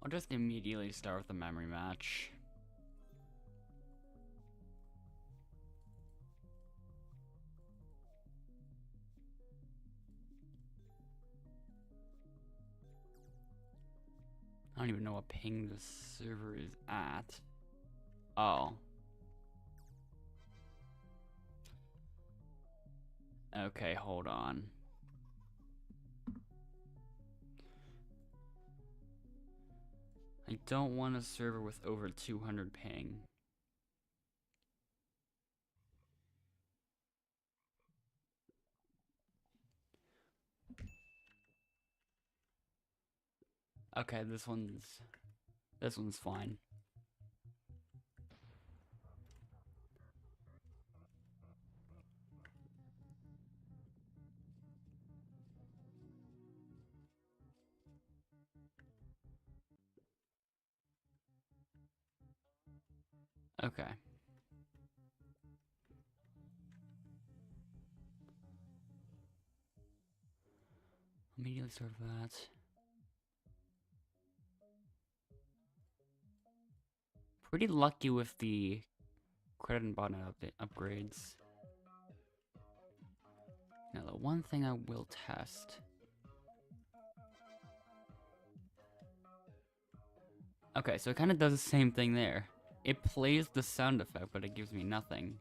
I'll just immediately start with the memory match. I don't even know what ping the server is at. Oh. Okay, hold on. I don't want a server with over 200 ping. Okay, this one's fine. Okay. Immediately start that. Pretty lucky with the credit and botnet upgrades. Now the one thing I will test. Okay, so it kind of does the same thing there. It plays the sound effect, but it gives me nothing.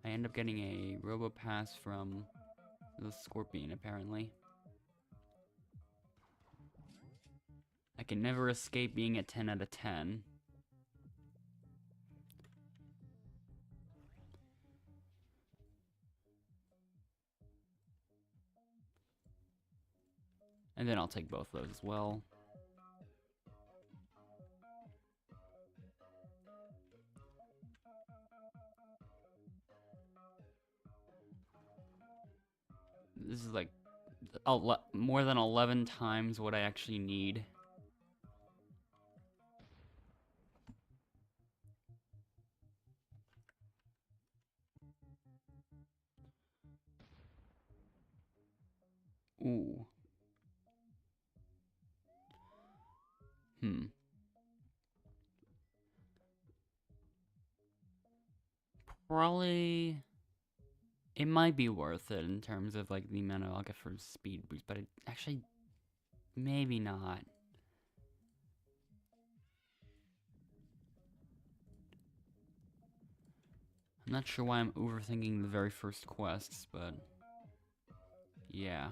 I end up getting a Robo Pass from the Scorpion, apparently. I can never escape being a 10 out of 10. And then I'll take both those as well. This is like more than 11 times what I actually need. Ooh. Probably... It might be worth it in terms of like the amount I'll get for speed boost, but it actually... Maybe not. I'm not sure why I'm overthinking the very first quests, but... Yeah.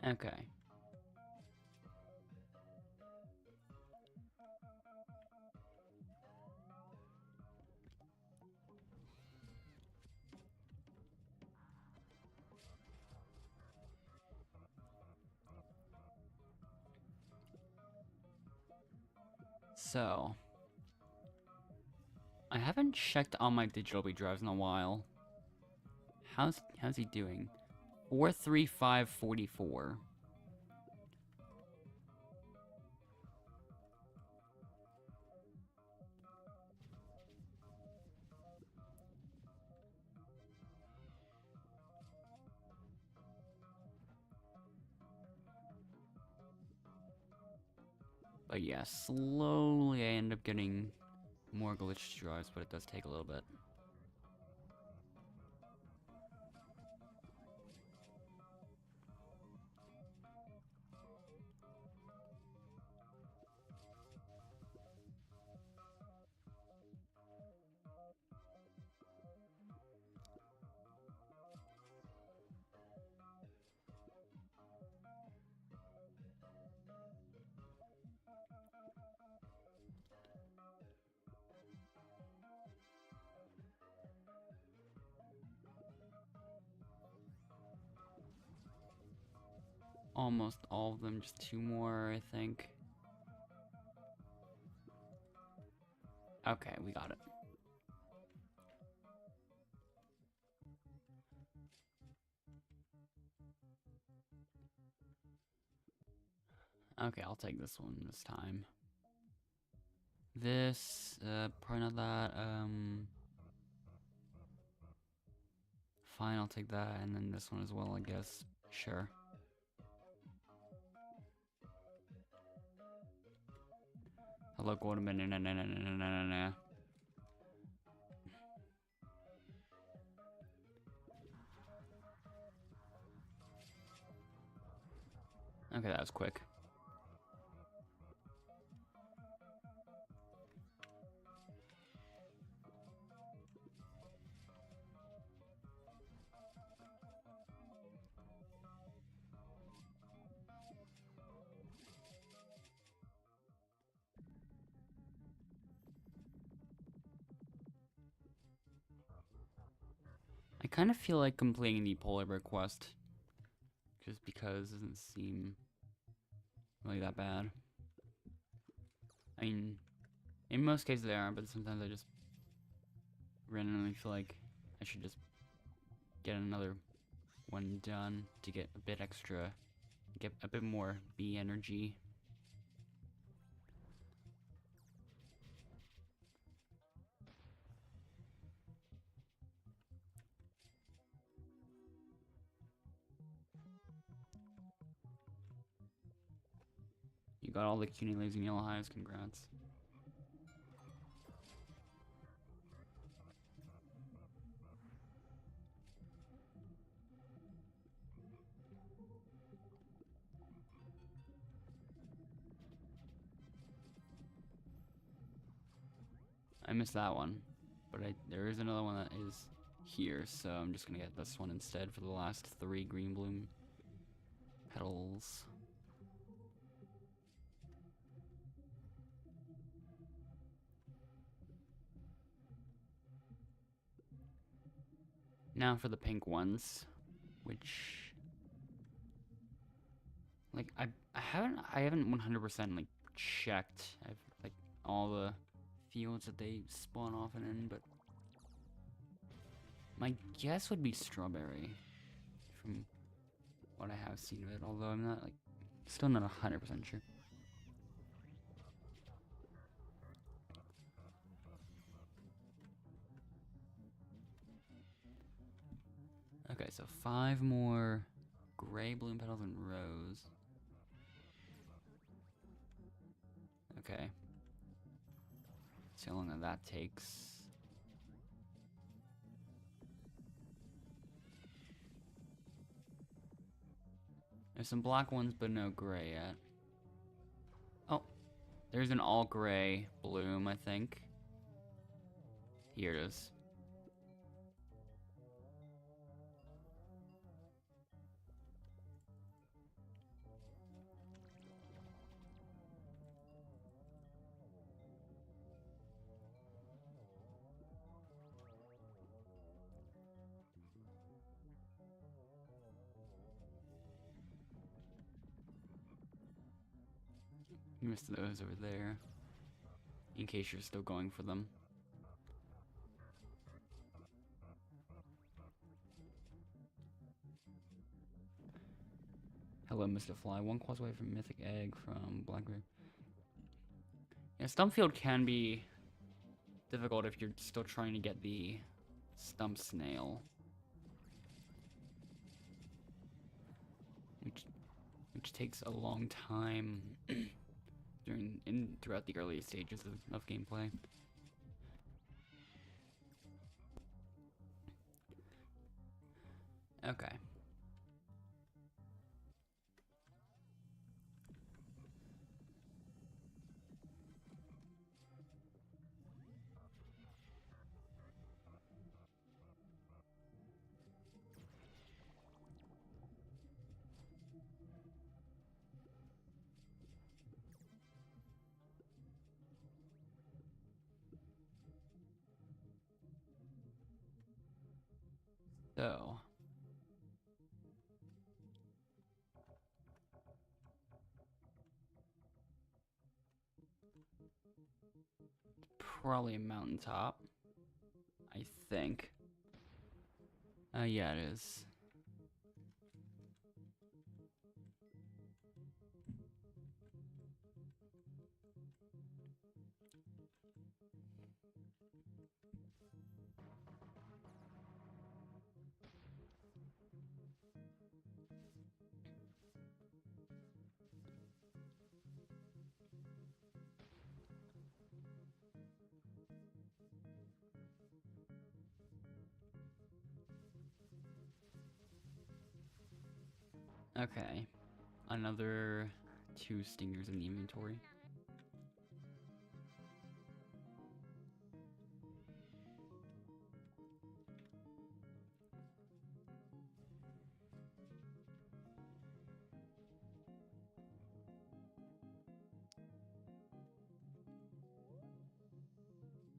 Okay. So... I haven't checked on my digital B drives in a while. How's he doing? 43544. But yeah, slowly I end up getting more glitched drives, but it does take a little bit. Almost all of them, just 2 more, I think. Okay, we got it. Okay, I'll take this one this time. This, probably not that, fine, I'll take that, and then this one as well, I guess. Sure. Hello, golden banana. Okay, that was quick. I kind of feel like completing the polar bear quest, just because it doesn't seem really that bad. I mean, in most cases they are, but sometimes I just randomly feel like I should just get another one done to get a bit extra, get a bit more bee energy. You got all the cutie leaves and yellow hives, congrats. I missed that one, but there is another one that is here, so I'm just gonna get this one instead for the last 3 green bloom petals. Now for the pink ones, which, like, I haven't 100% like checked. I've like all the fields that they spawn often in, but my guess would be strawberry, from what I have seen of it. Although I'm not still not 100% sure. Okay, so 5 more gray bloom petals and rose. Okay. See how long that takes. There's some black ones, but no gray yet. Oh, there's an all gray bloom, I think. Here it is. You missed those over there, in case you're still going for them. Hello, Mr. Fly. 1 quest away from Mythic Egg from Blackberry. Yeah, Stumpfield can be difficult if you're still trying to get the Stump Snail. Which takes a long time throughout the early stages of gameplay. Okay. So, probably a mountaintop, I think. Yeah, it is. Okay. Another 2 stingers in the inventory.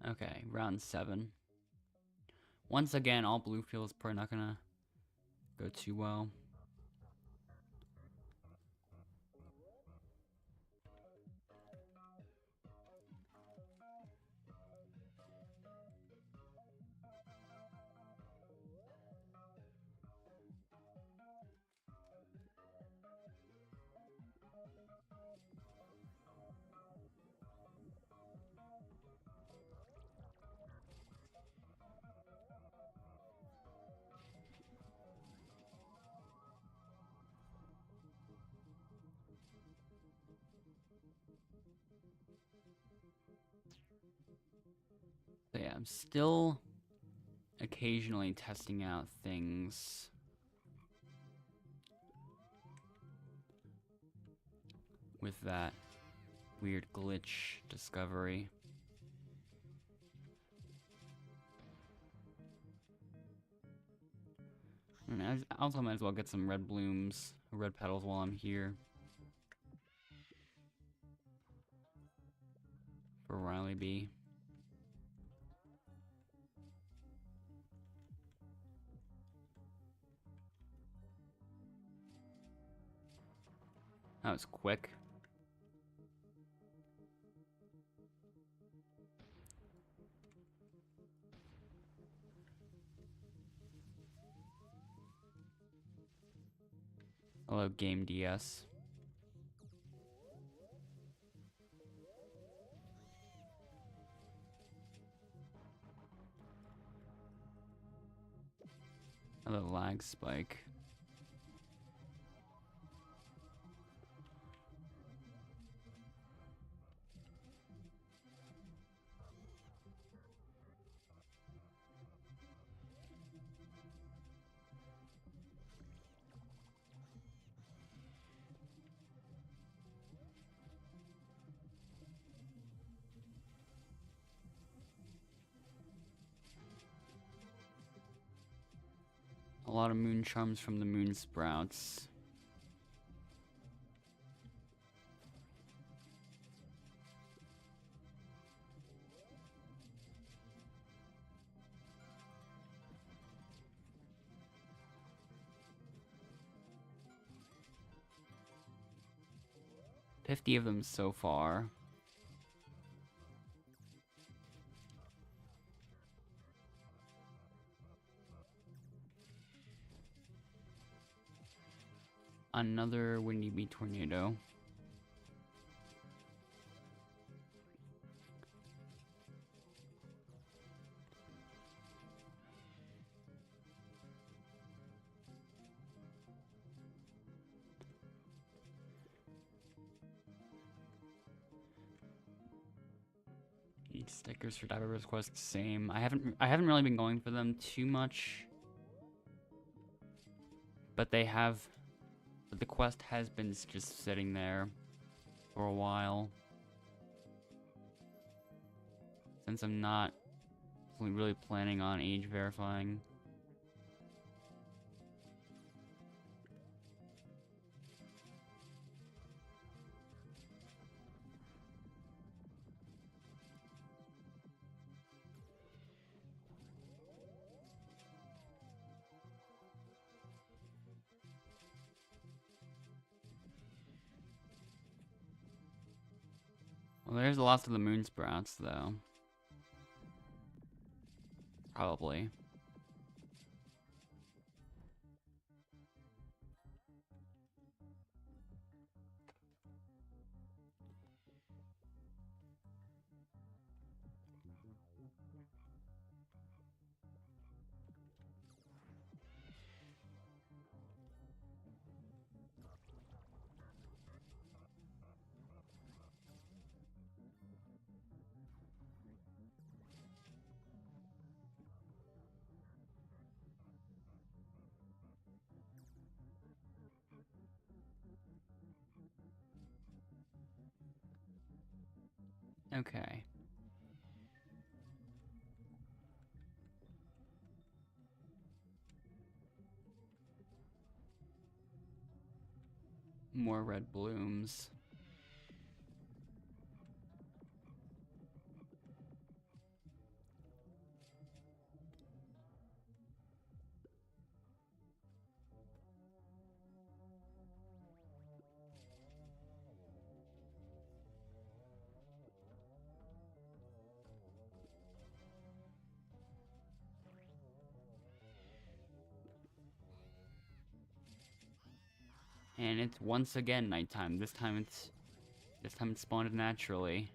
Okay, round 7. Once again, all blue fields probably not gonna go too well. So yeah, I'm still occasionally testing out things with that weird glitch discovery. And I also might as well get some red blooms, red petals while I'm here. For Riley B. That was quick. Hello, Game DS. Hello, lag spike. A lot of moon charms from the moon sprouts. $50 of them so far. Another windy bee tornado. Need stickers for Diver's Quest. Same. I haven't really been going for them too much, but they have. But the quest has been just sitting there for a while. Since I'm not really planning on age verifying. Well, there's the last of the moon sprouts, though. Probably. Okay. More red blooms. And it's once again nighttime. This time it spawned naturally.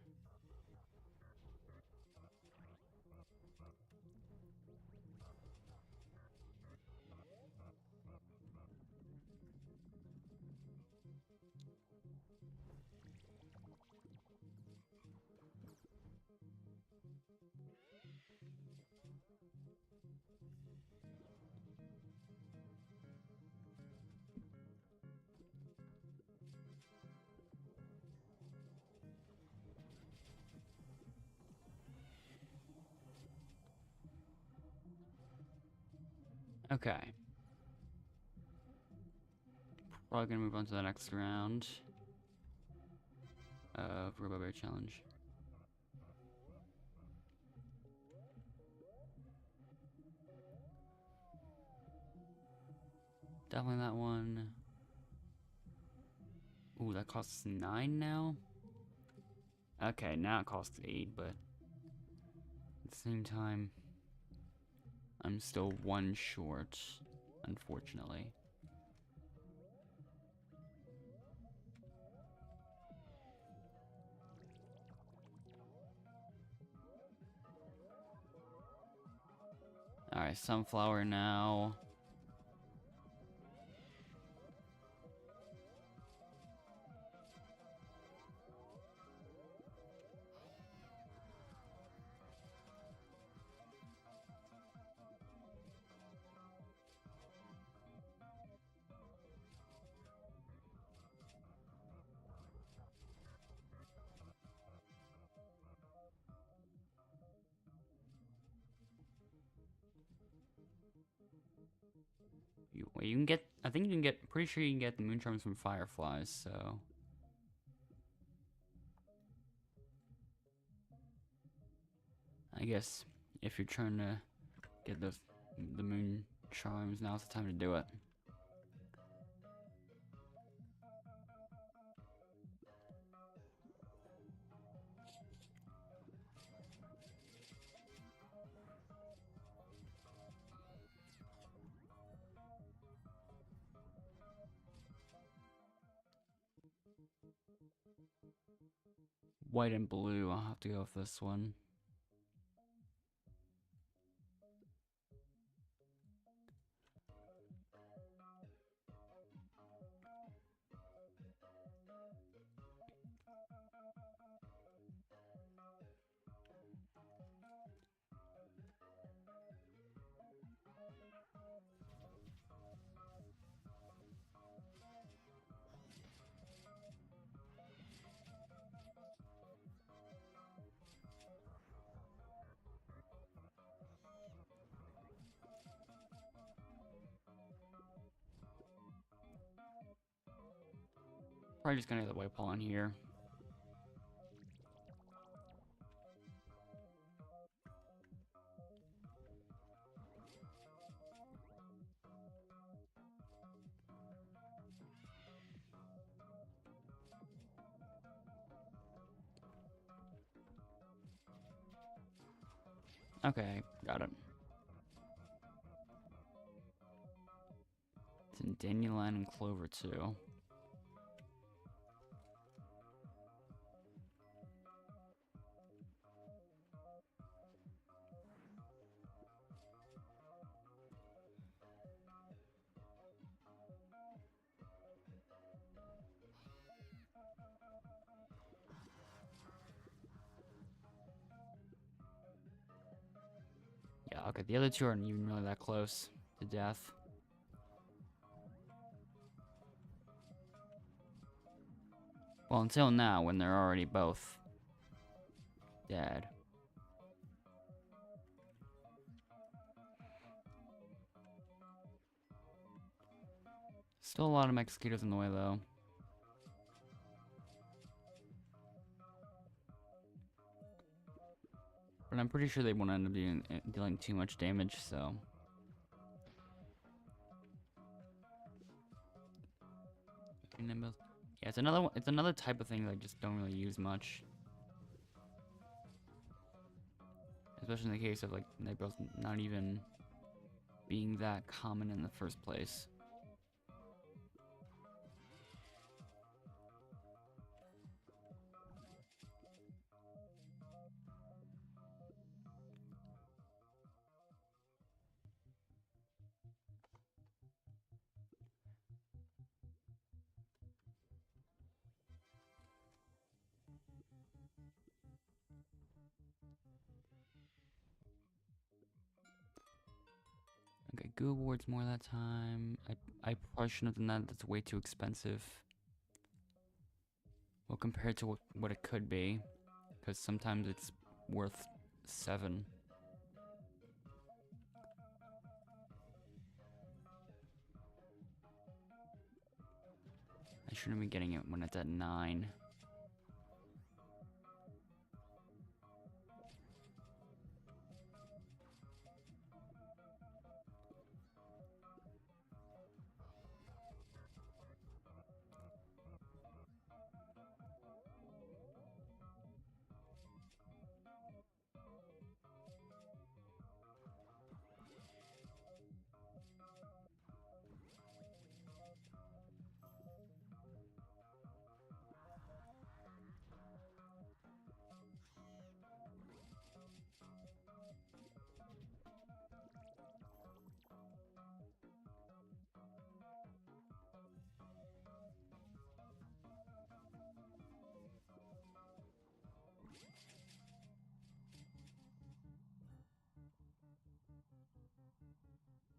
Okay. Probably gonna move on to the next round of Robo Bear Challenge. Definitely that one. Ooh, that costs 9 now? Okay, now it costs 8, but at the same time, I'm still 1 short, unfortunately. Alright, sunflower now. You can get, I think you can get, pretty sure you can get the moon charms from fireflies, so. I guess if you're trying to get the moon charms, now's the time to do it. White and blue, I'll have to go with this one. Probably just gonna get the white pawn here. Okay, got it. It's in dandelion and clover too. Yeah, okay, the other two aren't even really that close to death. Well, until now, when they're already both dead. Still a lot of mosquitoes in the way, though. But I'm pretty sure they won't end up dealing too much damage, so... Yeah, it's another type of thing that I just don't really use much. Especially in the case of, like, Nimbus not even being that common in the first place. Okay, Goo Awards more that time. I probably shouldn't have done that. That's way too expensive. Well, compared to what it could be. Because sometimes it's worth 7. I shouldn't be getting it when it's at 9.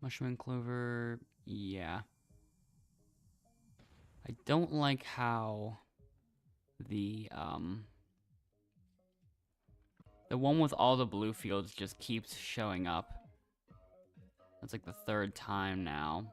Mushroom and clover, yeah. I don't like how the one with all the blue fields just keeps showing up. That's like the 3rd time now.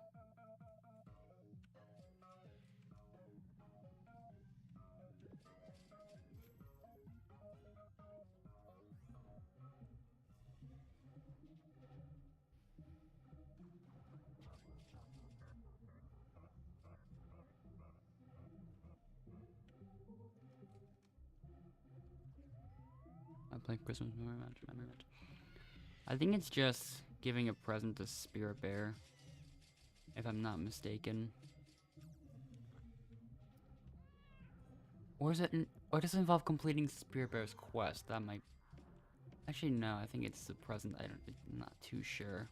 I play Christmas memory match. I think it's just giving a present to Spirit Bear, if I'm not mistaken. Or is it? Or does it involve completing Spirit Bear's quest? That might. Actually, no. I think it's the present. I'm not too sure.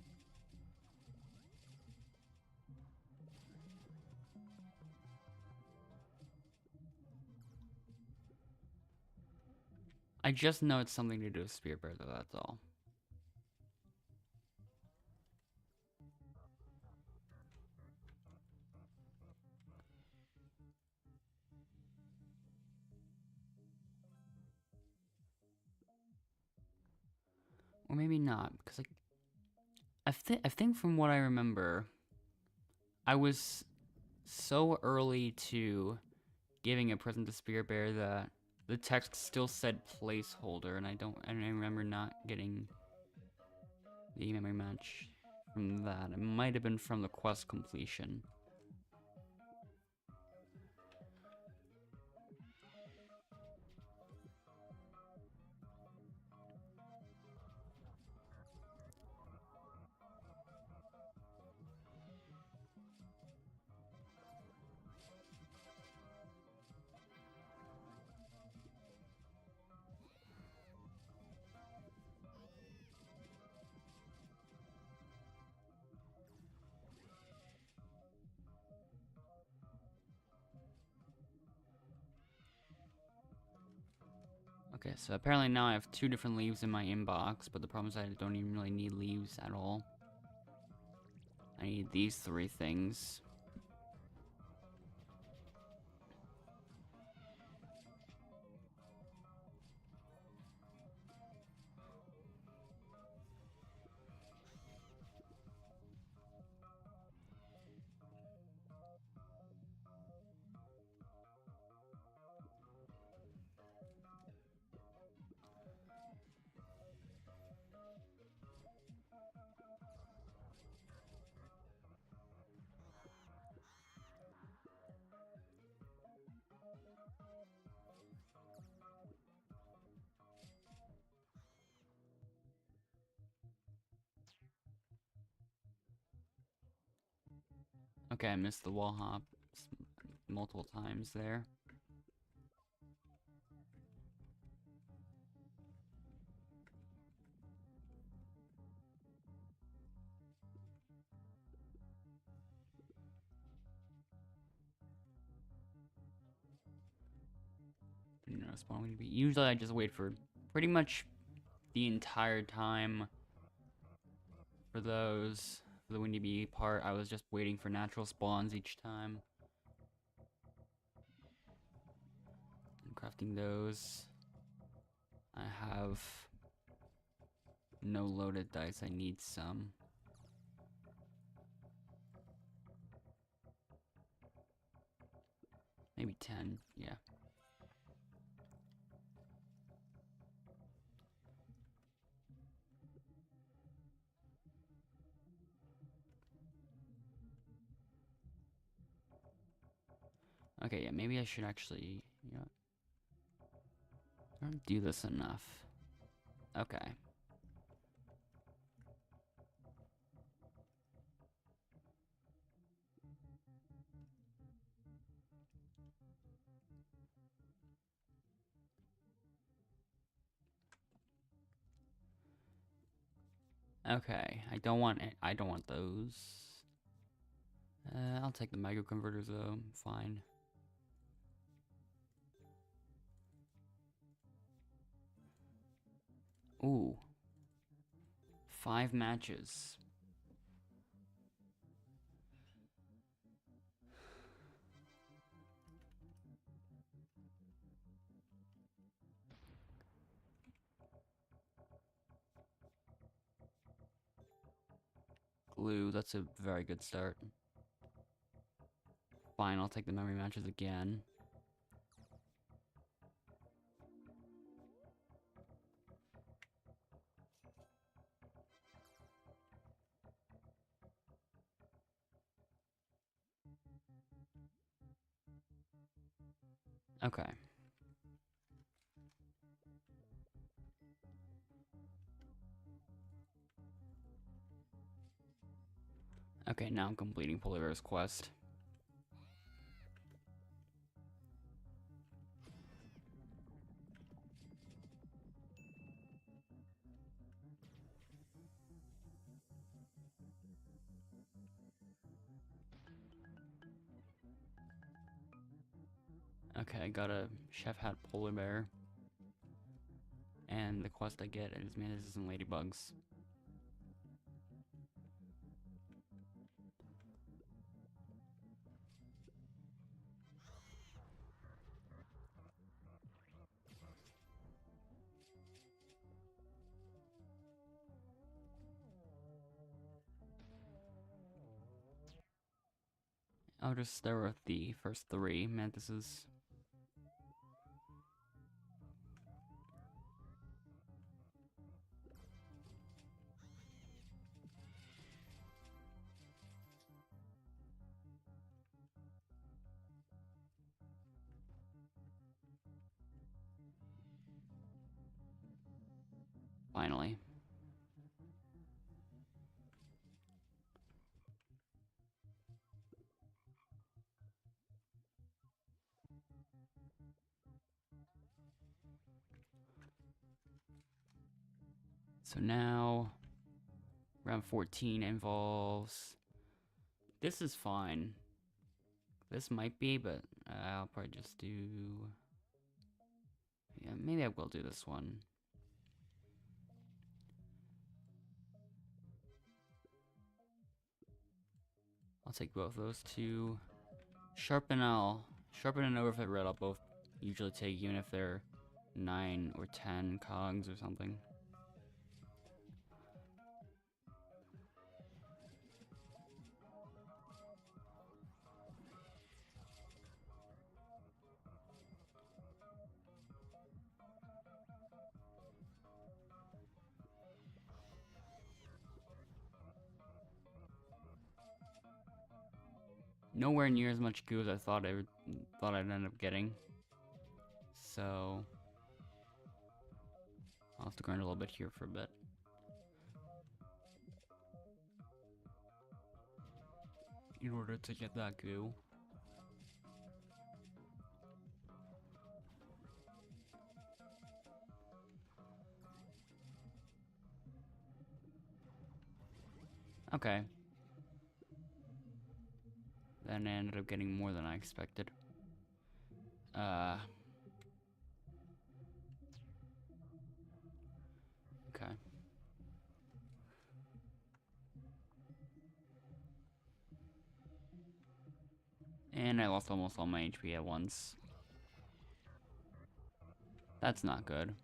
I just know it's something to do with Spirit Bear, though. That's all. Or maybe not, because like I think from what I remember, I was so early to giving a present to Spirit Bear that the text still said placeholder, and I remember not getting the memory match from that. It might have been from the quest completion. Okay, so apparently now I have 2 different leaves in my inbox, but the problem is I don't even really need leaves at all. I need these 3 things. Okay, I missed the wall hop multiple times there. You know, spawn Windy Bee. Usually I just wait for pretty much the entire time for those. For the Windy Bee part, I was just waiting for natural spawns each time. I'm crafting those. I have no loaded dice. I need some. Maybe 10, yeah. Okay, yeah, maybe I should actually, you know, I don't do this enough. Okay. Okay, I don't want it. I don't want those. I'll take the micro converters though. Fine. Ooh. 5 matches. Glue, that's a very good start. Fine, I'll take the memory matches again. Okay. Okay, now I'm completing Polyverse Quest. Okay, I got a Chef Hat Polar Bear. And the quest I get is Mantises and Ladybugs. I'll just start with the first 3 Mantises. Finally. So now, round 14 involves... This is fine. This might be, but I'll probably just do... Yeah, maybe I will do this one. I'll take both those 2. Sharpen and Overfit Red I'll both usually take, even if they're 9 or 10 cogs or something. Nowhere near as much goo as I thought I'd end up getting. So I'll have to grind a little bit here for a bit. in order to get that goo. Okay. Then I ended up getting more than I expected. Okay. And I lost almost all my HP at once. That's not good.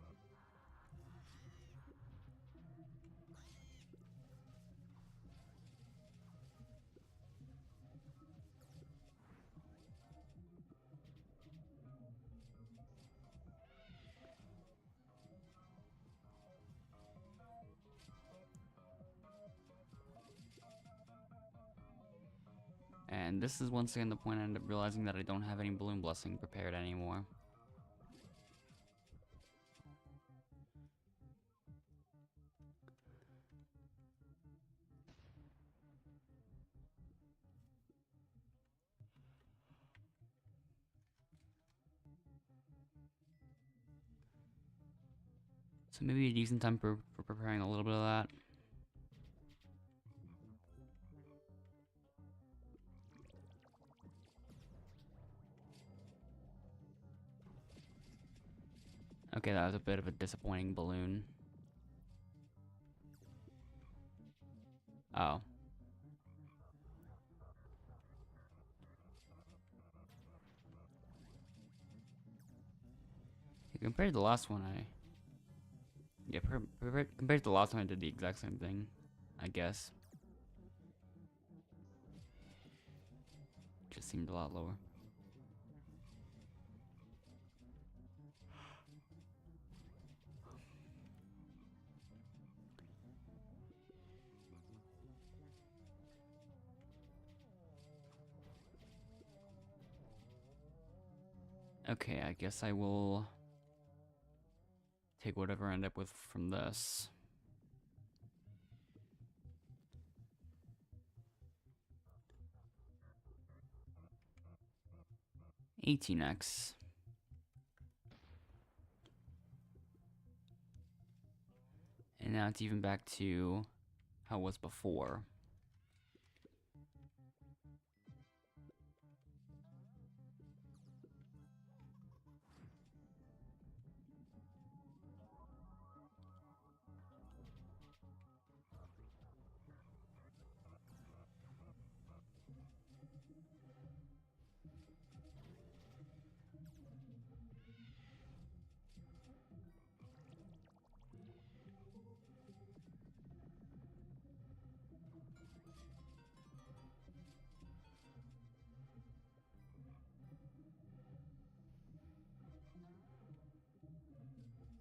And this is once again the point I end up realizing that I don't have any Balloon Blessing prepared anymore. So maybe a decent time for preparing a little bit of that. Okay, that was a bit of a disappointing balloon. Oh. Compared to the last one, compared to the last one, I did the exact same thing, I guess. Just seemed a lot lower. Okay, I guess I will take whatever I end up with from this. $18x. And now it's even back to how it was before.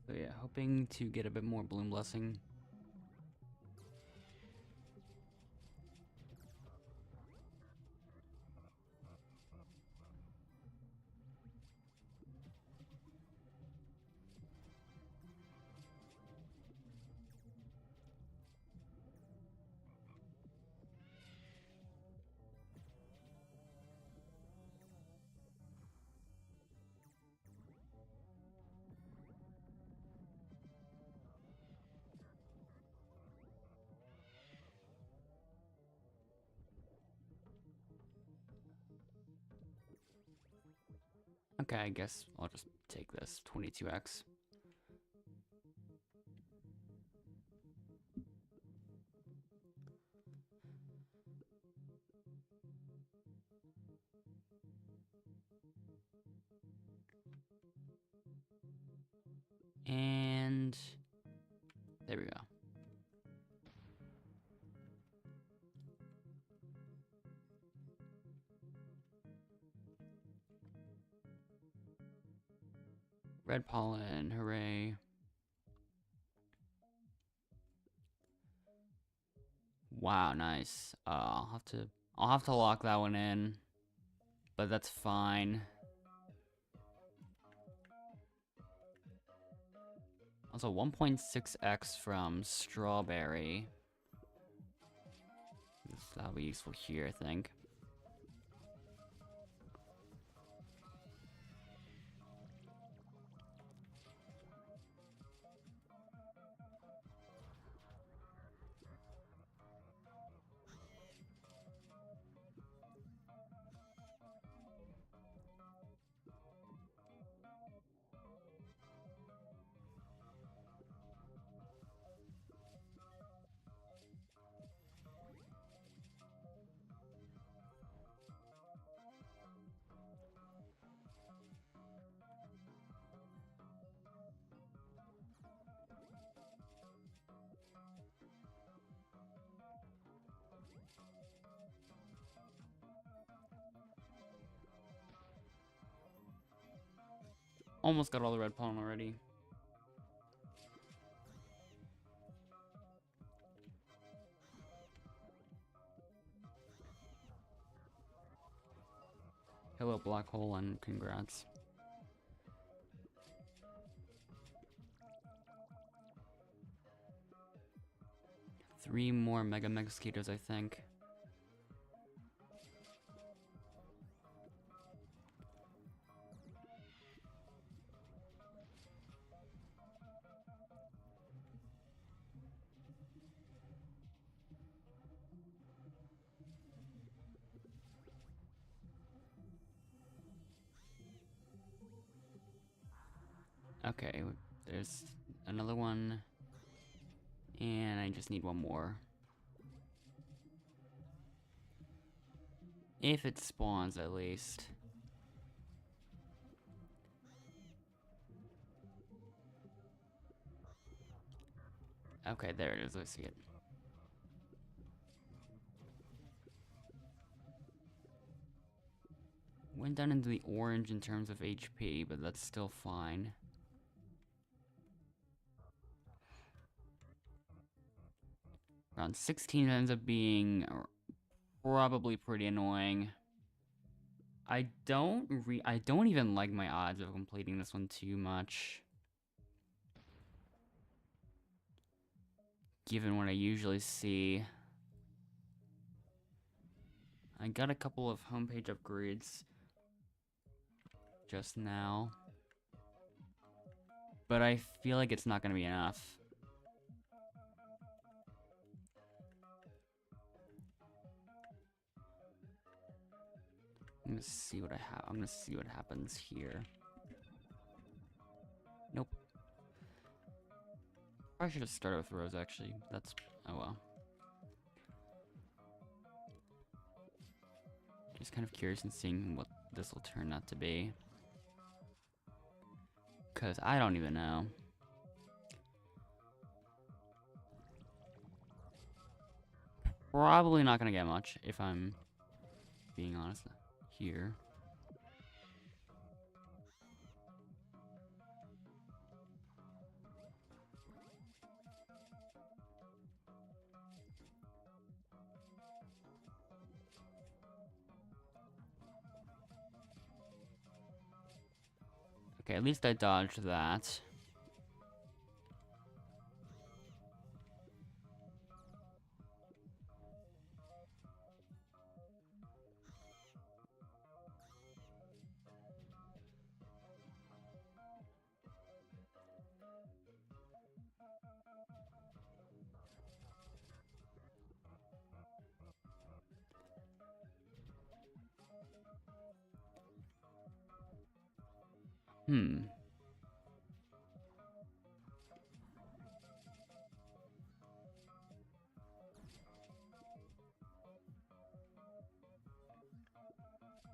So yeah, hoping to get a bit more Balloon Blessing. Okay, I guess I'll just take this 22x. And there we go. Red pollen, hooray. Wow, nice. I'll have to lock that one in, but that's fine. Also 1.6x from strawberry. That'll be useful here, I think. almost got all the red pollen already. Hello, black hole, and congrats. Three more mega mosquitoes, I think. Okay, there's another one. And I just need one more. If it spawns, at least. Okay, there it is. I see it. Went down into the orange in terms of HP, but that's still fine. Round 16 ends up being probably pretty annoying. I don't even like my odds of completing this one too much, given what I usually see. I got a couple of homepage upgrades just now, but I feel like it's not going to be enough. I'm gonna see what I have. I'm gonna see what happens here. Nope. I should have started with Rose, actually. That's... oh well. Just kind of curious in seeing what this will turn out to be. Because I don't even know. Probably not gonna get much, if I'm being honest here. Okay, at least I dodged that.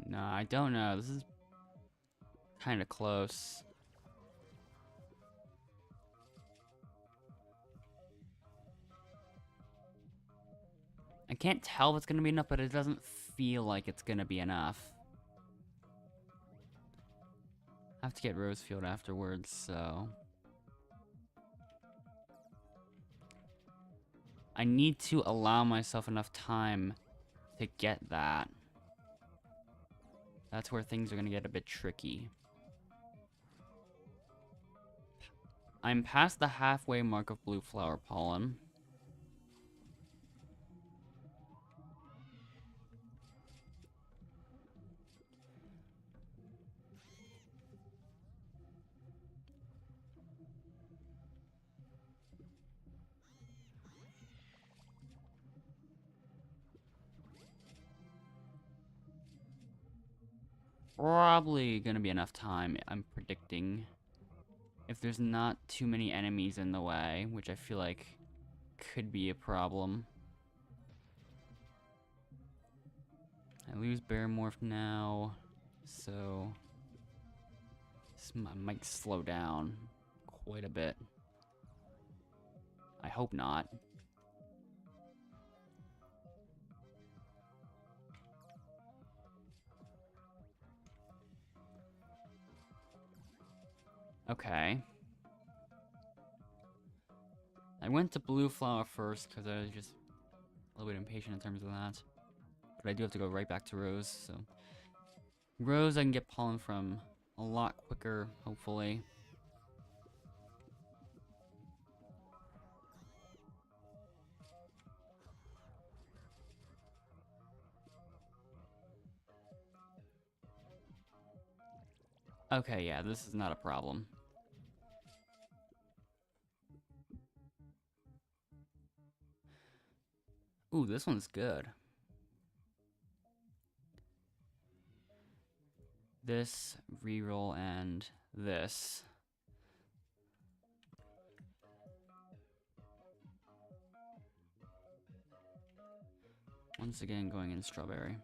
No, I don't know. This is kind of close. I can't tell if it's gonna be enough, but it doesn't feel like it's gonna be enough. I have to get Rosefield afterwards, so... I need to allow myself enough time to get that. That's where things are gonna get a bit tricky. I'm past the halfway mark of blue flower pollen. Probably gonna be enough time, I'm predicting. If there's not too many enemies in the way, which I feel like could be a problem. I lose Bear Morph now, so this might slow down quite a bit. I hope not. Okay. I went to blue flower first because I was just a little bit impatient in terms of that. But I do have to go right back to rose, so... Rose I can get pollen from a lot quicker, hopefully. Okay, yeah, this is not a problem. Ooh, this one's good. This, reroll, and this. Once again, going in strawberry.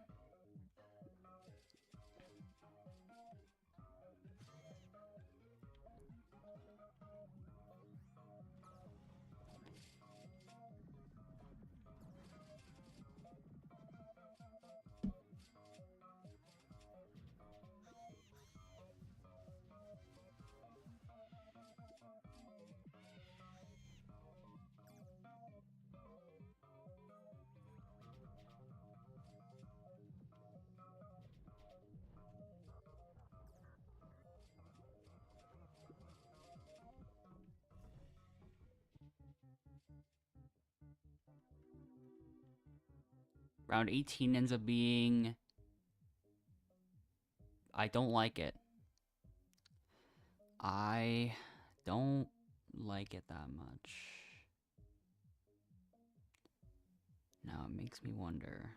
Round 18 ends up being... I don't like it. I don't like it that much. Now it makes me wonder.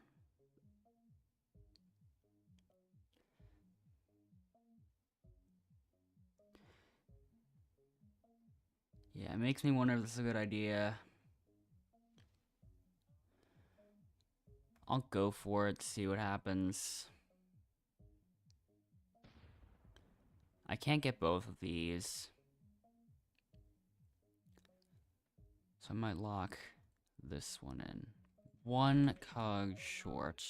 Yeah, it makes me wonder if this is a good idea. I'll go for it, see what happens. I can't get both of these. So I might lock this one in. One cog short.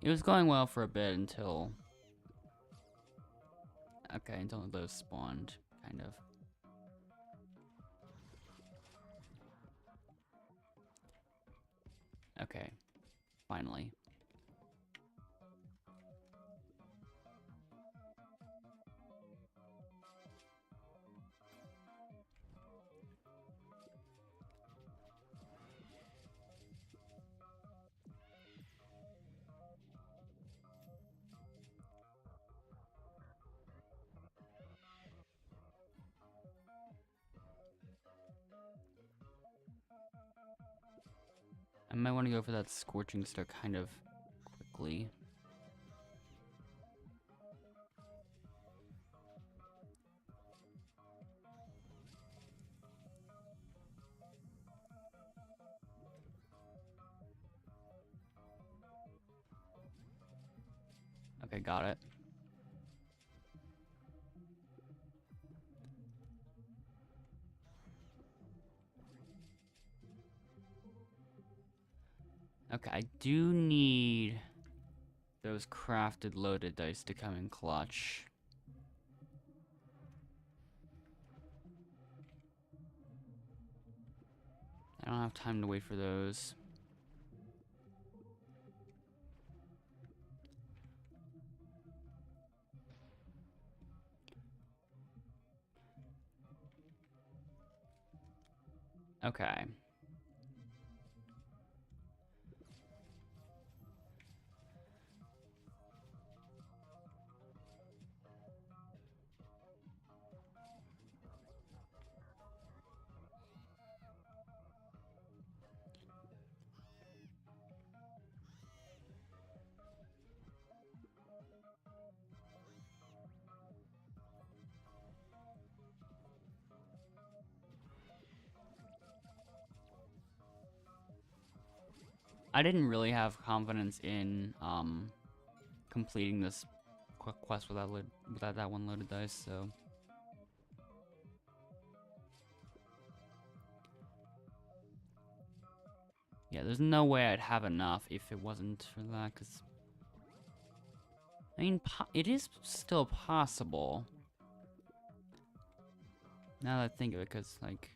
It was going well for a bit until... Okay, until those spawned, kind of. Okay, finally. I might want to go for that Scorching Star kind of quickly. Okay, got it. Okay, I do need those crafted loaded dice to come in clutch. I don't have time to wait for those. Okay. I didn't really have confidence in completing this quest without that one loaded dice, so yeah, there's no way I'd have enough if it wasn't for that, because I mean, it is still possible. Now that I think of it, because, like,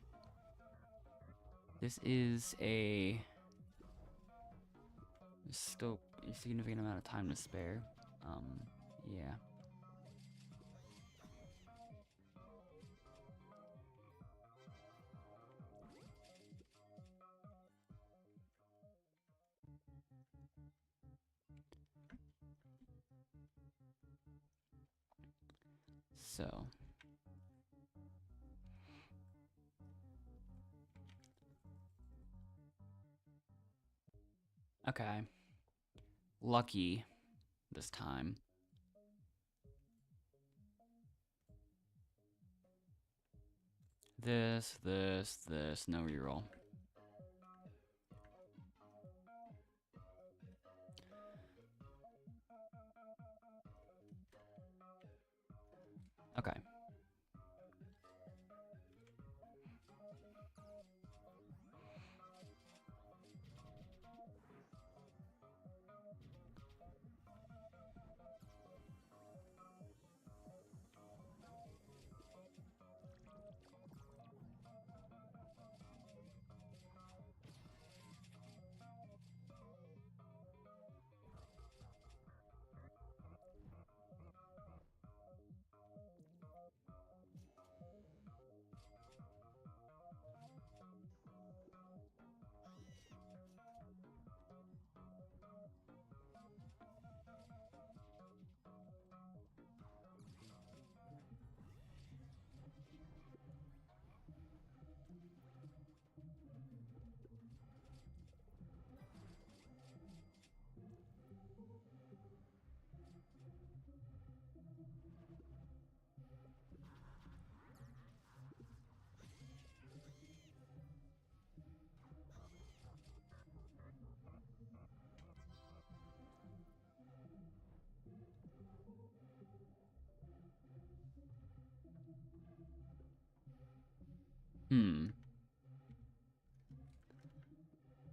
this is there's still a significant amount of time to spare. Yeah. So. Okay. Lucky this time. This, no reroll. Okay.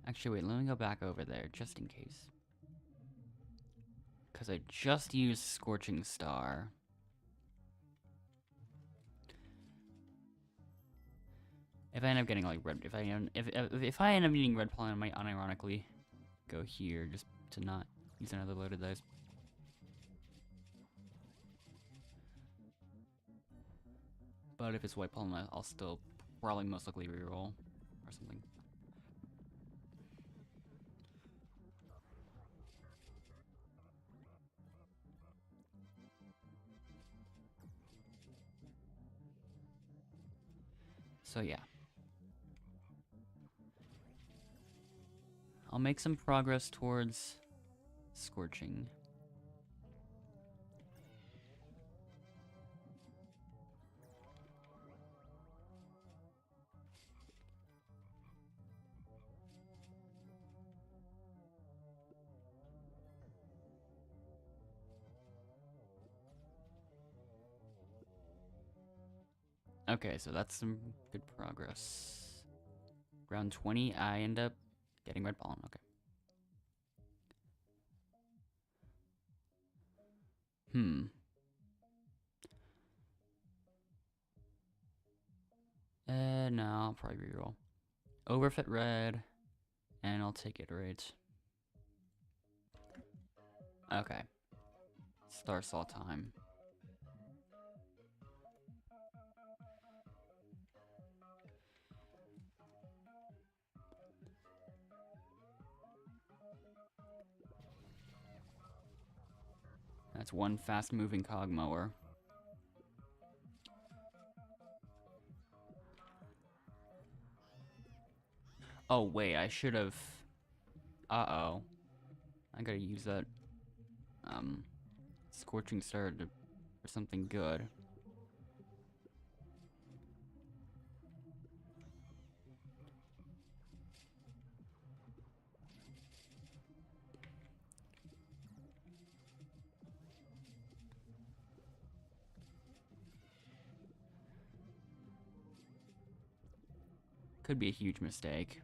Actually, wait, let me go back over there, just in case. Because I just used Scorching Star. If I end up getting, like, red... If I end up needing red pollen, I might unironically go here, just to not use another loaded dice. But if it's white pollen, I'll still probably most likely reroll or something. So yeah. I'll make some progress towards Scorching. Okay, so that's some good progress. Round 20, I end up getting red pollen. Okay. No, I'll probably reroll. Overfit red, and I'll take it right. Okay. Star Saw time. That's one fast-moving cog mower. Oh, wait, I should have... Uh-oh. I gotta use that, Scorching Star for something good. Could be a huge mistake.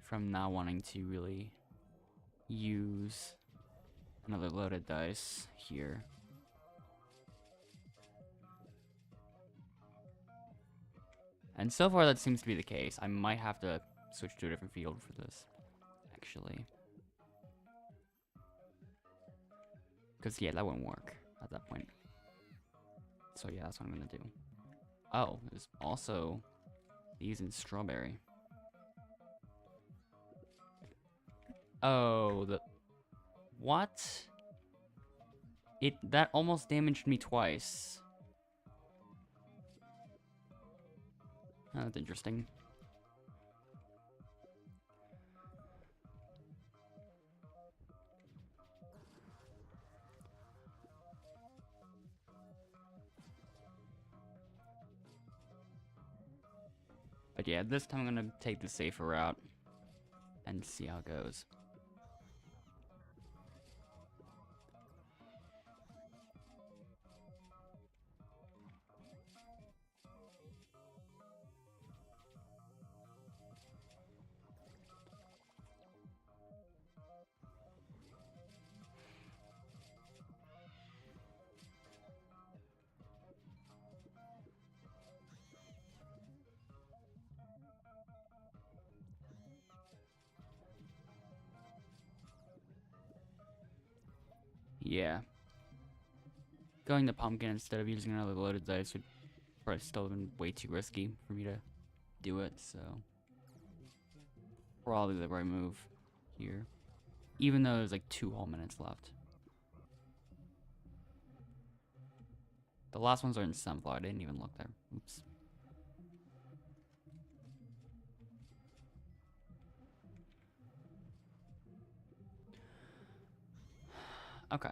From not wanting to really use another loaded dice here. And so far that seems to be the case. I might have to switch to a different field for this, actually. Because, yeah, that wouldn't work at that point. So, yeah, that's what I'm going to do. Oh, there's also these in strawberry. Oh, the... What? That almost damaged me twice. Oh, that's interesting. But yeah, this time I'm gonna take the safer route and see how it goes. Yeah. Going to pumpkin instead of using another loaded dice would probably still have been way too risky for me to do it, so probably the right move here. Even though there's like 2 whole minutes left. The last ones are in sunflower. I didn't even look there. Oops. Okay.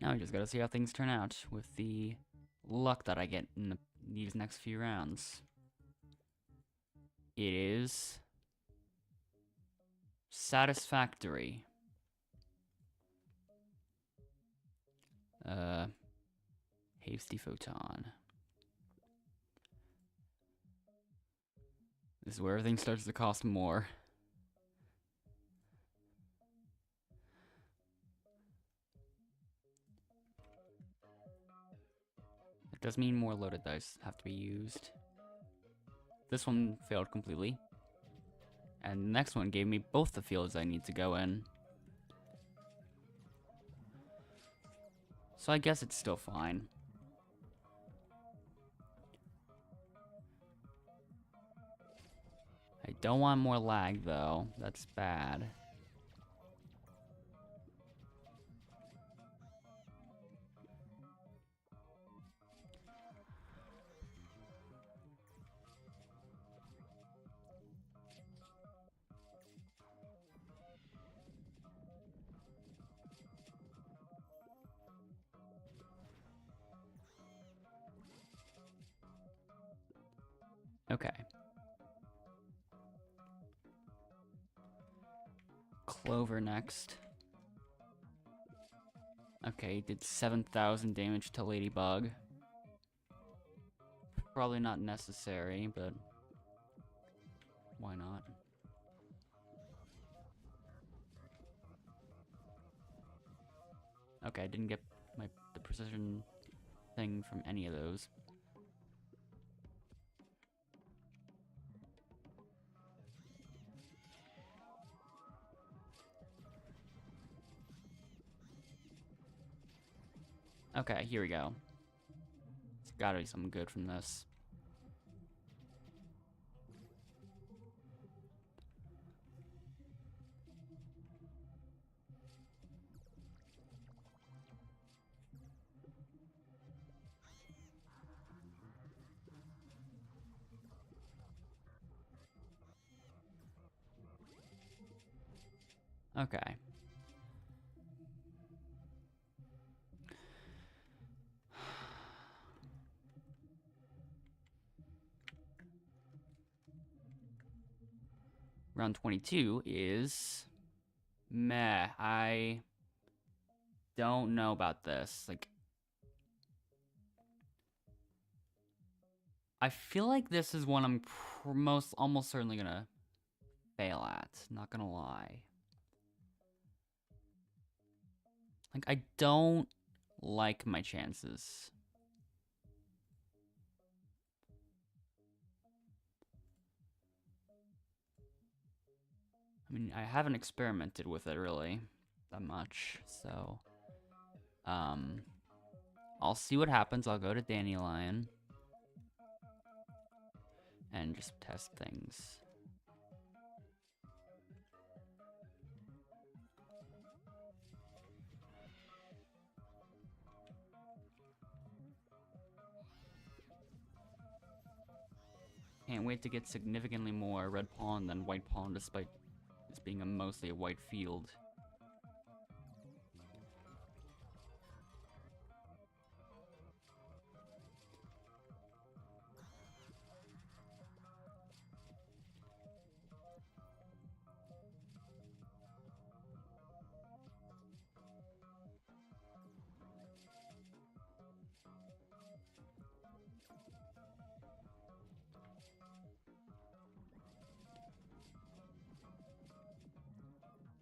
Now we just gotta see how things turn out with the luck that I get in these next few rounds. It is satisfactory. Hasty photon. This is where everything starts to cost more. It does mean more loaded dice have to be used. This one failed completely. And the next one gave me both the fields I need to go in. So I guess it's still fine. I don't want more lag though. That's bad. Okay. Clover next. Okay, did 7,000 damage to Ladybug. Probably not necessary, but why not? Okay, I didn't get the precision thing from any of those. Okay, here we go. It's gotta be something good from this. Okay. Round 22 is meh. I don't know about this. Like, I feel like this is one I'm almost certainly gonna fail at. Not gonna lie. Like, I don't like my chances. I mean, I haven't experimented with it really that much, so I'll see what happens. I'll go to Dandelion and just test things. Can't wait to get significantly more red pollen than white pollen, despite this being mostly a white field.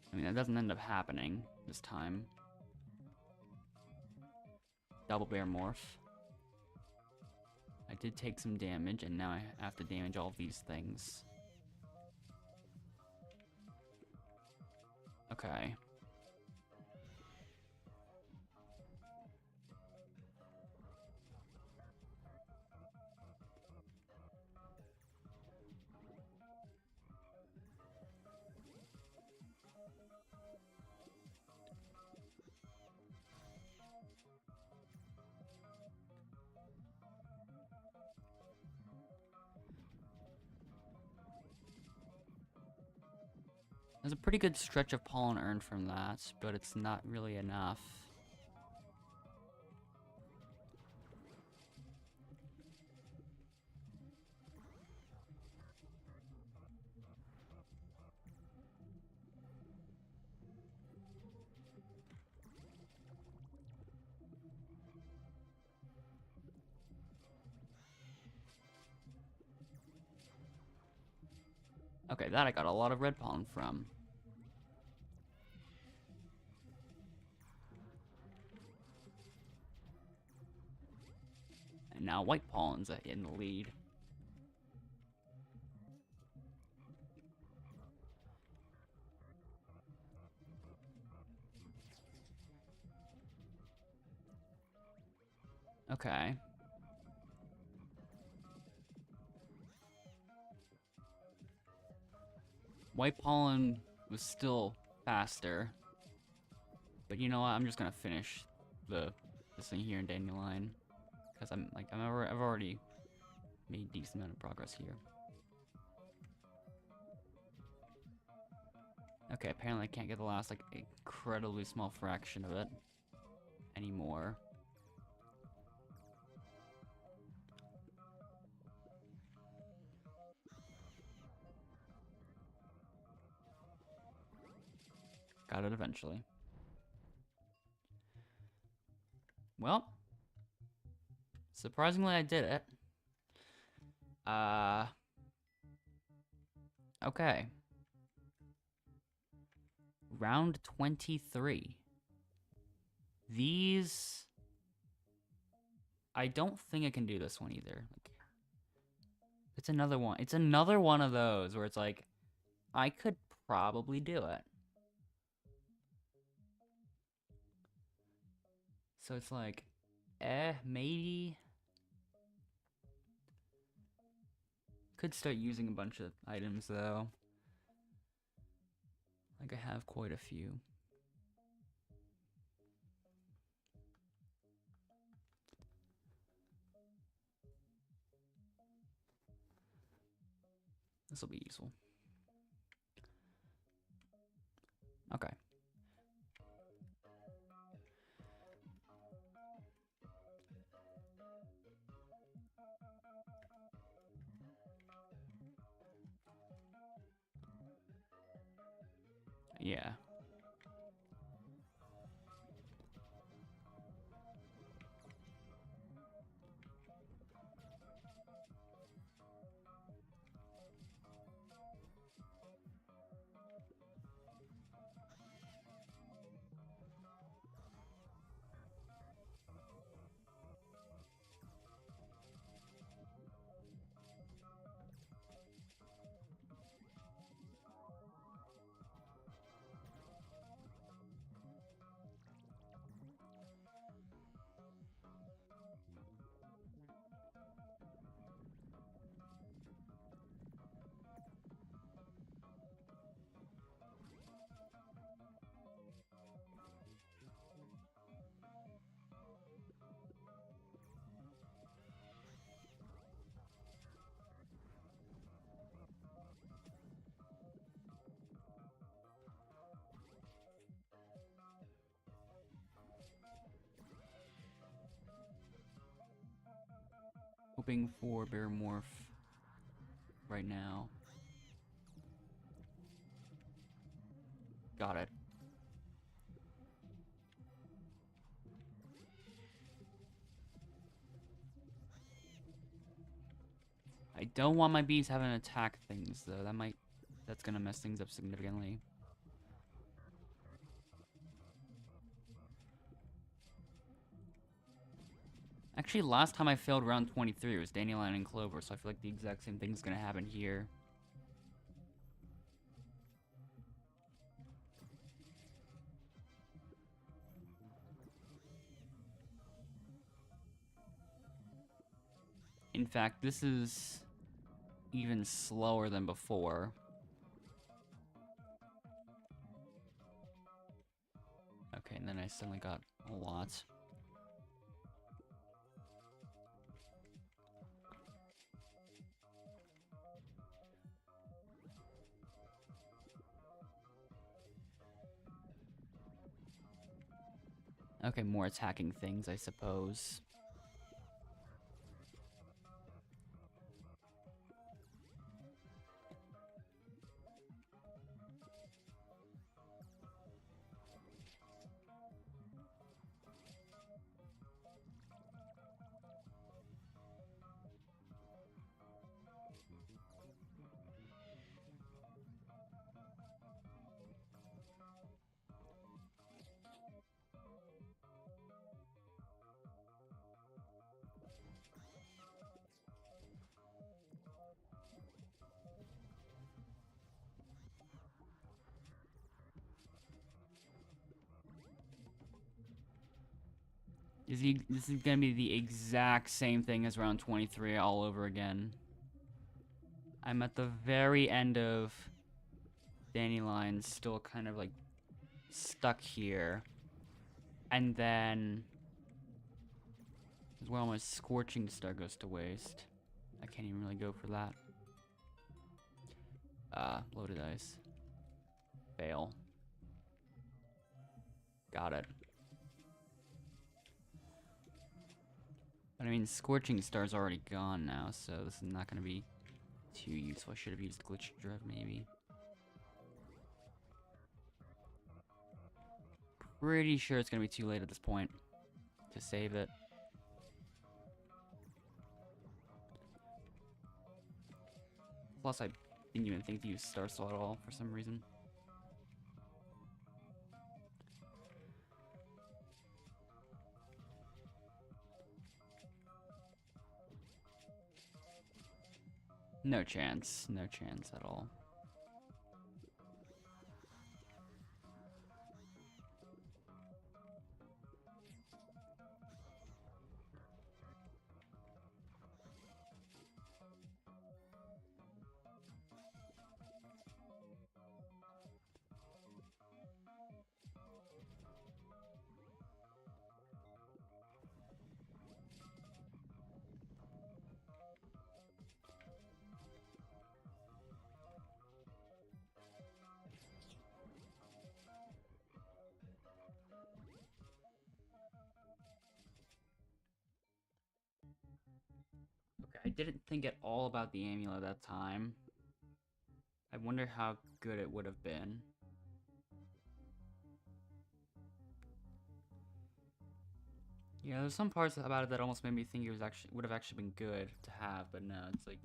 I mean, that doesn't end up happening this time. Double bear morph. I did take some damage, and now I have to damage all of these things. Okay. There's a pretty good stretch of pollen earned from that, but it's not really enough. Okay, that I got a lot of red pollen from. And now white pollen's in the lead. Okay. White pollen was still faster. But you know what? I'm just gonna finish this thing here in Dandelion. Because I've already made a decent amount of progress here. Okay, apparently I can't get the last like incredibly small fraction of it anymore. Got it eventually. Well, surprisingly I did it. Okay. Round 23. These... I don't think I can do this one either. Like, it's another one. It's another one of those where it's like, I could probably do it. So it's like, maybe. Could start using a bunch of items though. Like I have quite a few. This will be useful. Okay. Yeah. Hoping for bear morph right now. Got it. I don't want my bees having to attack things though. That's gonna mess things up significantly. Actually, last time I failed round 23 was Dandelion and Clover, so I feel like the exact same thing's gonna happen here. In fact, this is even slower than before. Okay, and then I suddenly got a lot. Okay, more attacking things, I suppose. This is gonna be the exact same thing as round 23 all over again. I'm at the very end of Dandelion, still kind of like stuck here. And then as well, my Scorching Star goes to waste. I can't even really go for that. Loaded ice. Fail. Got it. But I mean, Scorching Star's already gone now, so this is not gonna be too useful. I should have used Glitch Drift, maybe. Pretty sure it's gonna be too late at this point to save it. Plus, I didn't even think to use Star Soul at all for some reason. No chance. No chance at all. I didn't think at all about the amulet at that time. I wonder how good it would have been. Yeah, there's some parts about it that almost made me think it was would have actually been good to have, but no, it's like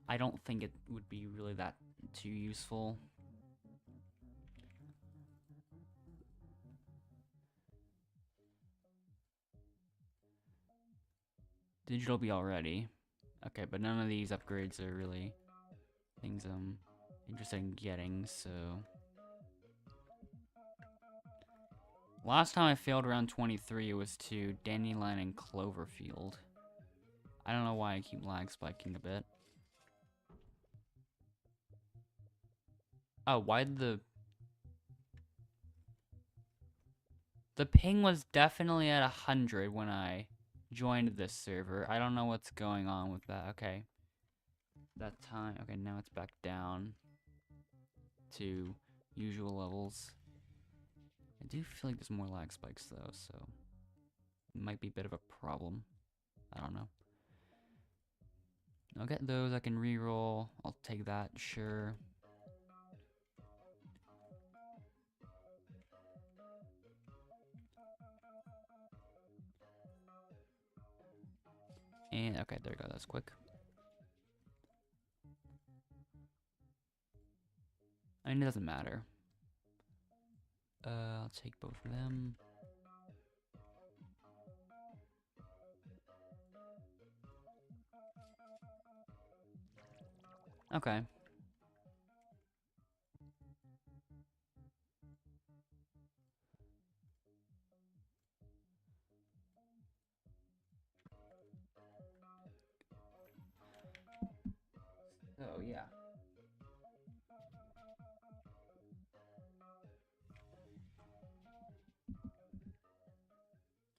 I don't think it would be really that too useful. Digital be already. Okay, but none of these upgrades are really things I'm interested in getting, so. Last time I failed around 23, it was to Dandelion and Cloverfield. I don't know why I keep lag spiking a bit. Oh, why did the ping was definitely at 100 when I joined this server. I don't know what's going on with that. Okay. That time. Okay, now it's back down to usual levels. I do feel like there's more lag spikes though, so it might be a bit of a problem. I don't know. I'll get those. I can reroll. I'll take that, sure. And okay, there we go. That's quick. I mean, it doesn't matter. I'll take both of them. Okay. Oh, yeah.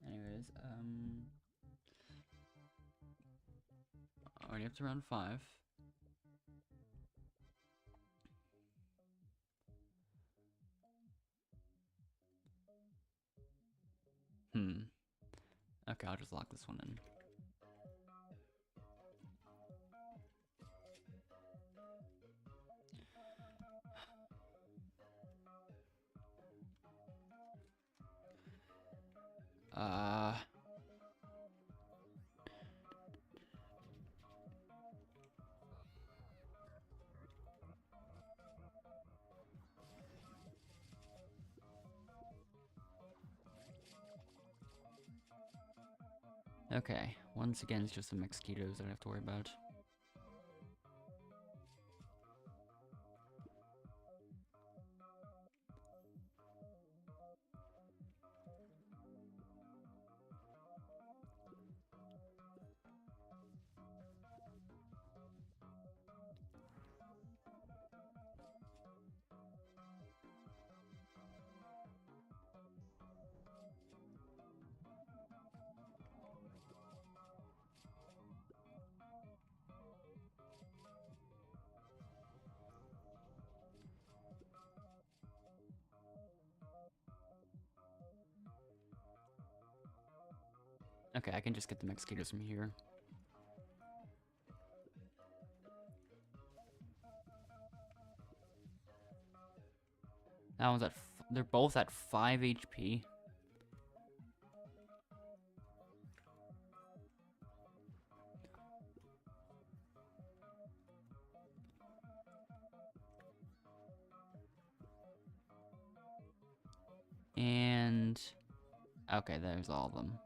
Anyways, already up to round 5. Okay, I'll just lock this one in. Okay, once again, it's just the mosquitoes that I have to worry about. Okay, I can just get the mosquitoes from here. That one's at. They're both at 5 HP. And okay, there's all of them.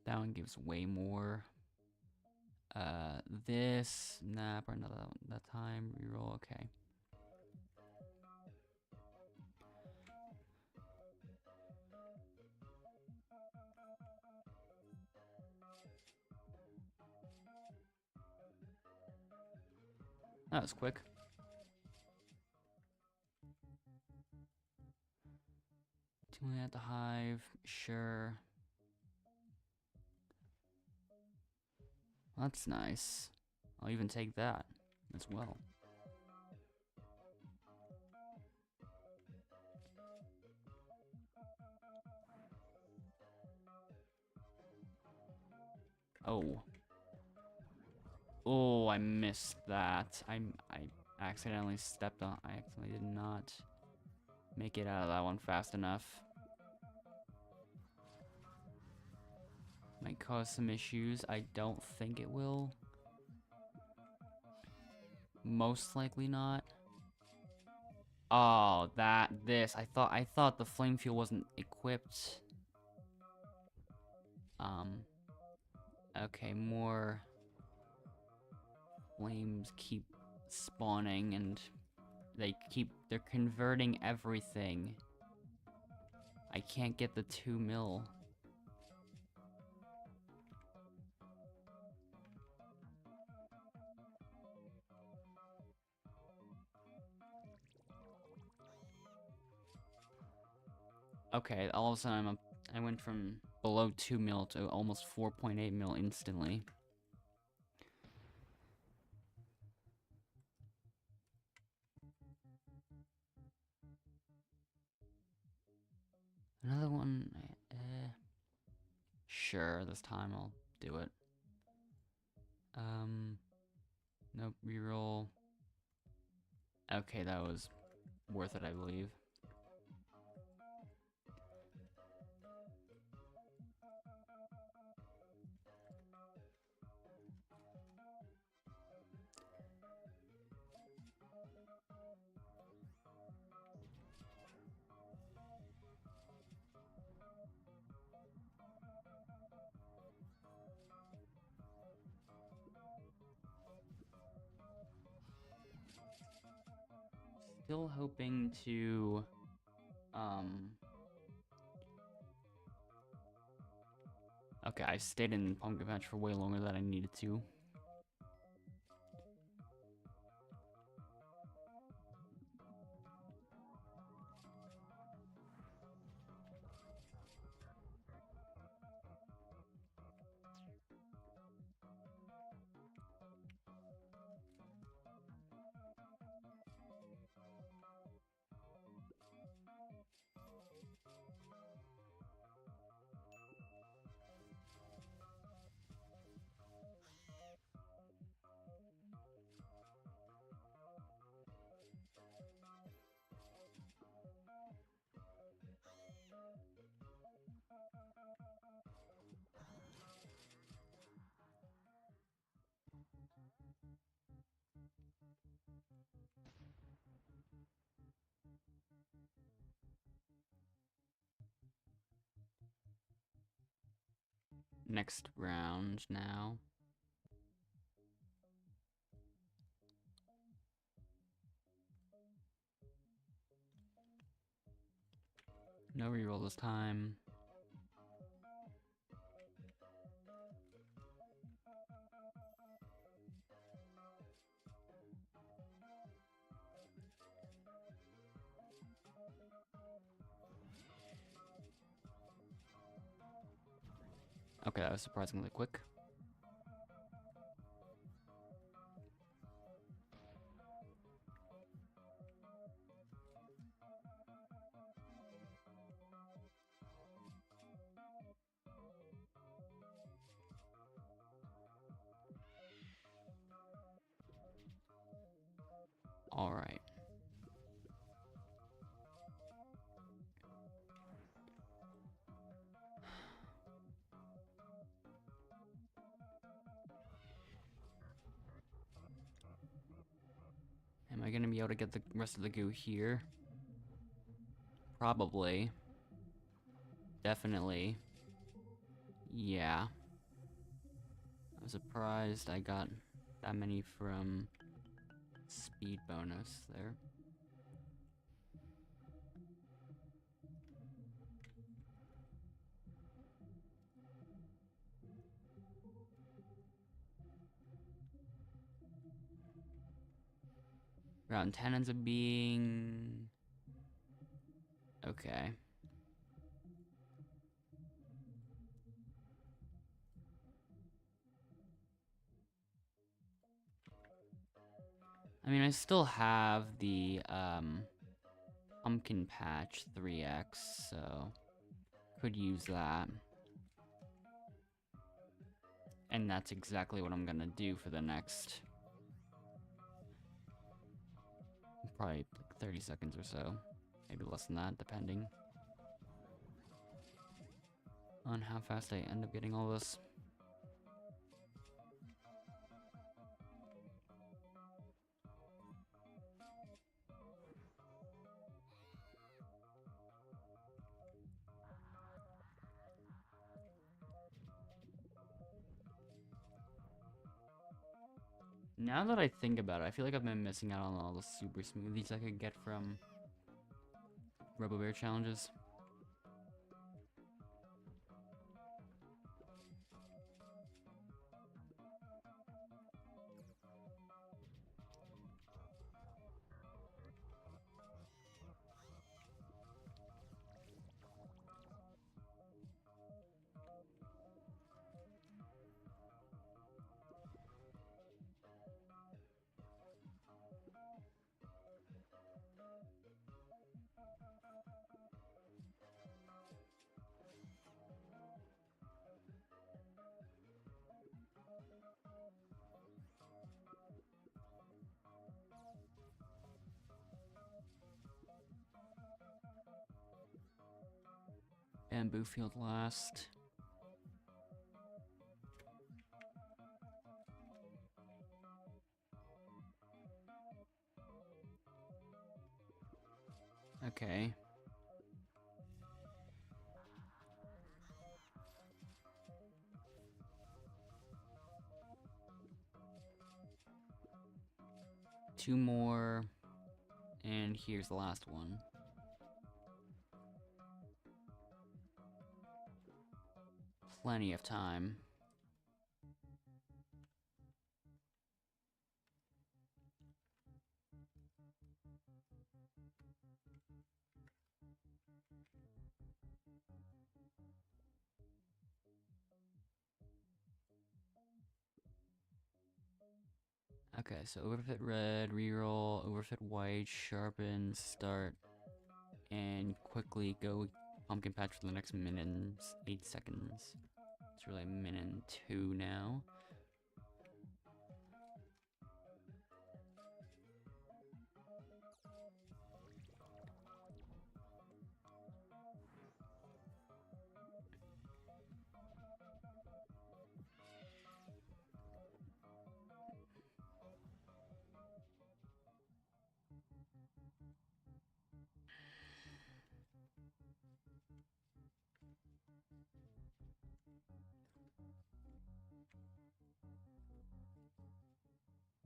That one gives way more. This nap or another that time reroll. Okay. That was quick. Two at the hive, sure. That's nice. I'll even take that as well. Oh. Oh, I missed that. I accidentally stepped on. I accidentally did not make it out of that one fast enough. Might cause some issues. I don't think it will. Most likely not. Oh, this. I thought the flame fuel wasn't equipped. Okay, more flames keep spawning and they're converting everything. I can't get the 2 mil. Okay, all of a sudden I went from below 2 mil to almost 4.8 mil instantly. Another one. Sure, this time I'll do it. Nope, reroll. Okay, that was worth it, I believe. Still hoping to, okay, I stayed in Pumpkin Patch for way longer than I needed to. Next round now. No reroll this time. Okay, that was surprisingly quick. All right. Am I gonna be able to get the rest of the goo here? Probably. Definitely. Yeah. I'm surprised I got that many from speed bonus there. Round 10 ends up being... Okay. I mean, I still have the, Pumpkin Patch 3x, so... Could use that. And that's exactly what I'm gonna do for the next... probably like 30 seconds or so. Maybe less than that, depending on how fast I end up getting all this. Now that I think about it, I feel like I've been missing out on all the super smoothies I could get from RoboBear challenges. Bamboo field last. Okay. Two more, and here's the last one. Plenty of time. Okay, so overfit red, reroll, overfit white, sharpen, start, and quickly go pumpkin patch for the next minute and 8 seconds. It's really a minute and 2 now.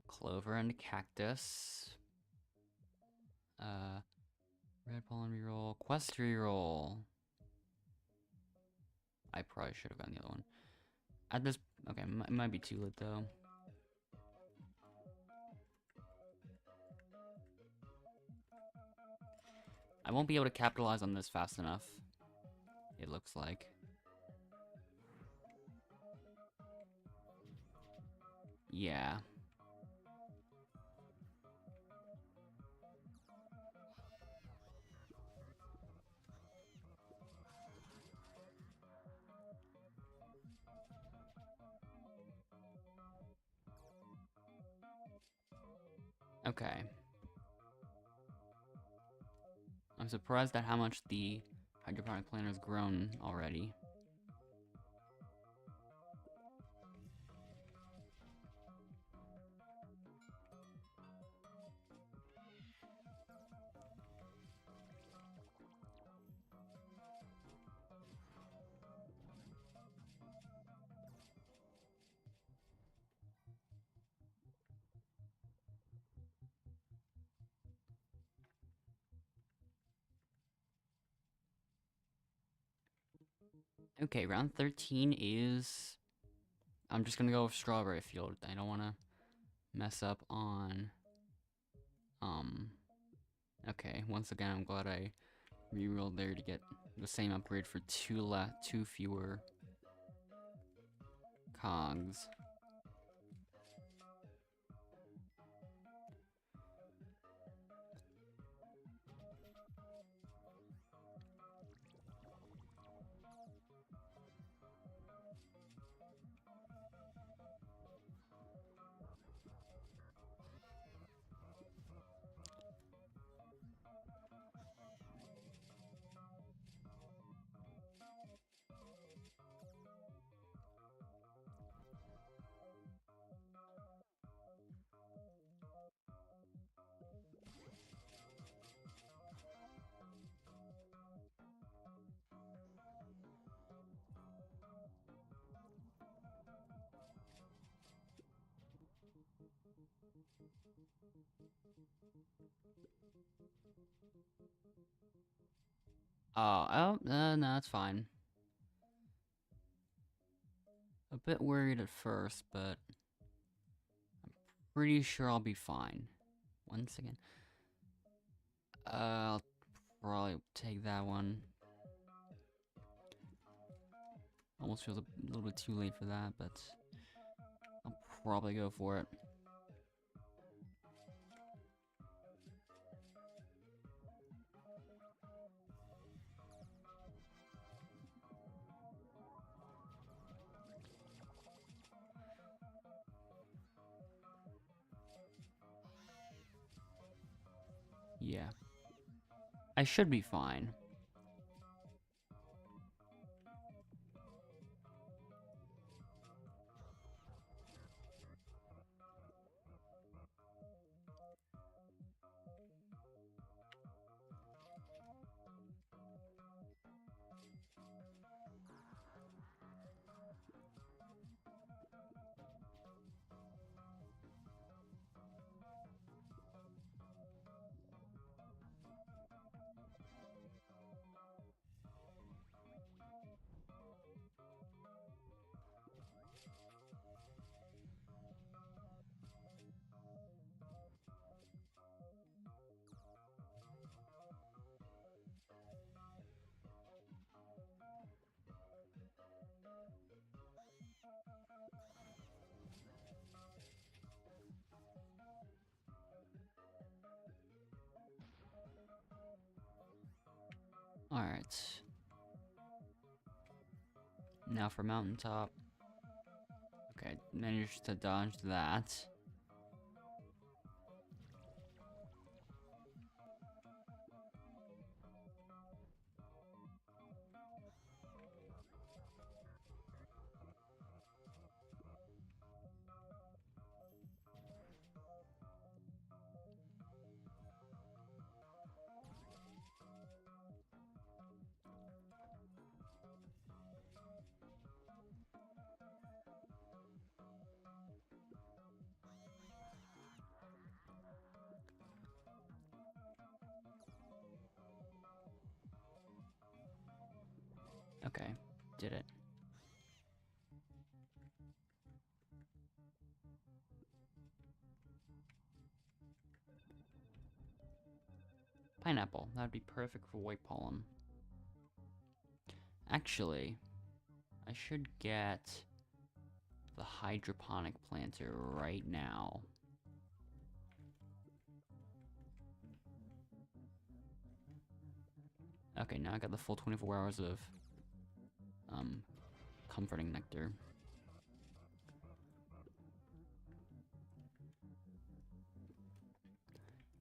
Clover and cactus. Red pollen reroll. Quest reroll. I probably should have gotten the other one. At this, okay, it might be too late though. I won't be able to capitalize on this fast enough. It looks like. Yeah. Okay. I'm surprised at how much the hydroponic planter has grown already. Okay, round 13 is... I'm just gonna go with strawberry field. I don't want to mess up on... Okay, once again, I'm glad I rerolled there to get the same upgrade for two fewer cogs. No, it's fine. A bit worried at first, but I'm pretty sure I'll be fine. Once again. I'll probably take that one. Almost feels a little bit too late for that, but I'll probably go for it. Yeah. I should be fine. Alright. Now for mountaintop. Okay, managed to dodge that. Okay, did it. Pineapple. That'd be perfect for white pollen. Actually, I should get the hydroponic planter right now. Okay, now I got the full 24 hours of comforting nectar.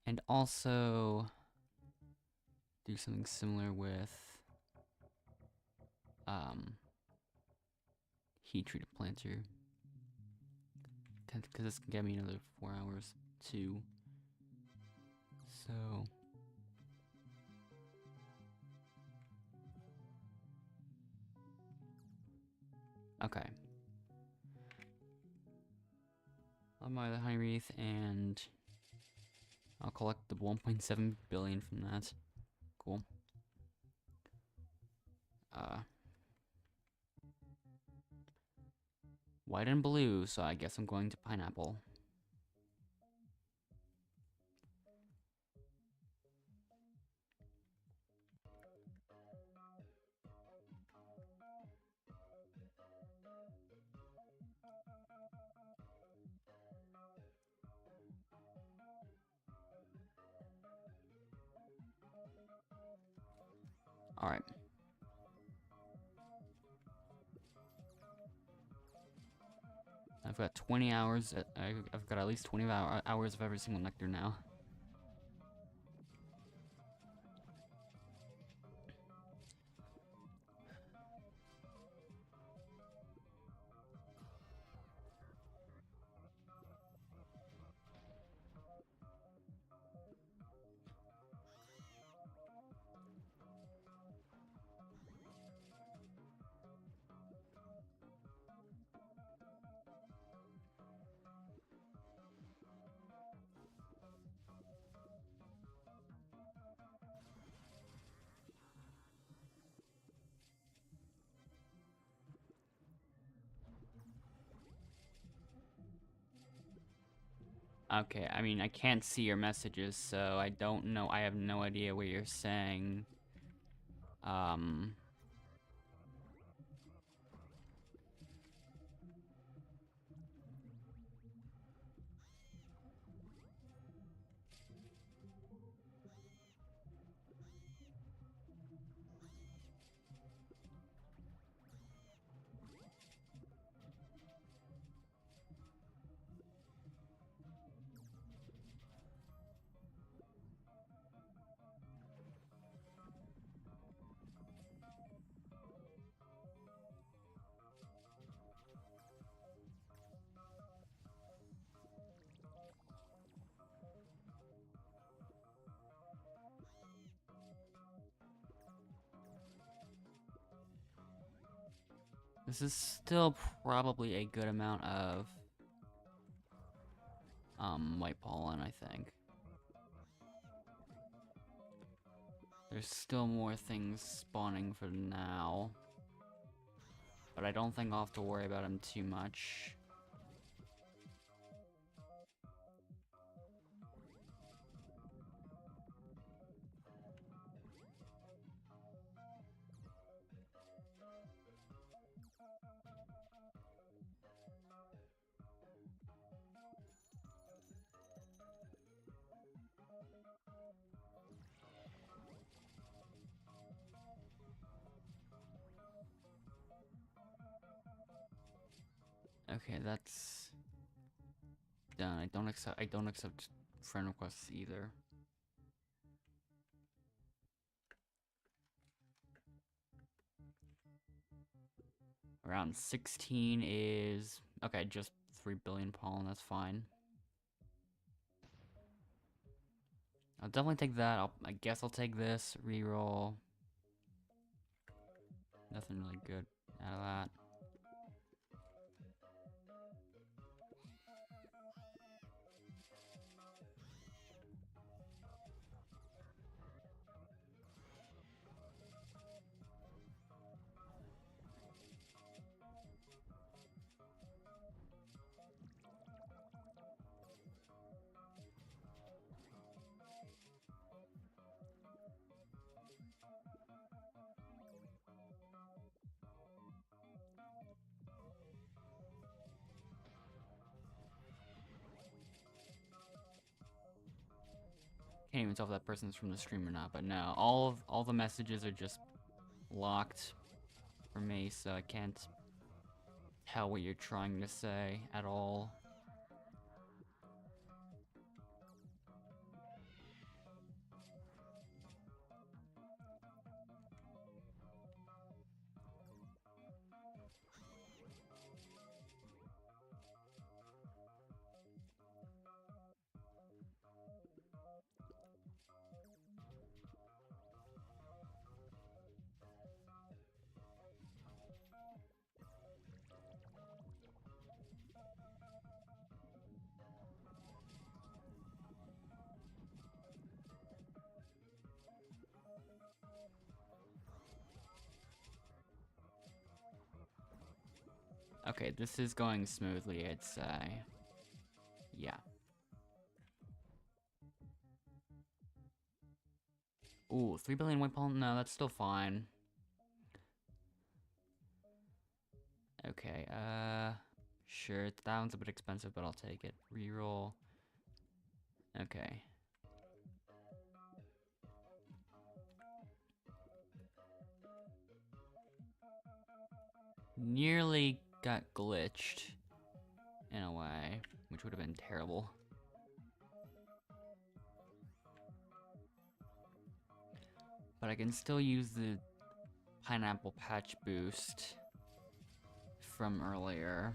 And also do something similar with heat treated planter. Because this can get me another 4 hours too. So okay. I'll buy the honey wreath and I'll collect the 1.7 billion from that. Cool. White and blue, so I guess I'm going to pineapple. Alright. I've got 20 hours. I've got at least 20 hours of every single nectar now. Okay, I mean, I can't see your messages, so I don't know. I have no idea what you're saying. This is still probably a good amount of, white pollen, I think. There's still more things spawning for now. But I don't think I'll have to worry about them too much. Okay, that's done. I don't accept friend requests either. Around 16 is okay, just 3 billion pollen, that's fine. I'll definitely take that. I guess I'll take this. Reroll. Nothing really good out of that. Can't even tell if that person's from the stream or not, but no, all the messages are just locked for me, so I can't tell what you're trying to say at all. Okay, this is going smoothly, I'd say. Yeah. Ooh, 3 billion white pollen? No, that's still fine. Okay, sure, that one's a bit expensive, but I'll take it. Reroll. Okay. Nearly got glitched in a way, which would have been terrible. But I can still use the pineapple patch boost from earlier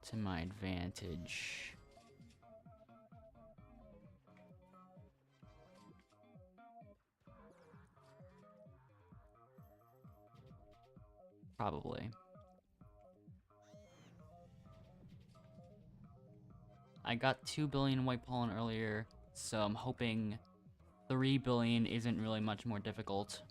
to my advantage. Probably. I got 2 billion white pollen earlier, so I'm hoping 3 billion isn't really much more difficult.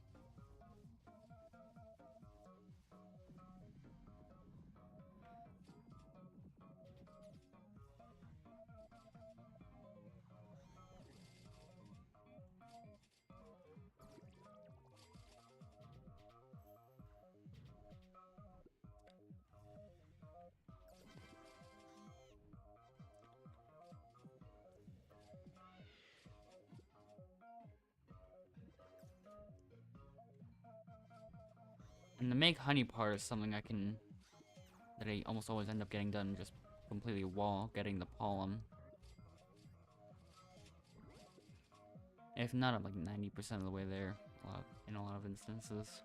And the make honey part is something that I almost always end up getting done just completely while getting the pollen. If not, I'm like 90% of the way there in a lot of instances.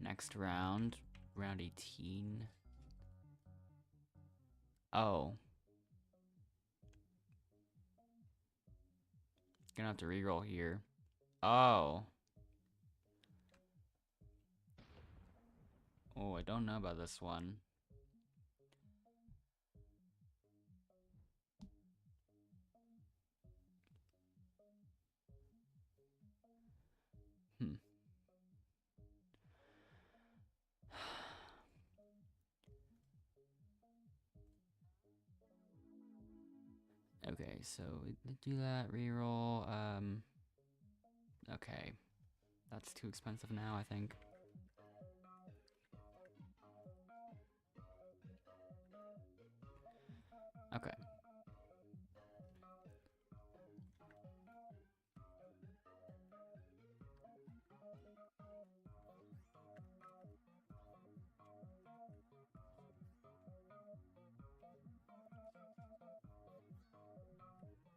Next round, round 18. Oh. Gonna have to reroll here. Oh. Oh, I don't know about this one. Hmm. Okay, so we do that, reroll. Okay. That's too expensive now, I think. Okay.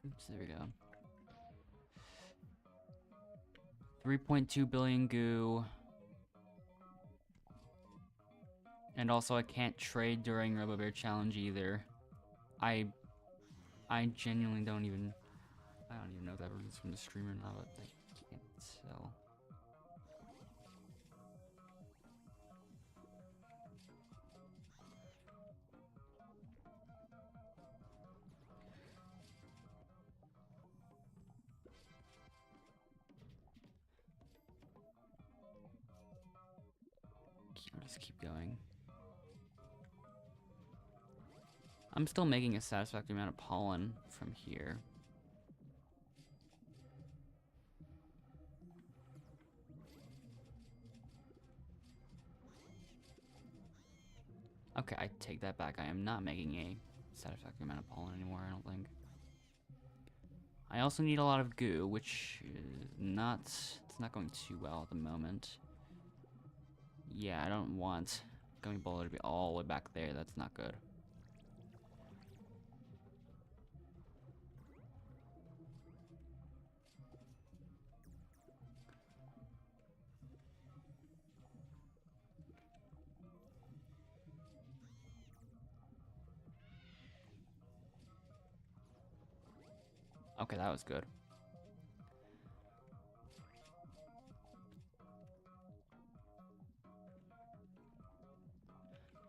Oops, there we go. 3.2 billion goo. And also I can't trade during RoboBear challenge either. I genuinely don't even know if that was from the stream or not, but I can't tell. I'll just keep going. I'm still making a satisfactory amount of pollen from here. Okay, I take that back. I am not making a satisfactory amount of pollen anymore, I don't think. I also need a lot of goo, which is it's not going too well at the moment. Yeah, I don't want Gummy Bowler to be all the way back there. That's not good. Okay, that was good.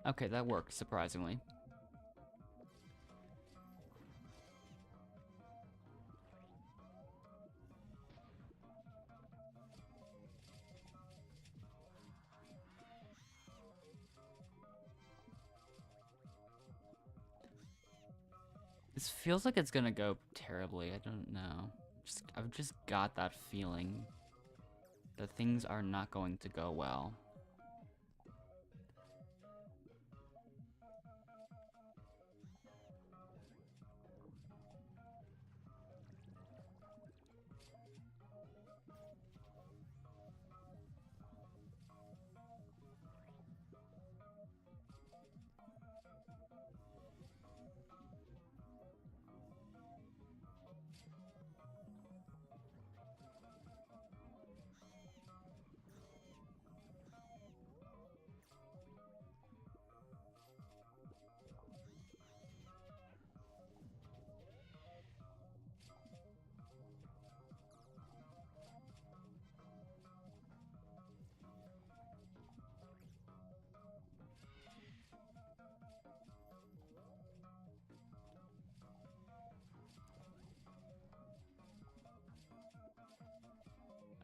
Okay, that worked, surprisingly. This feels like it's gonna go terribly. I don't know. I've just got that feeling that things are not going to go well.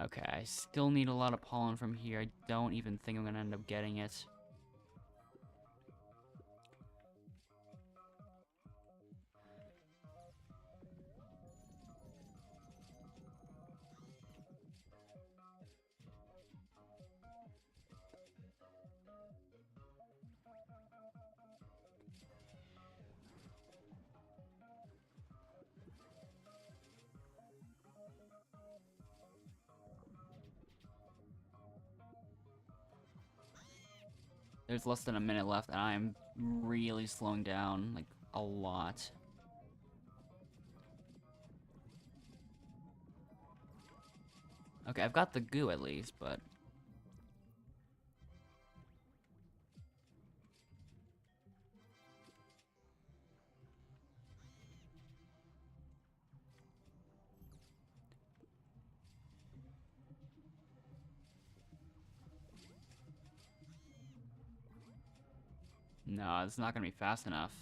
Okay, I still need a lot of pollen from here. I don't even think I'm gonna end up getting it. There's less than a minute left, and I'm really slowing down, like, a lot. Okay, I've got the goo at least, but... No, it's not gonna be fast enough.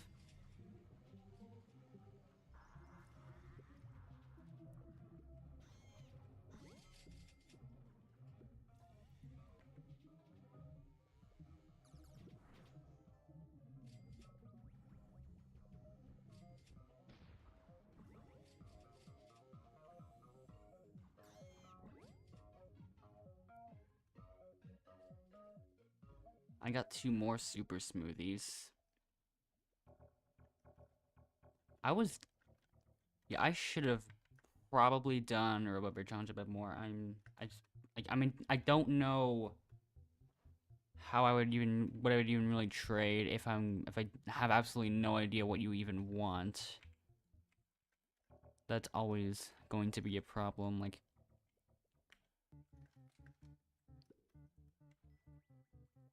I got 2 more super smoothies. Yeah, I should have probably done or whatever challenge a bit more. I don't know how I would even, what I would even really trade if I have absolutely no idea what you even want. That's always going to be a problem, like...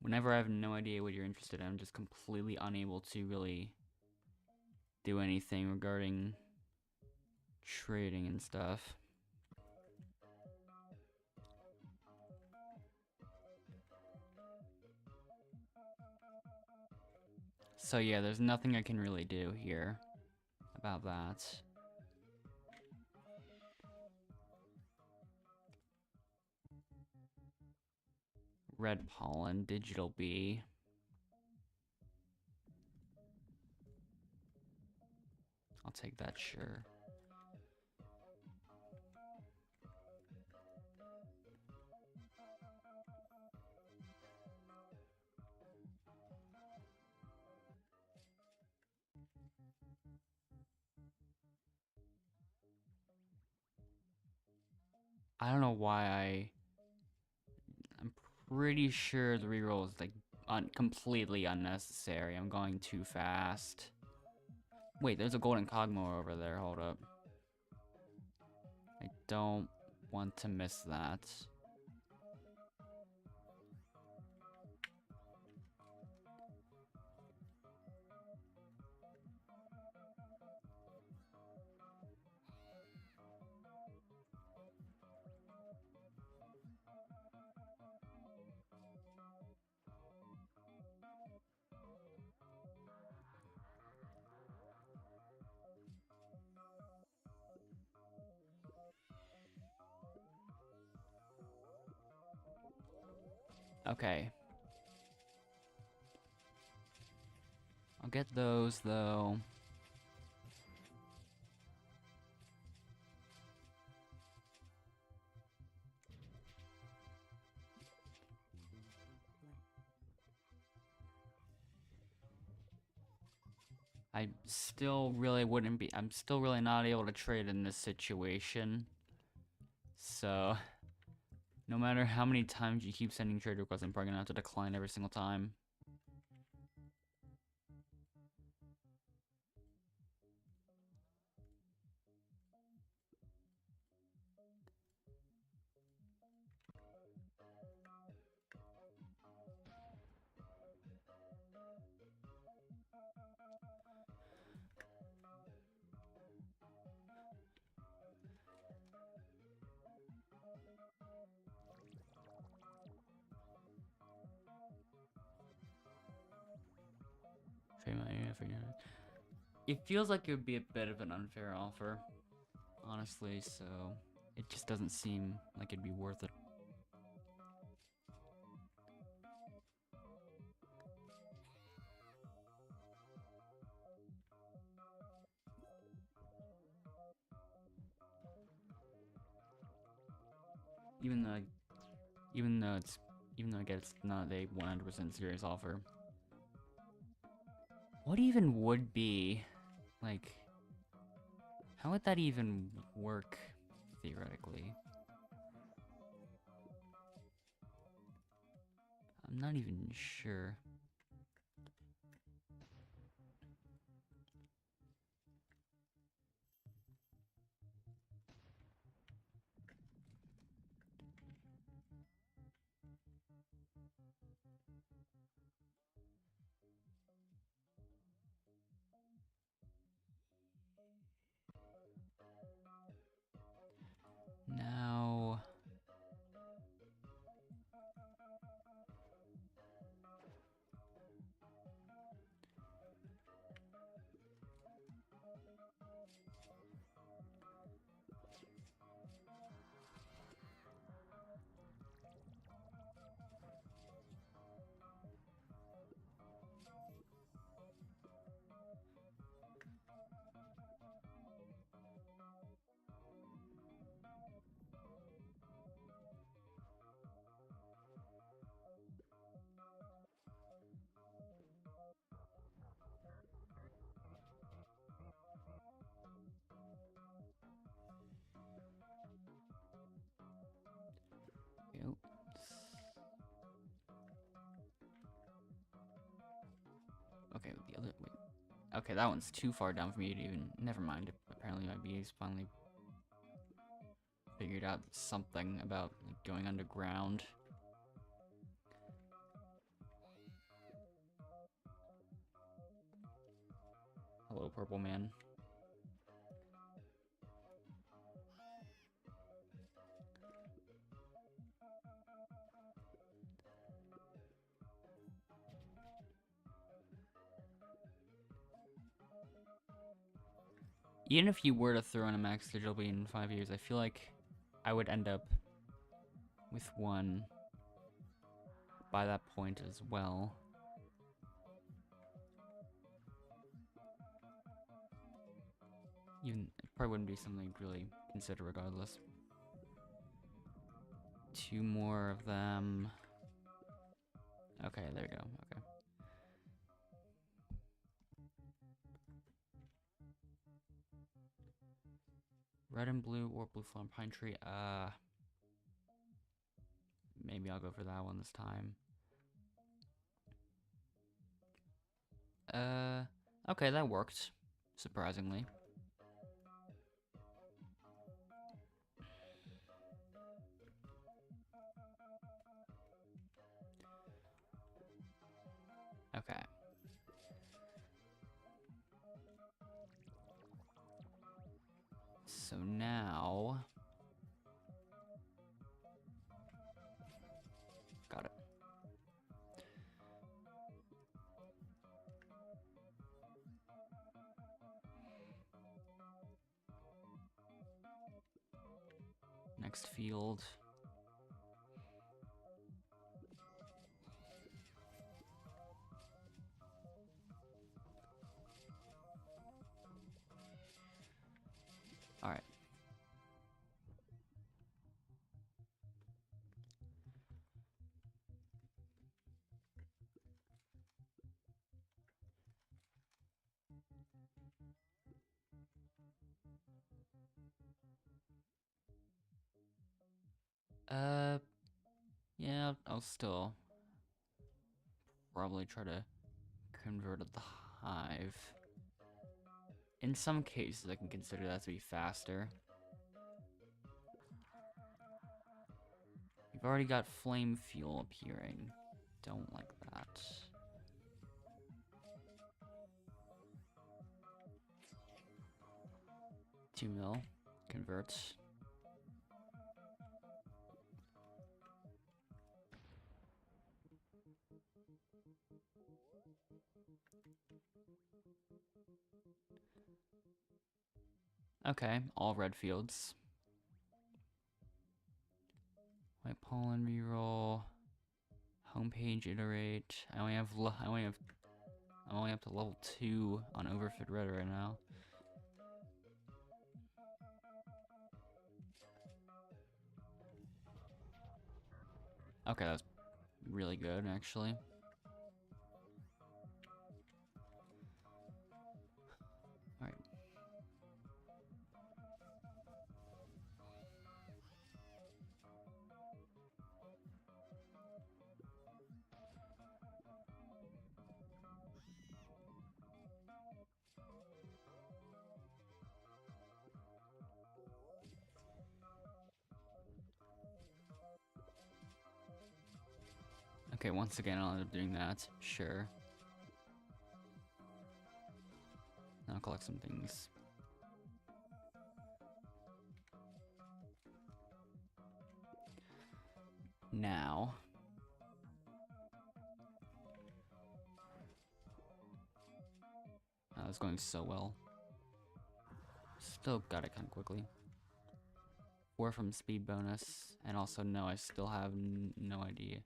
Whenever I have no idea what you're interested in, I'm just completely unable to really do anything regarding trading and stuff. So yeah, there's nothing I can really do here about that. Red pollen, digital bee. I'll take that, sure. I don't know why I'm pretty sure the reroll is like completely unnecessary. I'm going too fast. Wait, there's a golden cogmo over there. Hold up. I don't want to miss that. Okay. I'll get those, though. I'm still really not able to trade in this situation. So, no matter how many times you keep sending trade requests, I'm probably gonna have to decline every single time. It feels like it would be a bit of an unfair offer, honestly, so... it just doesn't seem like it'd be worth it. Even though I guess it's not a 100% serious offer. What even would be, like, how would that even work theoretically? I'm not even sure. Now, oops. Okay, the other, wait. Okay, that one's too far down for me to even, never mind. Apparently my bees finally figured out something about like, going underground. Hello, purple man. Even if you were to throw in a max digital bean in 5 years, I feel like I would end up with one by that point as well. Even, it probably wouldn't be something I'd really consider regardless. 2 more of them. Okay, there you go. Okay. Red and blue or blue flower pine tree. Maybe I'll go for that one this time. Okay, that worked. Surprisingly. Okay. So now... Got it. Next field. All right. Yeah, I'll still probably try to convert the hive. In some cases, I can consider that to be faster. You've already got flame fuel appearing. Don't like that. $2 mil converts. Okay, all red fields. White pollen reroll. Homepage iterate. I'm only up to level 2 on overfit red right now. Okay, that's really good actually. Alright. Okay, once again I'll end up doing that, sure. I'll collect some things. Now. That was going so well. Still got it kind of quickly. 4 from speed bonus, and also no, I still have no idea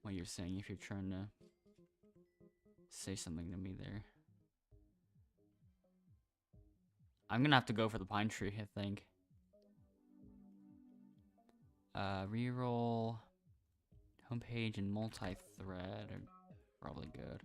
what you're saying if you're trying to say something to me there. I'm gonna have to go for the pine tree, I think. Reroll, homepage, and multi-thread are probably good.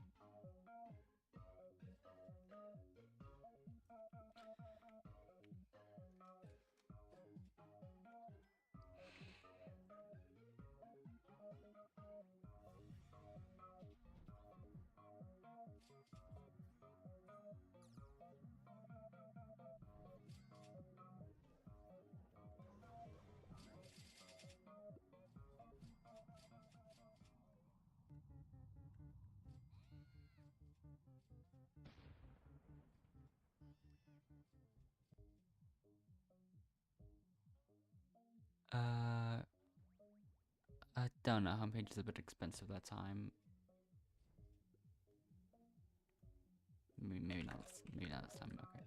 I don't know. Homepage is a bit expensive that time. Maybe not. Maybe not this time. Okay.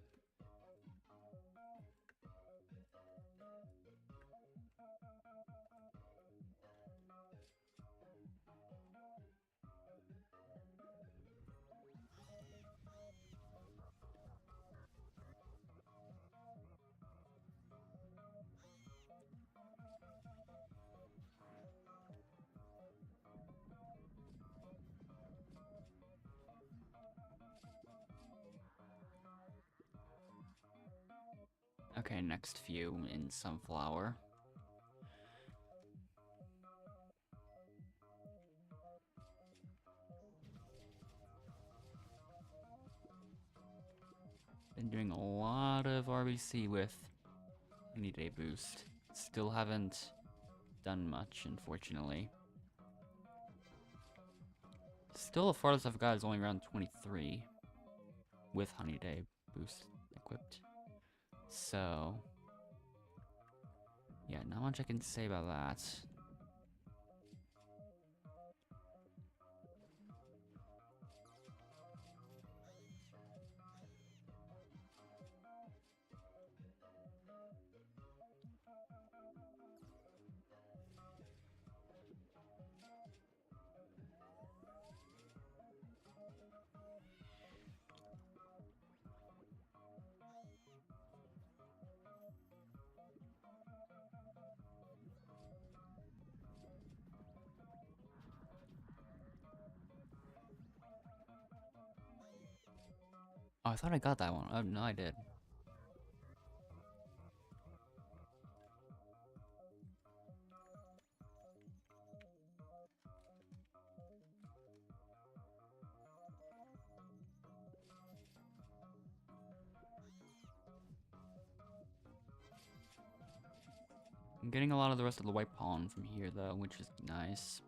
Okay, next few in sunflower. Been doing a lot of RBC with Honeyday boost. Still haven't done much, unfortunately. Still, the farthest I've got is only around 23 with Honeyday boost equipped. So, yeah, not much I can say about that. Oh, I thought I got that one. Oh, no, I did. I'm getting a lot of the rest of the white pollen from here, though, which is nice.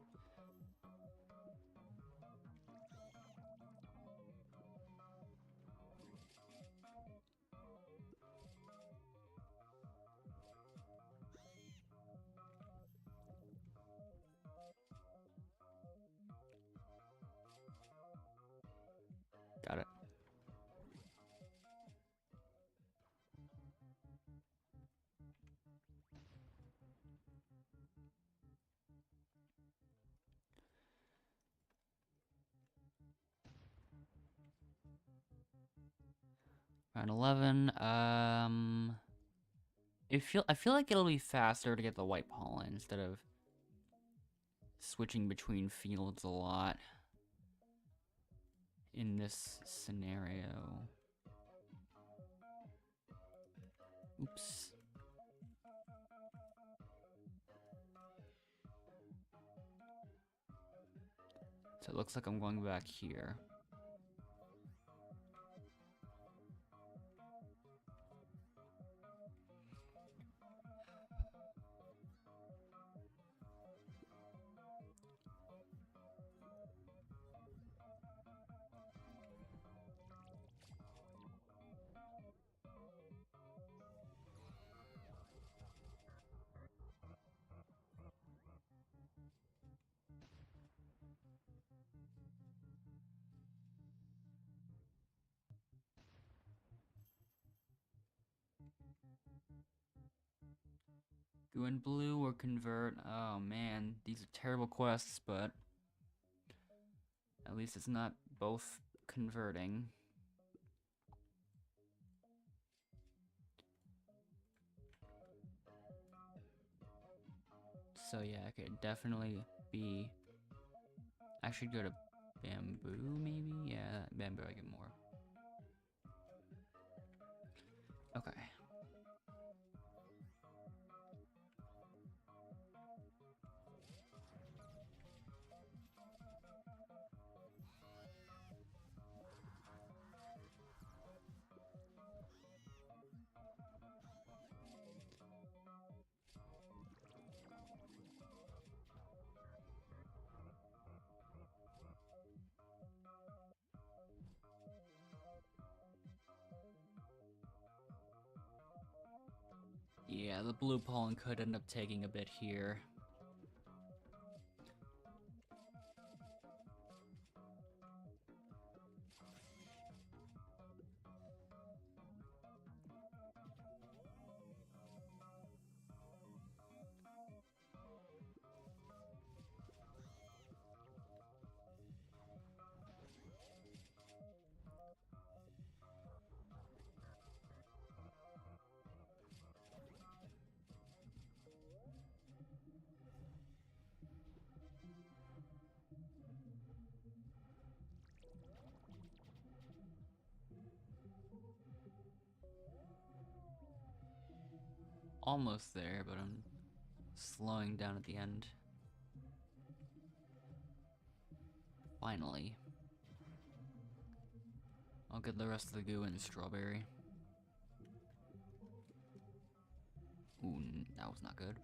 Got it. Round 11. I feel like it'll be faster to get the white pollen instead of switching between fields a lot in this scenario. Oops. So it looks like I'm going back here. Go in blue or convert. Oh man, these are terrible quests, but at least it's not both converting. So yeah, I could definitely be... I should go to bamboo, maybe? Yeah, bamboo I get more. Okay. Yeah, the blue pollen could end up taking a bit here. Almost there, but I'm slowing down at the end. Finally. I'll get the rest of the goo in the strawberry. Ooh, that was not good.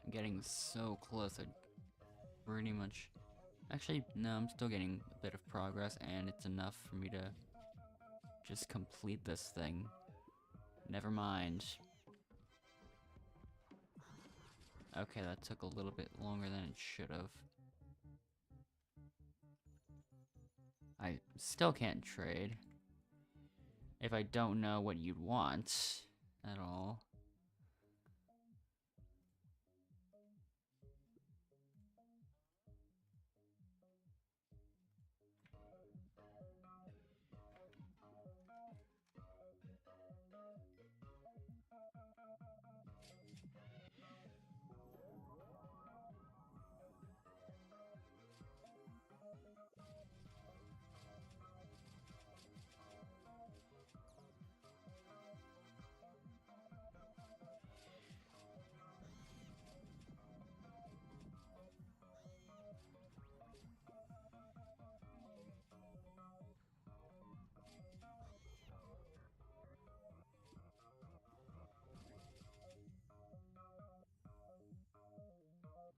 I'm getting so close. I pretty much... Actually, no, I'm still getting a bit of progress, and it's enough for me to just complete this thing. Never mind. Okay, that took a little bit longer than it should have. I still can't trade if I don't know what you'd want at all.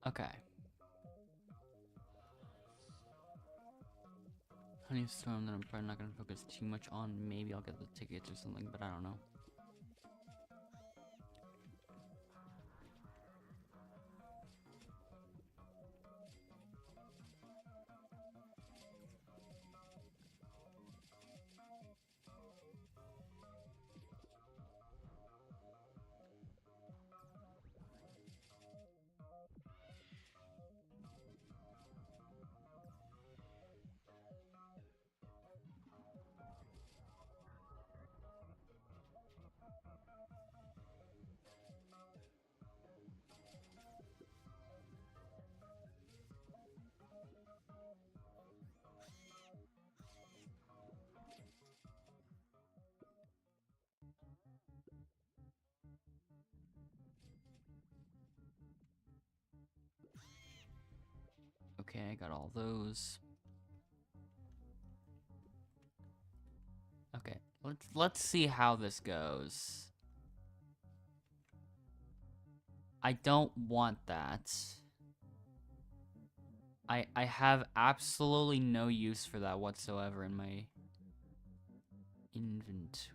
Okay. Honeystorm that I'm probably not gonna focus too much on. Maybe I'll get the tickets or something, but I don't know. Okay, I got all those. Okay, let's see how this goes. I don't want that. I have absolutely no use for that whatsoever in my inventory.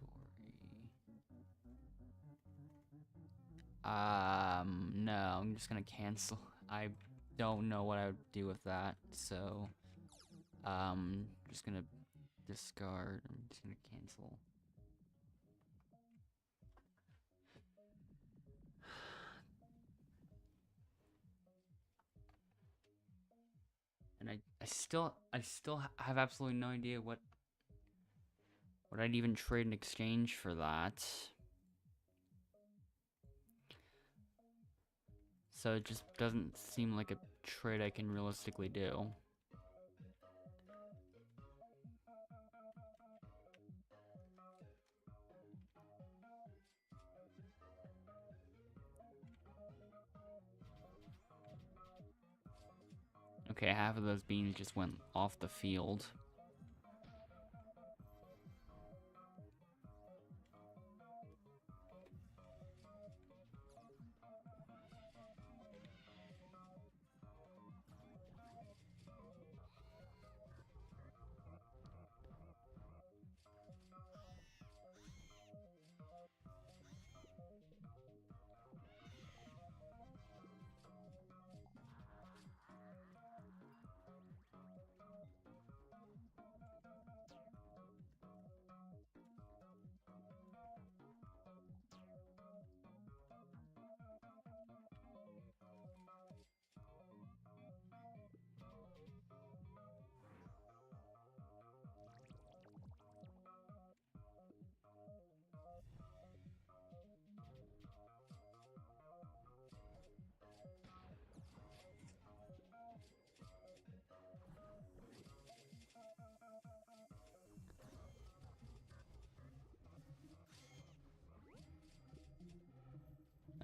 No, I'm just gonna cancel. I don't know what I would do with that, so just gonna discard. I'm just gonna cancel. And I still have absolutely no idea what I'd even trade in exchange for that. So it just doesn't seem like a trade I can realistically do. Okay, half of those beans just went off the field.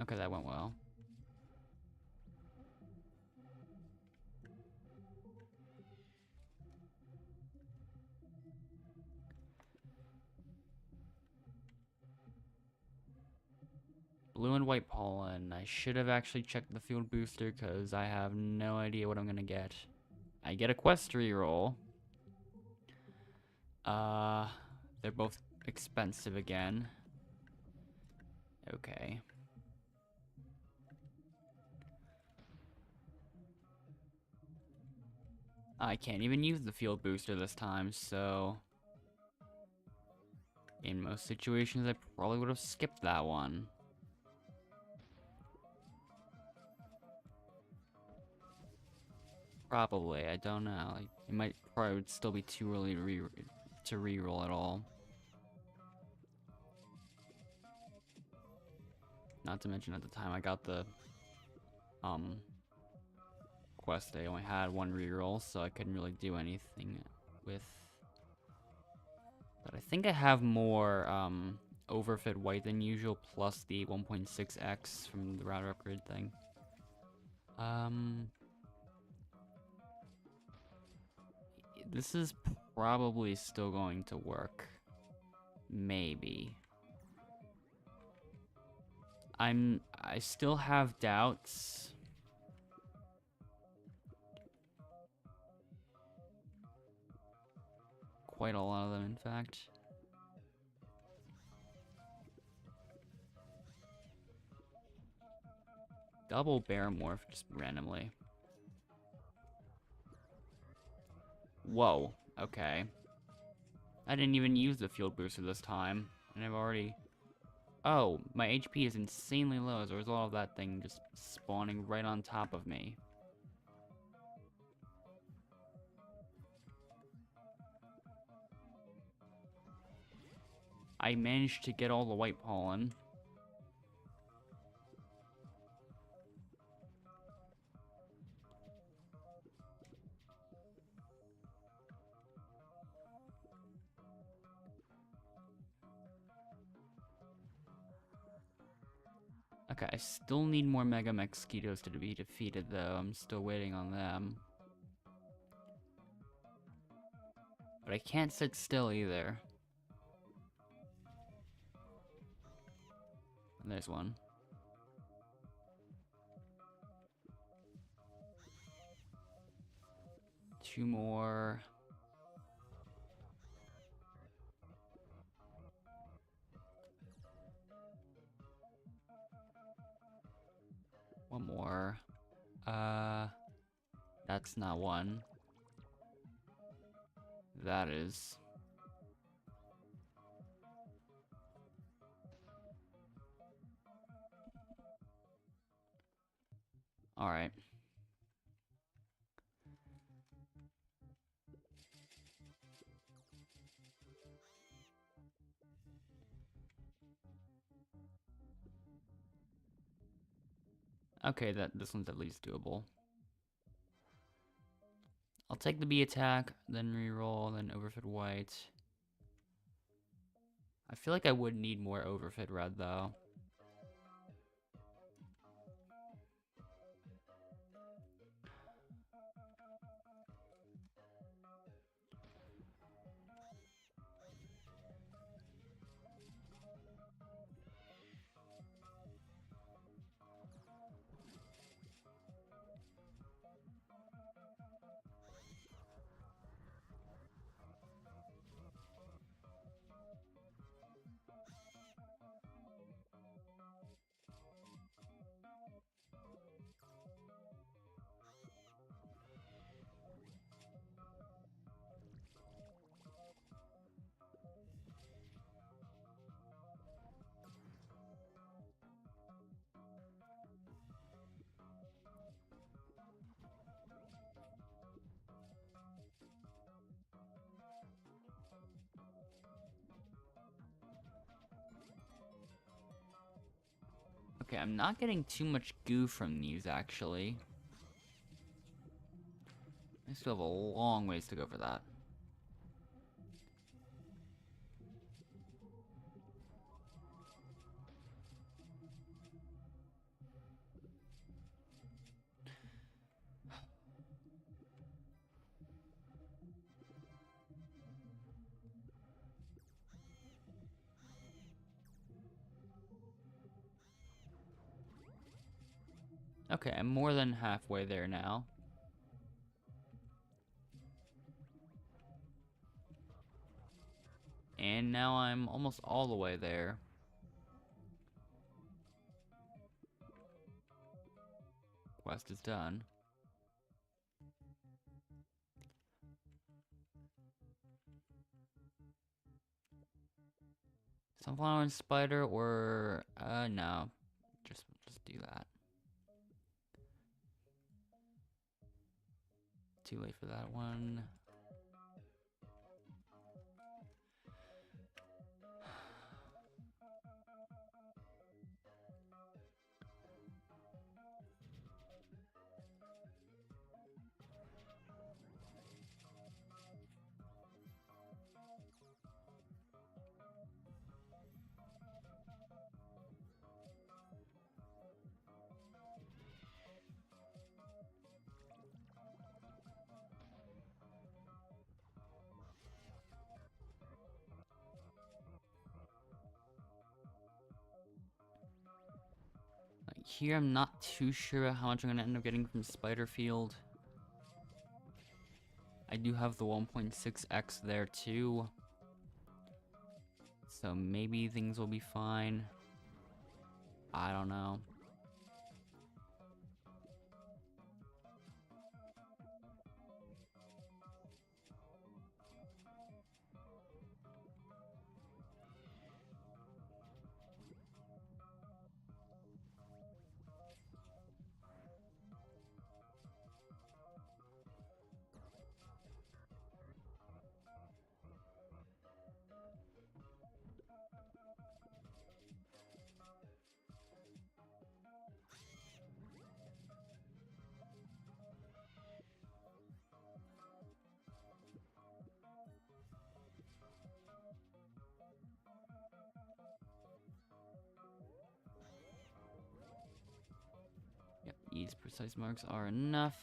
Okay, that went well. Blue and white pollen. I should have actually checked the field booster because I have no idea what I'm gonna get. I get a quest reroll. They're both expensive again. Okay. I can't even use the field booster this time, so in most situations I probably would have skipped that one. Probably, I don't know. Like, it might probably would still be too early to reroll at all. Not to mention at the time I got the quest, I only had one reroll, so I couldn't really do anything with. But I think I have more overfit white than usual, plus the 1.6x from the router upgrade thing. This is probably still going to work. Maybe. I still have doubts. Quite a lot of them, in fact. Double bear morph just randomly. Whoa, okay. I didn't even use the field booster this time, and I've already... Oh, my HP is insanely low as a result of that thing just spawning right on top of me. I managed to get all the white pollen. Okay, I still need more Mega Mosquitoes to be defeated, though. I'm still waiting on them. But I can't sit still either. And there's one. Two more. One more. That's not one. That is. Alright. Okay, this one's at least doable. I'll take the bee attack, then reroll, then overfit white. I feel like I would need more overfit red though. Okay, I'm not getting too much goo from these, actually. I still have a long ways to go for that. Okay, I'm more than halfway there now. And now I'm almost all the way there. Quest is done. Sunflower and spider, or no, just do that. Too late for that one. Here, I'm not too sure how much I'm gonna end up getting from Spiderfield. I do have the 1.6x there too. So maybe things will be fine. I don't know. Yep, these precise marks are enough.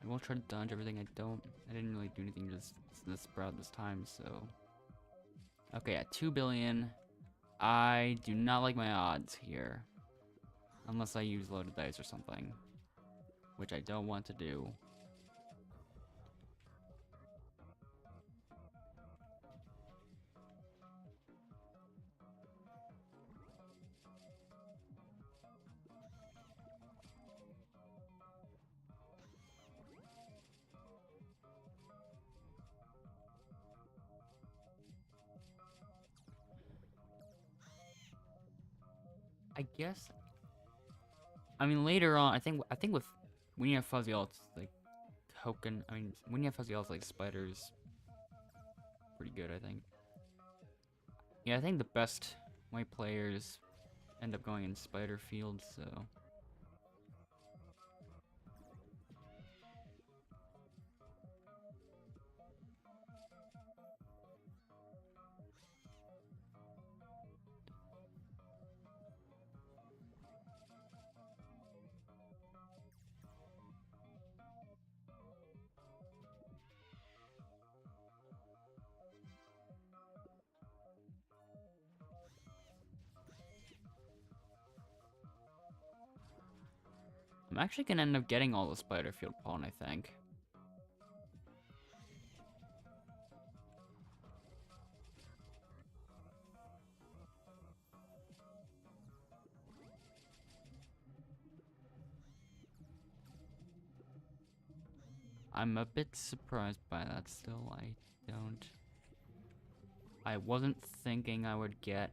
I won't try to dodge everything. I didn't really do anything to this sprout this time, so. Okay, at 2 billion, I do not like my odds here. Unless I use loaded dice or something. Which I don't want to do. I guess. I mean, later on, I think with when you have fuzzy alts like token. I mean, when you have fuzzy alts like spiders, pretty good. I think. Yeah, I think the best white players end up going in spider fields. So. I'm actually gonna end up getting all the spider field pollen, I think. I'm a bit surprised by that still. I wasn't thinking I would get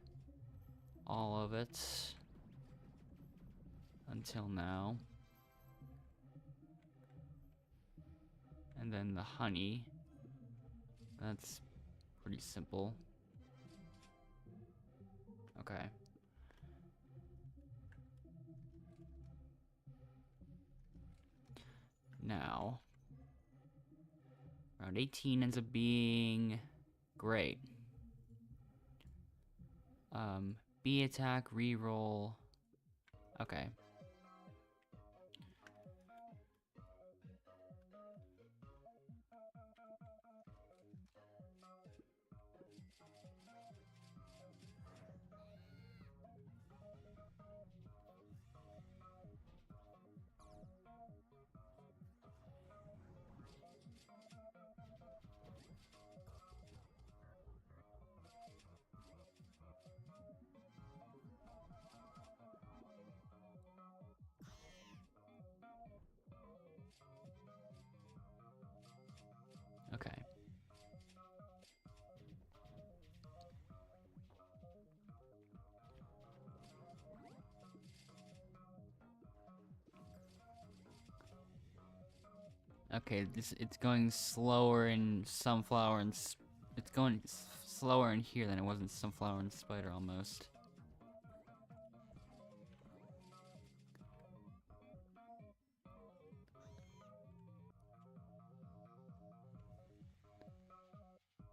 all of it until now. And then the honey. That's pretty simple. Okay. Now, round 18 ends up being great. B attack, reroll. Okay. Okay. Okay, it's going slower in sunflower and it's going slower in here than it was in sunflower and spider almost.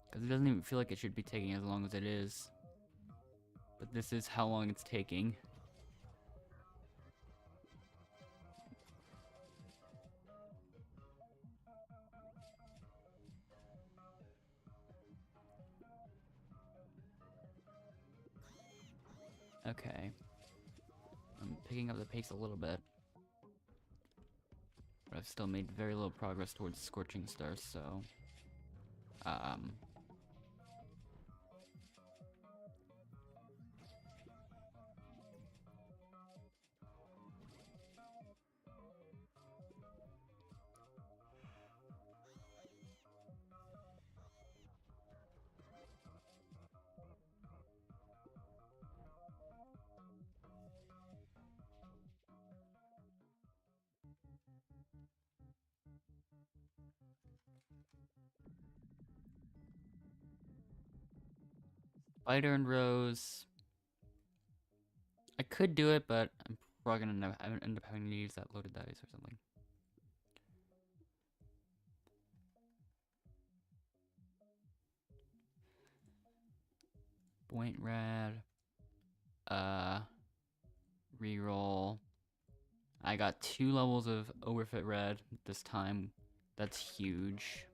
Because it doesn't even feel like it should be taking as long as it is. But this is how long it's taking. Okay. I'm picking up the pace a little bit. But I I've still made very little progress towards Scorching Stars, so... Spider and Rose... I could do it, but I'm probably gonna end up having to use that loaded dice or something. Point Rad. Reroll. I got 2 levels of Overfit Red this time. That's huge.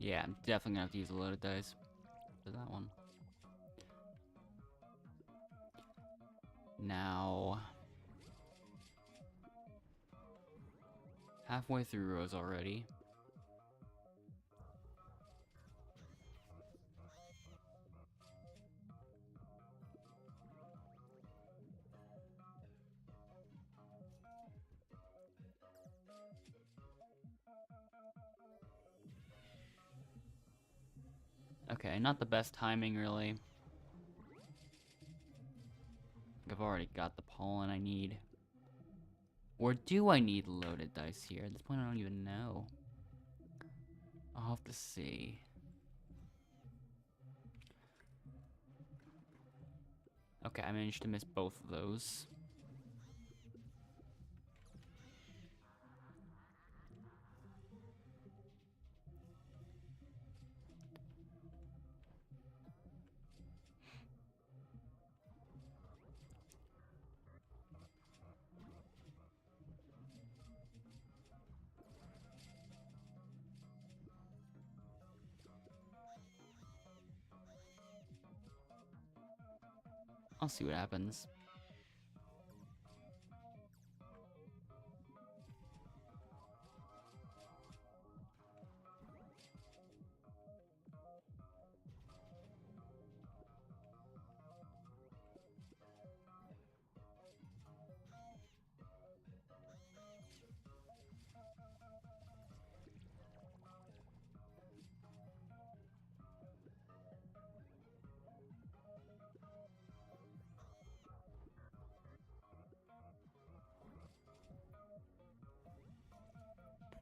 Yeah, I'm definitely gonna have to use a loaded dice for that one. Now... halfway through Rose already. Okay, not the best timing, really. I've already got the pollen I need. Or do I need loaded dice here? At this point, I don't even know. I'll have to see. Okay, I managed to miss both of those. I'll see what happens.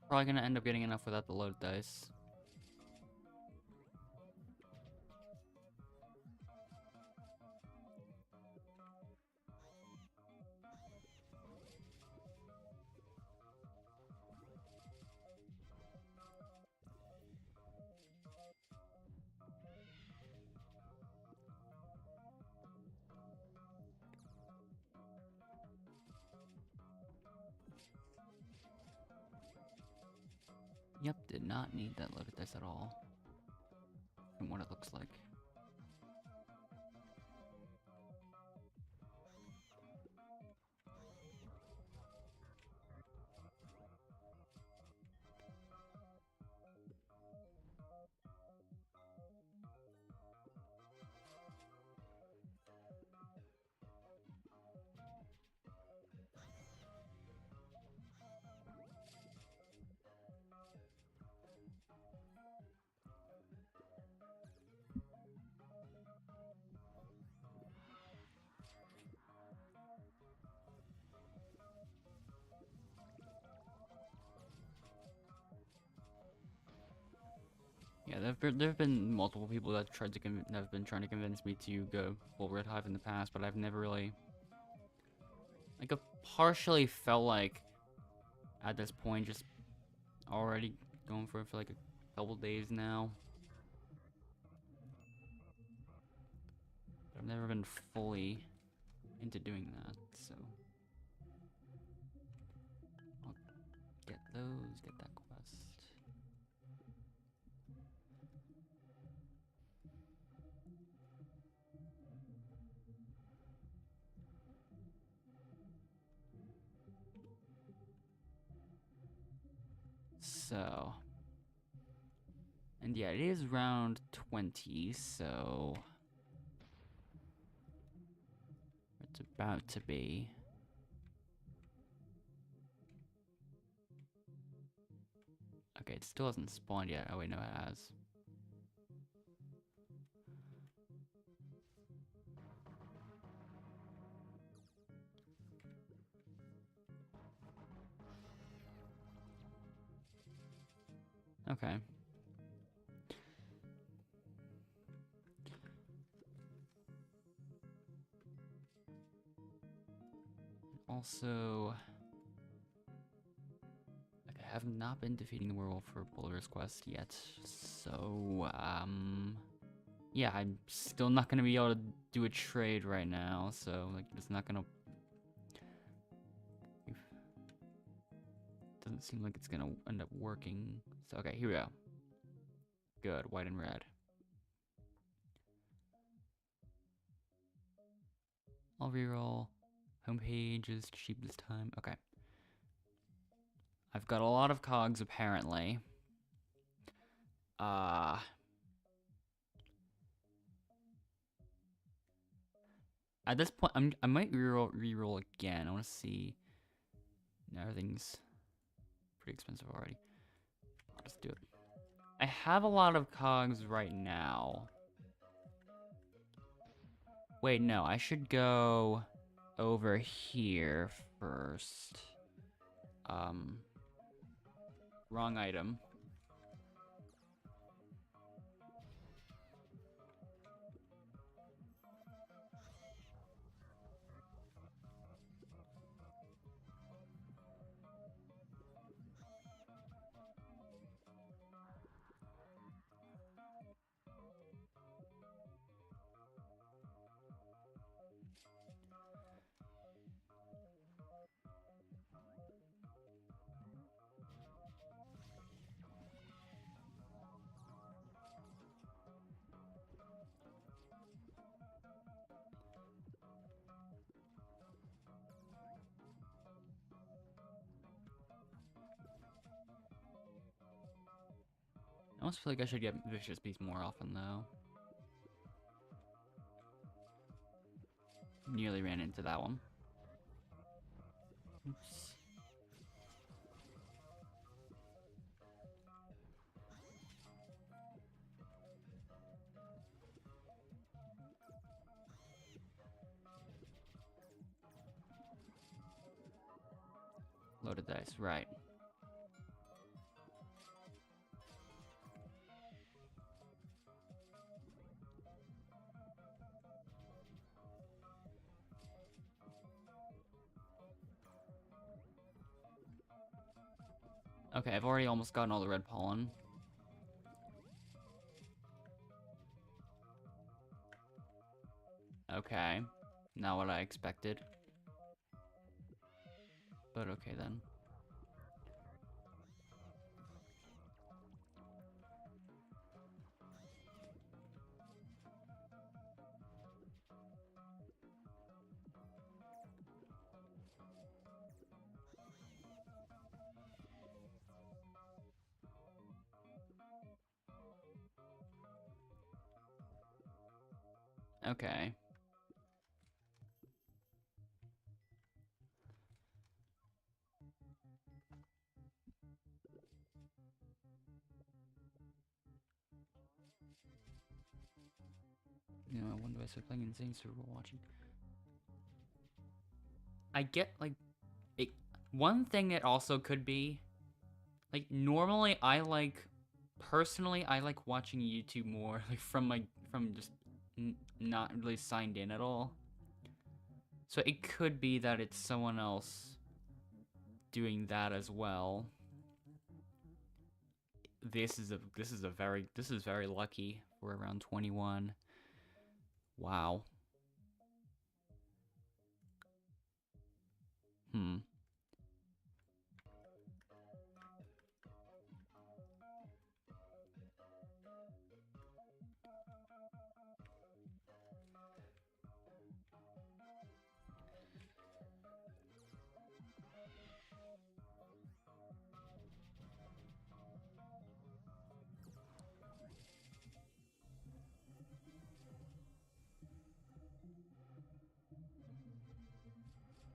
Probably gonna end up getting enough without the loaded dice. Yep, did not need that loaded dice at all. From what it looks like. Yeah, there've been multiple people that have been trying to convince me to go full Red Hive in the past, but I've never really, like, I partially felt like at this point just already going for it for like a couple days now. I've never been fully into doing that, so I'll get that quest. So, and yeah, it is round 20, so it's about to be. Okay, it still hasn't spawned yet. Oh wait, no, it has. Okay. Also, like, I have not been defeating the werewolf for Boulder's Quest yet, so, yeah, I'm still not gonna be able to do a trade right now, so, like, it's not gonna... Doesn't seem like it's gonna end up working. So, okay, here we go. Good, white and red. I'll reroll. Homepage is cheap this time. Okay. I've got a lot of cogs, apparently. At this point, I might reroll again. I want to see. No, everything's pretty expensive already. I'll just do it. I have a lot of cogs right now. Wait, no, I should go over here first. Wrong item. I almost feel like I should get Vicious Beast more often, though. Nearly ran into that one. Oops. Loaded dice, right. Okay, I've already almost gotten all the red pollen. Okay, not what I expected. But okay then. Okay. You know, when do I start playing Insane Server watching? I get, like, one thing that also could be, like, normally I like personally, I like watching YouTube more, like from just not really signed in at all. So it could be that it's someone else doing that as well. This is very lucky. We're around 21. Wow.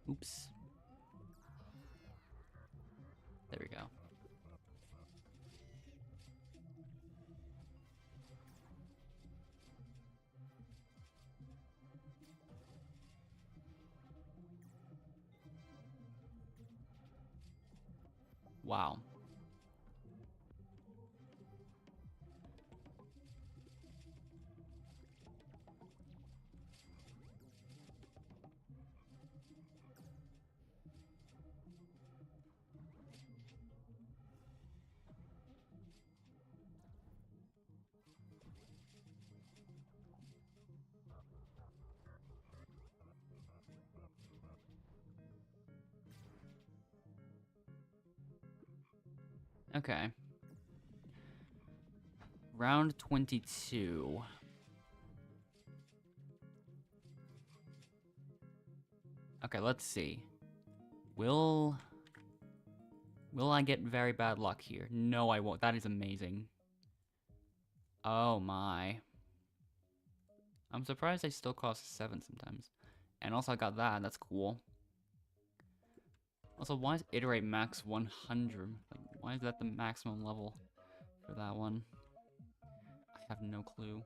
Oops. There we go. Wow. Okay. Round 22. Okay, let's see. Will I get very bad luck here? No, I won't. That is amazing. Oh my. I'm surprised they still cost 7 sometimes. And also I got that. That's cool. Also, why is iterate max 100? Like, why is that the maximum level for that one? I have no clue.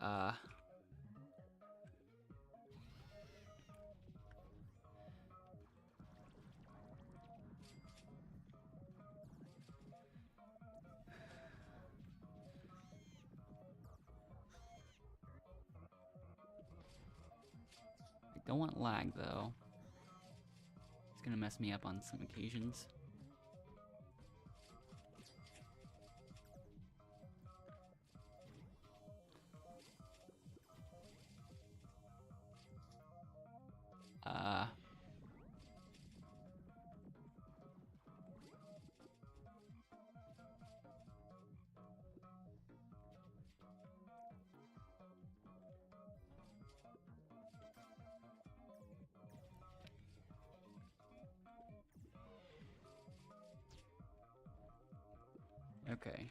I don't want lag though. It's gonna mess me up on some occasions. Okay.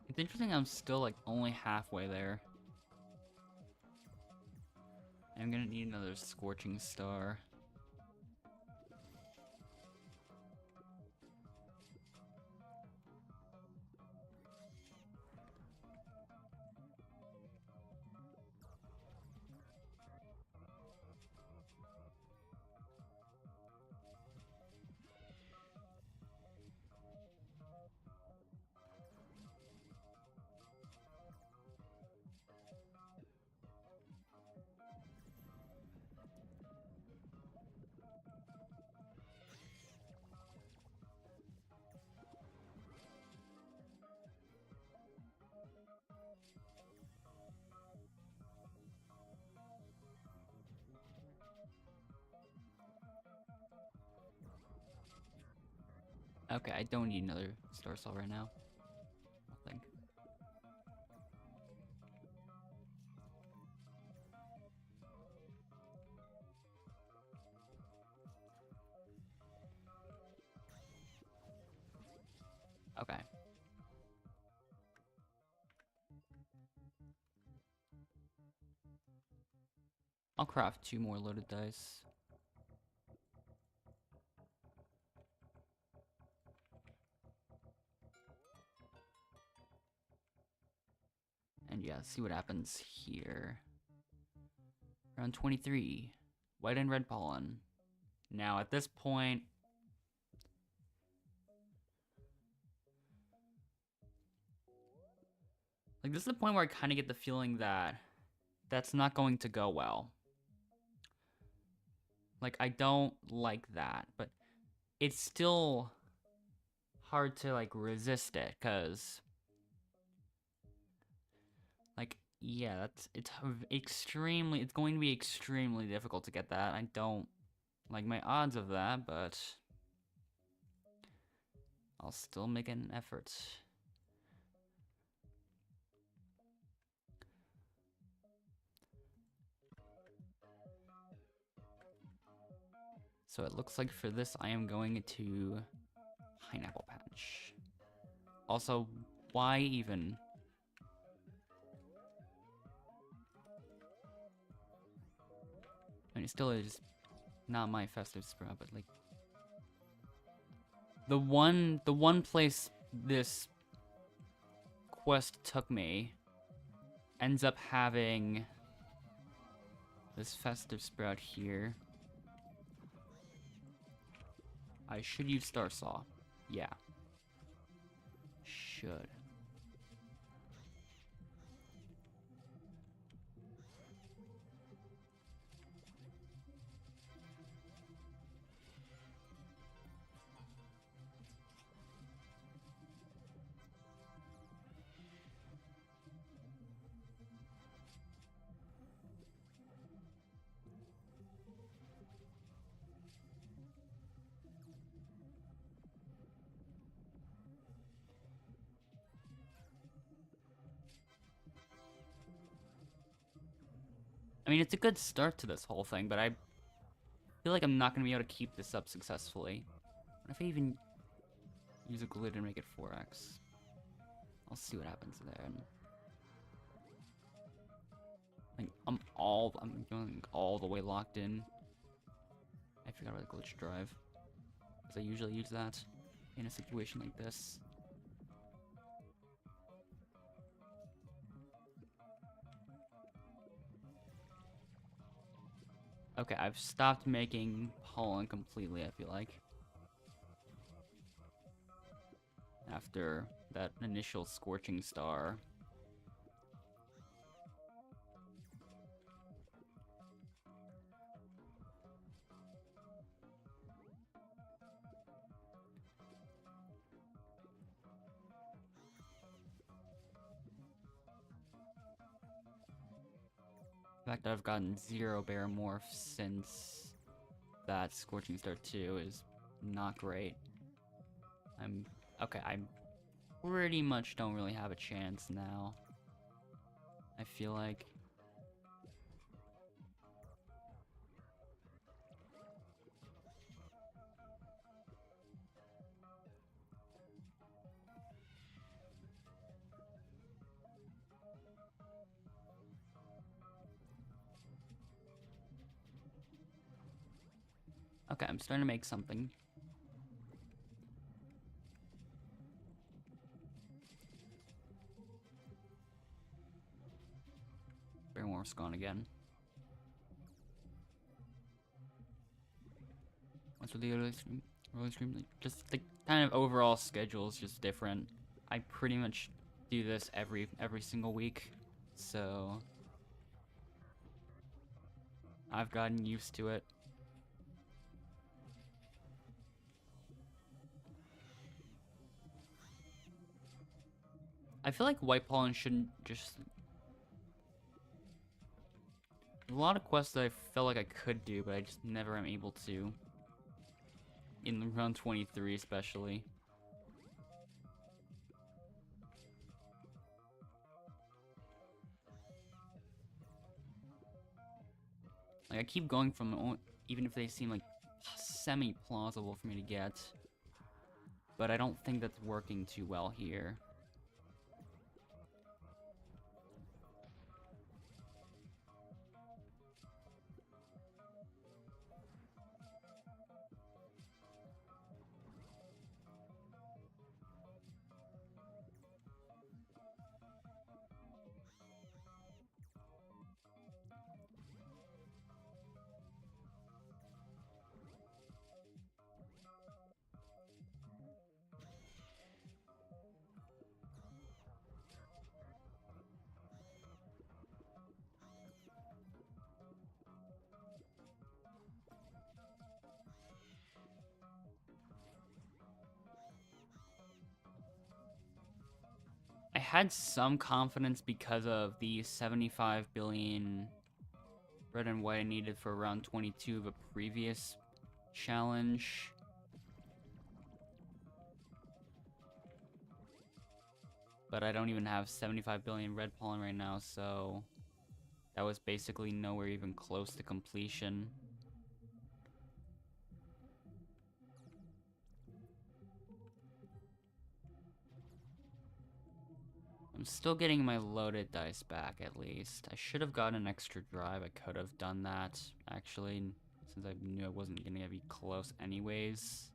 It's interesting I'm still like only halfway there. I'm gonna need another scorching star. Okay, I don't need another star saw right now. I think. Okay. I'll craft 2 more loaded dice. And yeah, see what happens here. Round 23. White and red pollen. Now, at this point... Like, this is the point where I kind of get the feeling that that's not going to go well. Like, I don't like that, but it's still hard to, like, resist it, because... Like, yeah, it's going to be extremely difficult to get that. I don't like my odds of that, but I'll still make an effort. So it looks like for this, I am going to Pineapple Patch. Also, why even? I mean, it still is not my festive sprout, but like the one place this quest took me ends up having this festive sprout here. I should use Star Saw. Yeah. Should. I mean, it's a good start to this whole thing, but I feel like I'm not going to be able to keep this up successfully. What if I even use a glue to make it 4x? I'll see what happens there. Like, I'm going all the way locked in. I forgot about the glitch drive, because I usually use that in a situation like this. Okay, I've stopped making pollen completely, I feel like. After that initial scorching star. The fact that I've gotten 0 bear morphs since that Scorching Star 2 is not great. I pretty much don't really have a chance now. I feel like. Okay, I'm starting to make something. Bear morph's gone again. What's with the early stream? Like, just the kind of overall schedule is just different. I pretty much do this every single week, so I've gotten used to it. I feel like white pollen shouldn't just... A lot of quests that I felt like I could do, but I just never am able to. In round 23 especially. Like, I keep going from, even if they seem like semi-plausible for me to get. But I don't think that's working too well here. I had some confidence because of the 75 billion red and white I needed for round 22 of a previous challenge. But I don't even have 75 billion red pollen right now, so that was basically nowhere even close to completion. I'm still getting my loaded dice back, at least. I should have gotten an extra drive. I could have done that, actually, since I knew I wasn't going to be close anyways.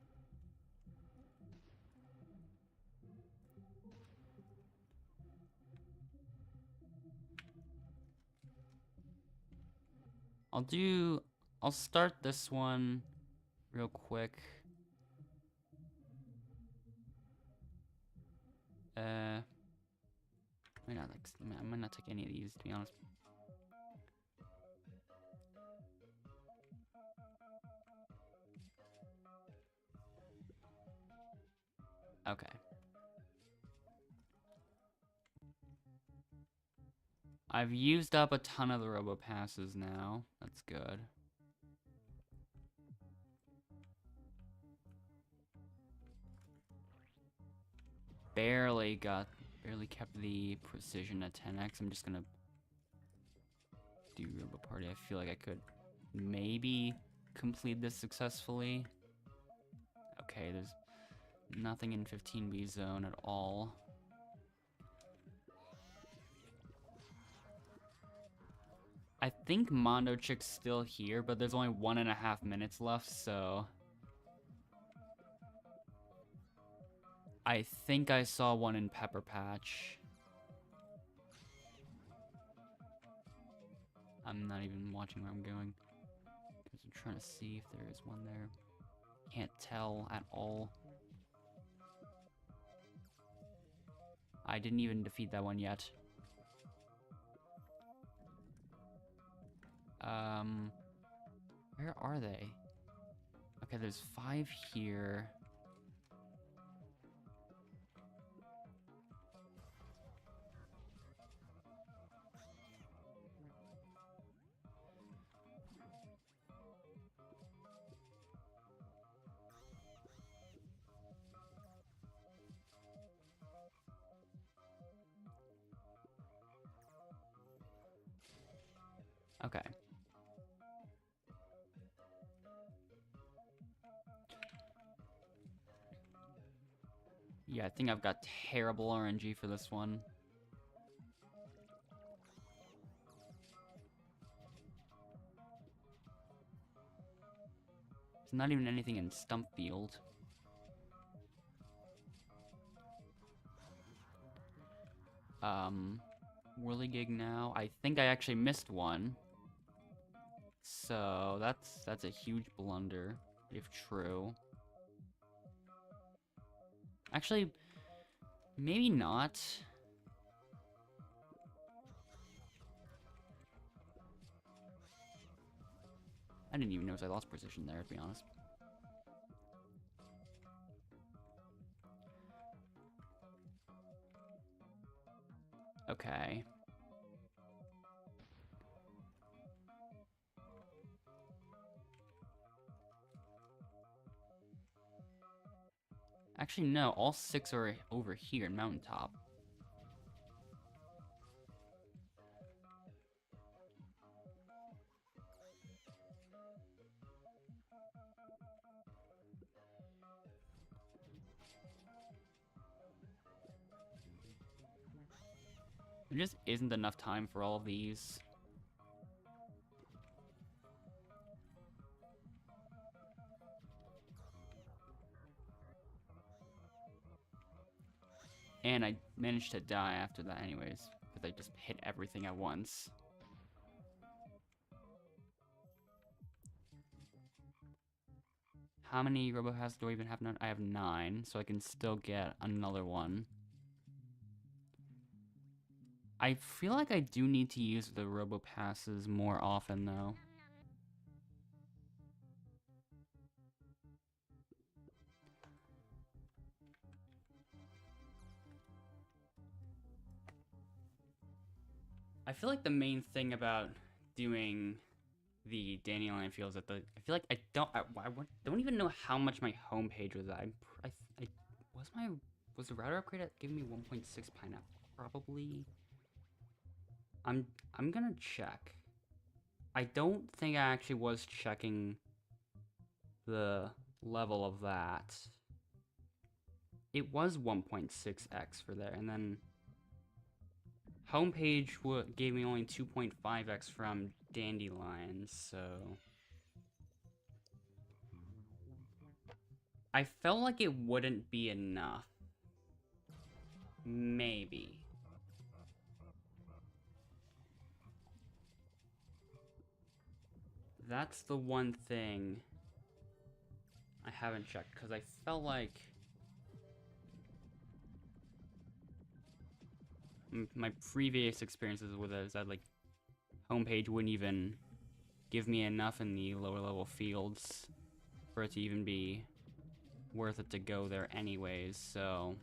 I'll start this one real quick. I might not take any of these, to be honest. Okay. I've used up a ton of the robo passes now. That's good. Barely kept the precision at 10x. I'm just gonna do robo party. I feel like I could maybe complete this successfully. Okay, there's nothing in 15B zone at all. I think Mondo Chick's still here, but there's only 1.5 minutes left, so I think I saw one in Pepper Patch. I'm not even watching where I'm going, because I'm trying to see if there is one there. Can't tell at all. I didn't even defeat that one yet. Where are they? Okay, there's 5 here. Okay. Yeah, I think I've got terrible RNG for this one. There's not even anything in Stump Field. Whirligig now. I think I actually missed one. So that's a huge blunder, if true. Actually, maybe not. I didn't even notice I lost position there, to be honest. Okay. Actually, no. All 6 are over here in Mountaintop. There just isn't enough time for all of these. And I managed to die after that anyways, because I just hit everything at once. How many RoboPass do I even have now? I have 9, so I can still get another one. I feel like I do need to use the RoboPasses more often, though. I feel like the main thing about doing the Dandelion Fields at the... I feel like I don't even know how much my homepage was at. Was the router upgrade at giving me 1.6 pineapple? Probably. I'm gonna check. I don't think I actually was checking the level of that. It was 1.6x for there, and then homepage gave me only 2.5x from Dandelions, so I felt like it wouldn't be enough. Maybe. That's the one thing I haven't checked, because I felt like my previous experiences with it is that, like, homepage wouldn't even give me enough in the lower level fields for it to even be worth it to go there anyways, so...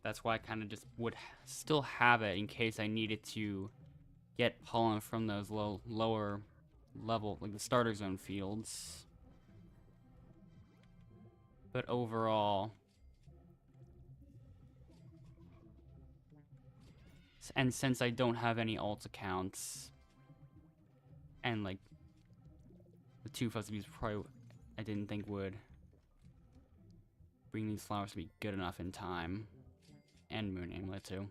That's why I kind of just would still have it in case I needed to get pollen from those lower level, like the starter zone fields. But overall... And since I don't have any alt accounts, and like the 2 fuzzies probably I didn't think would bring these flowers to be good enough in time. And Moon Amulet too.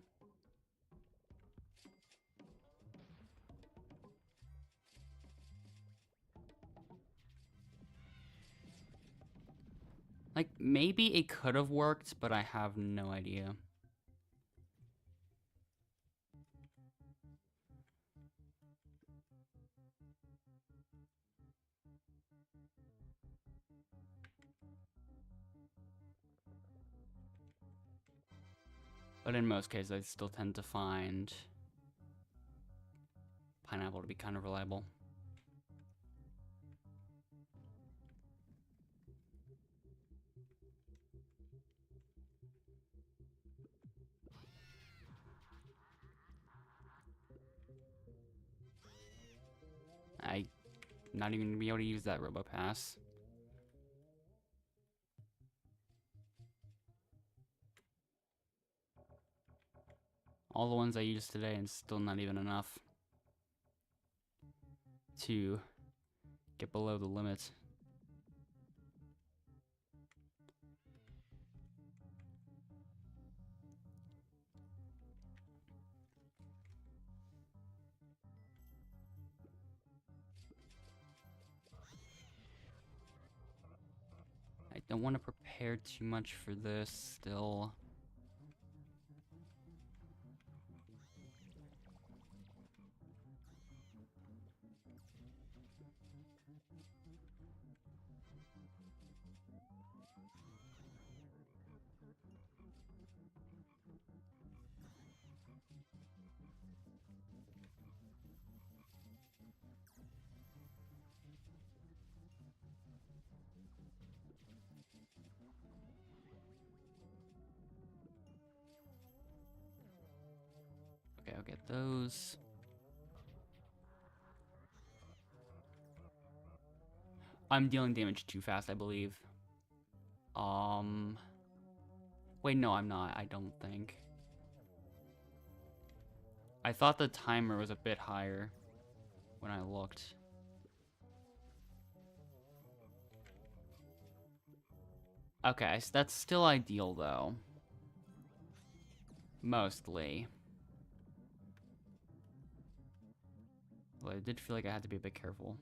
Like, maybe it could have worked, but I have no idea. But in most cases, I still tend to find pineapple to be kind of reliable. I'm not even gonna be able to use that RoboPass. All the ones I used today and still not even enough to get below the limit. I don't want to prepare too much for this still. Okay, I'll get those. I'm dealing damage too fast, I believe. Wait, no, I'm not, I don't think. I thought the timer was a bit higher when I looked. Okay, so that's still ideal, though. Mostly. Well, I did feel like I had to be a bit careful.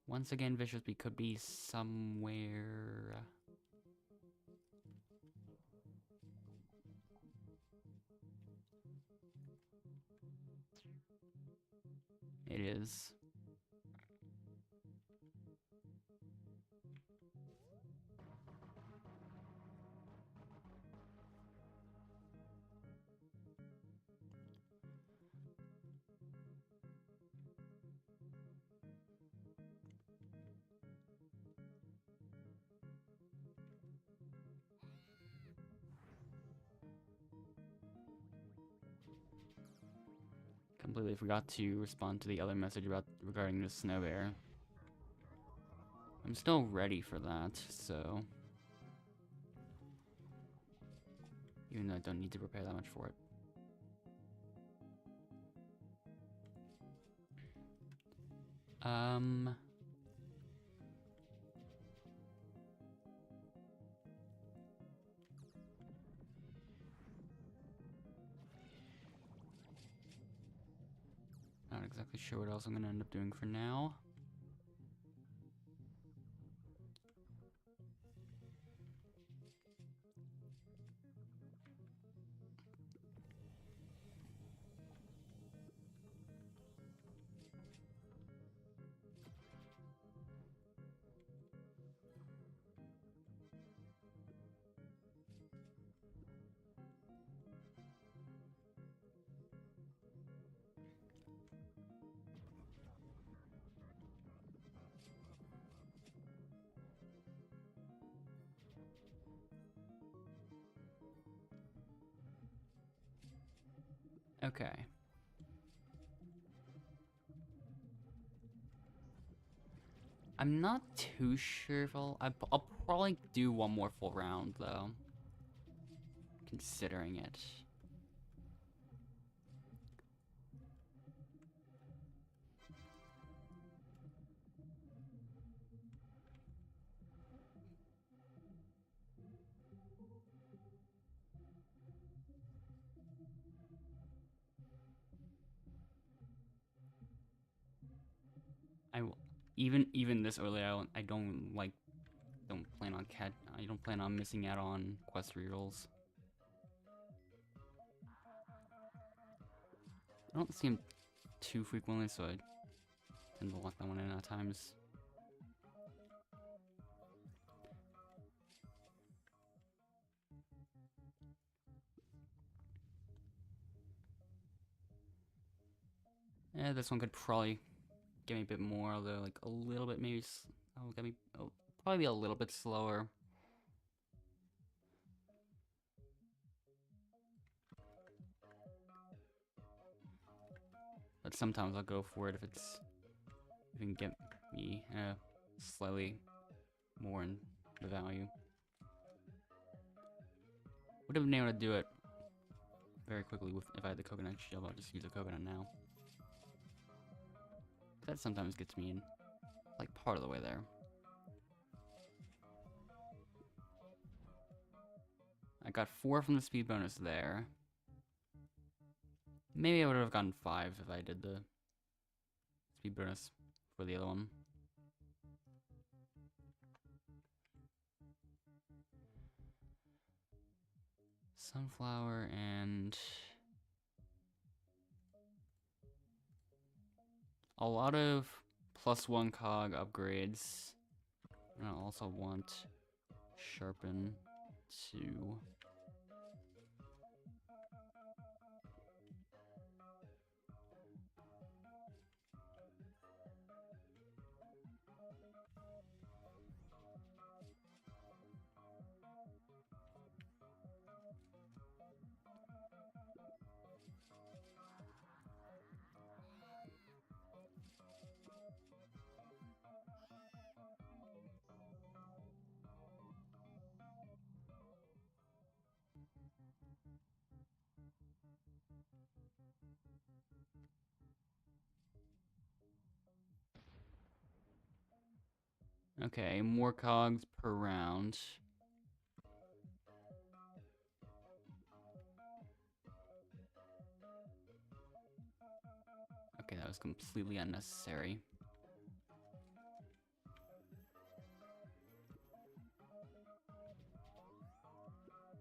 Once again, Vicious Bee could be somewhere. It is. Completely forgot to respond to the other message regarding the snow bear. I'm still ready for that, so... Even though I don't need to prepare that much for it. Not exactly sure what else I'm gonna end up doing for now. Okay. I'm not too sure if I'll probably do one more full round, though. Considering it. I will, even this early, I don't plan on missing out on quest rerolls. I don't see him too frequently, so I tend to lock that one in at times. Yeah, this one could probably get me a bit more, although like a little bit maybe. Probably be a little bit slower. But sometimes I'll go for it if it can get me slightly more in the value. Would have been able to do it very quickly if I had the coconut shield. I'll just use a coconut now. That sometimes gets me in like part of the way there. I got 4 from the speed bonus there. Maybe I would have gotten 5 if I did the speed bonus for the other one. Sunflower and a lot of +1 cog upgrades. And I also want sharpen to Okay, more cogs per round. Okay, that was completely unnecessary.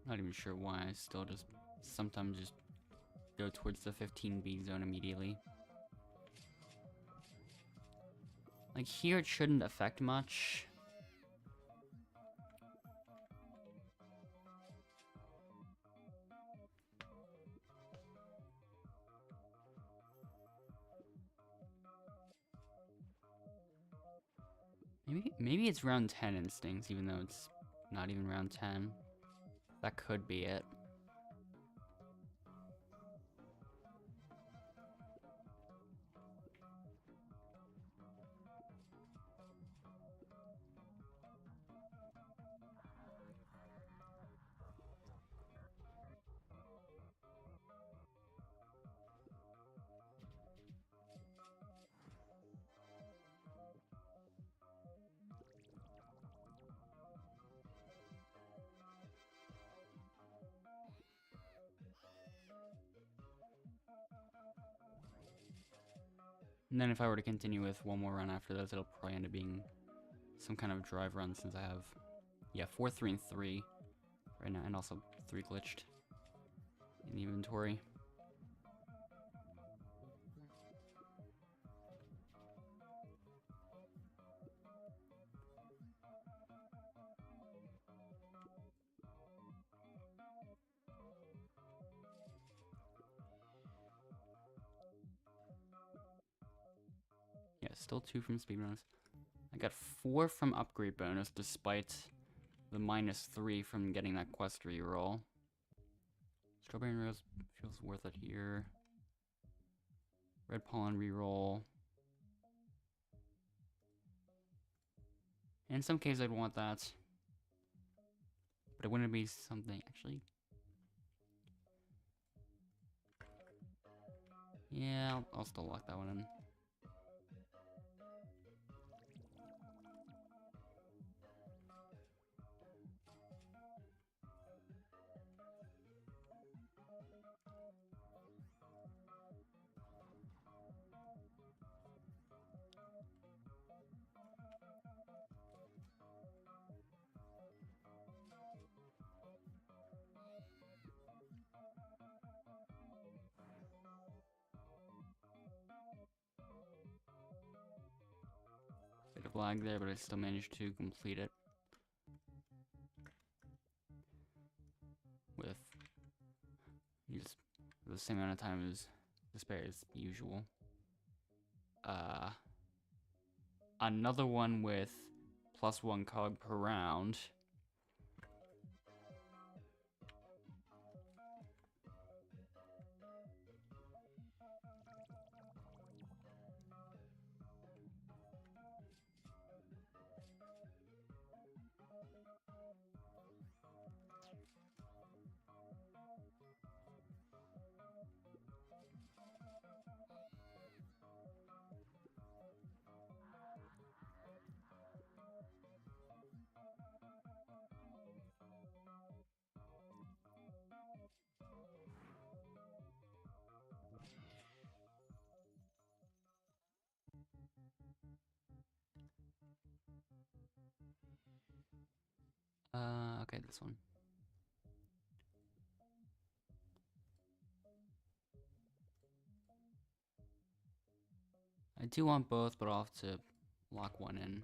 Not even sure why. I still just sometimes just go towards the 15B zone immediately. Like here, it shouldn't affect much. Maybe it's round 10 instincts, even though it's not even round 10. That could be it. And then if I were to continue with one more run after this, it'll probably end up being some kind of drive run since I have, yeah, 4, 3, and 3 right now, and also 3 glitched in the inventory. Yeah, still 2 from speed bonus. I got 4 from upgrade bonus, despite the -3 from getting that quest reroll. Strawberry and Rose feels worth it here. Red Pollen reroll. In some cases, I'd want that. But it wouldn't be something, actually. Yeah, I'll still lock that one in. Bit of lag there, but I still managed to complete it. With just the same amount of time as despair as usual. Another one with +1 cog per round. Okay, this one. I do want both, but I'll have to lock one in.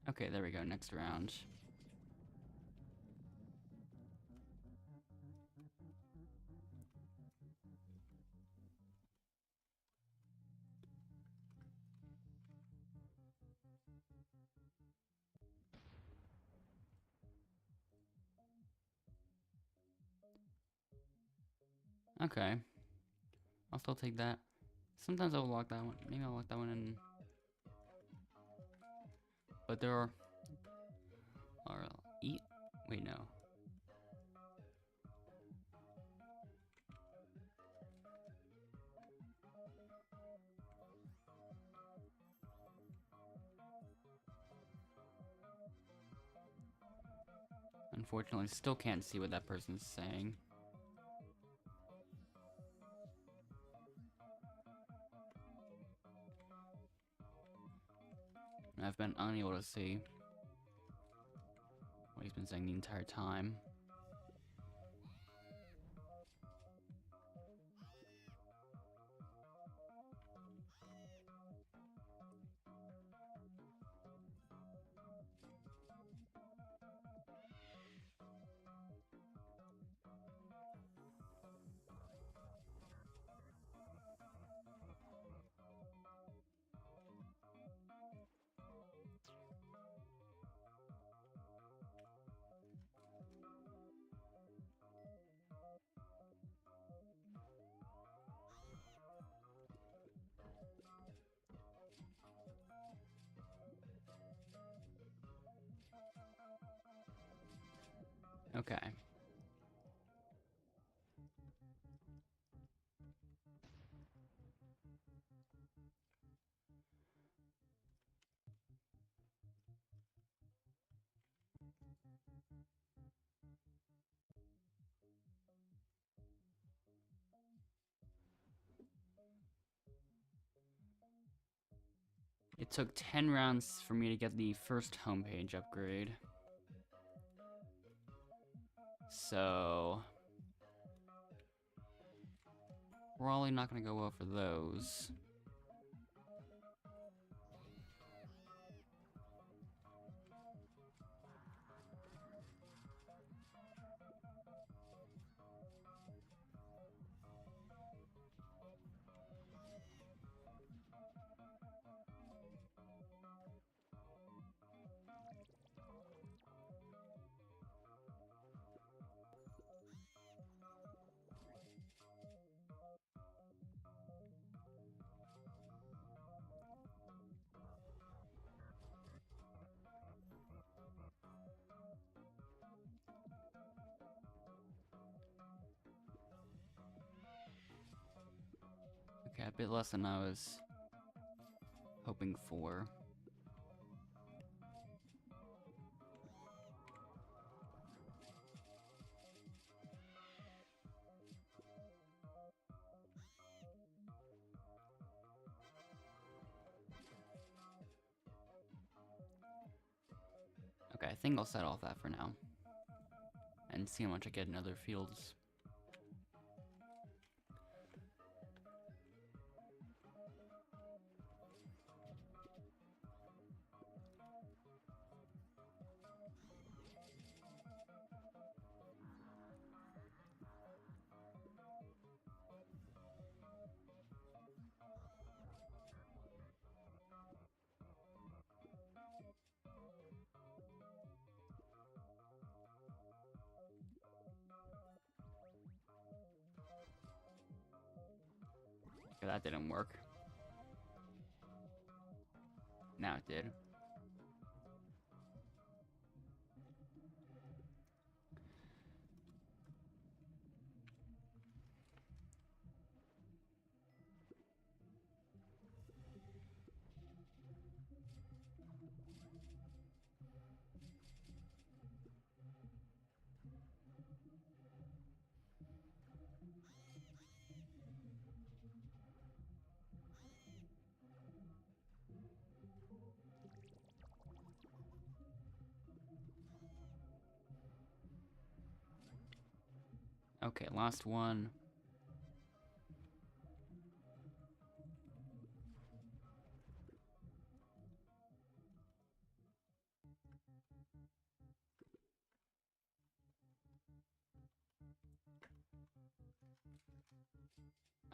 Okay, there we go, next round. Okay. I'll still take that. Sometimes I'll lock that one. Maybe I'll lock that one in. But there are eat. Wait, no. Unfortunately, still can't see what that person's saying. I've been unable to see what he's been saying the entire time. Okay. It took 10 rounds for me to get the first homepage upgrade. So probably not gonna go well for those. Okay, a bit less than I was hoping for. Okay, I think I'll set off that for now. And see how much I get in other fields. Okay, that didn't work. Now it did. Okay, last one.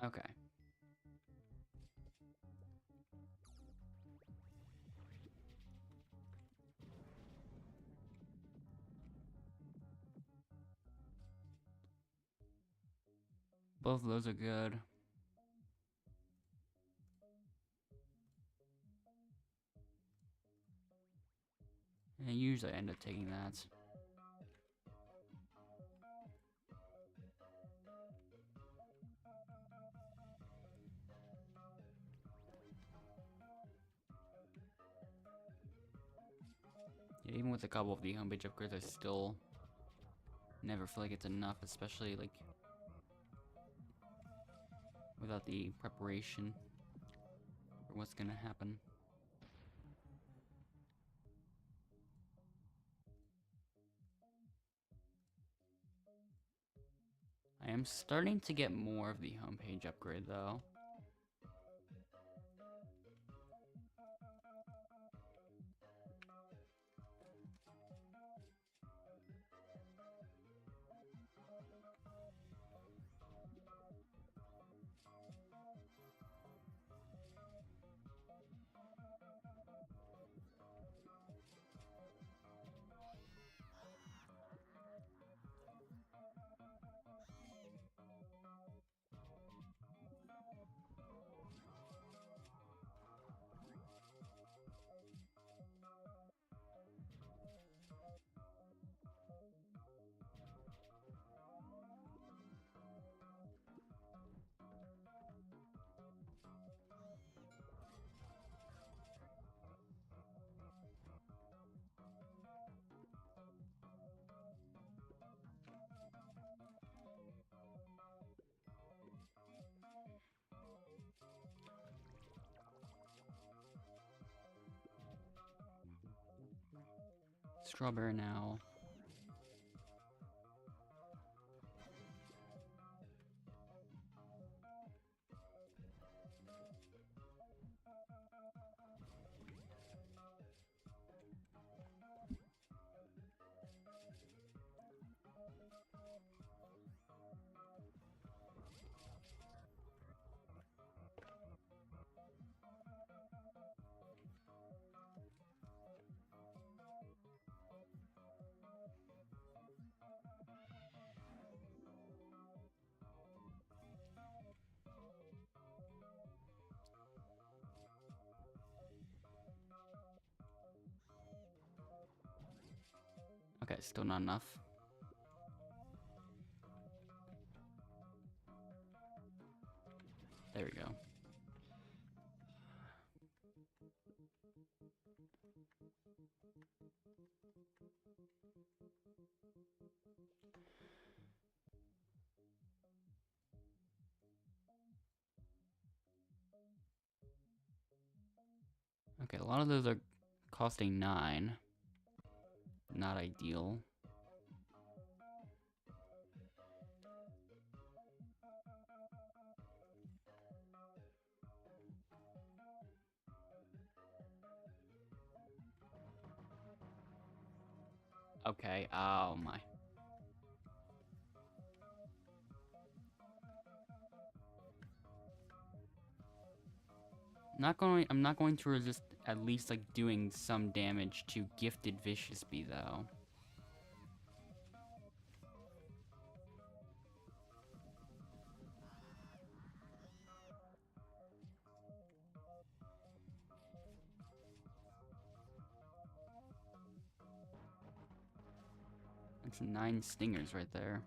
Okay. Both of those are good. And usually I end up taking that. Yeah, even with a couple of the homepage upgrades, I still never feel like it's enough, especially like without the preparation for what's gonna happen. I am starting to get more of the homepage upgrade though. Strawberry now. Okay, still not enough. There we go. Okay, a lot of those are costing 9. Not ideal. Okay, oh my. I'm not going to resist at least like doing some damage to Gifted Vicious Bee though. That's 9 stingers right there.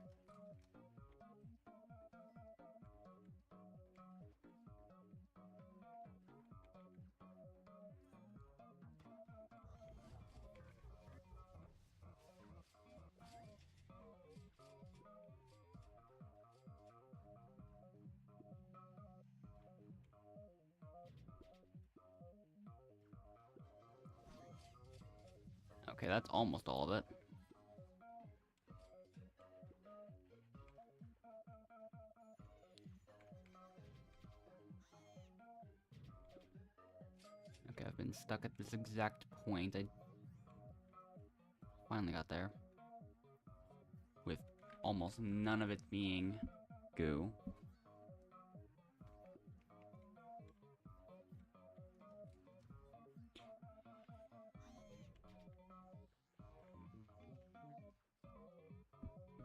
Okay, that's almost all of it. Okay, I've been stuck at this exact point. finally got there. With almost none of it being goo.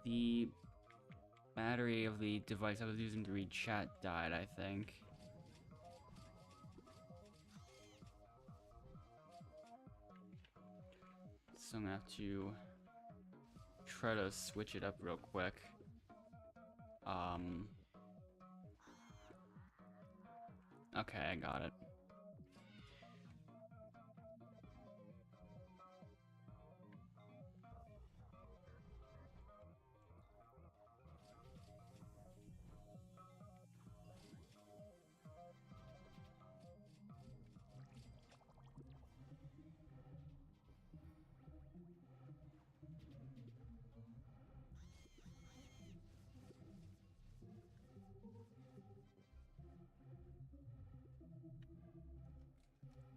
The battery of the device I was using to read chat died, I think. So I'm gonna have to try to switch it up real quick. Okay, I got it.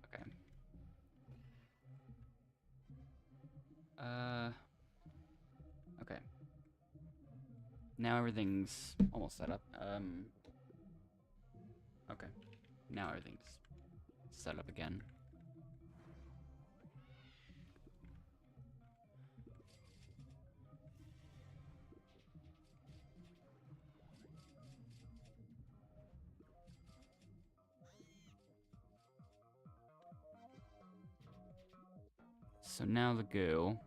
Okay. Okay. Now everything's almost set up. Okay. Now everything's set up again. So now the goo.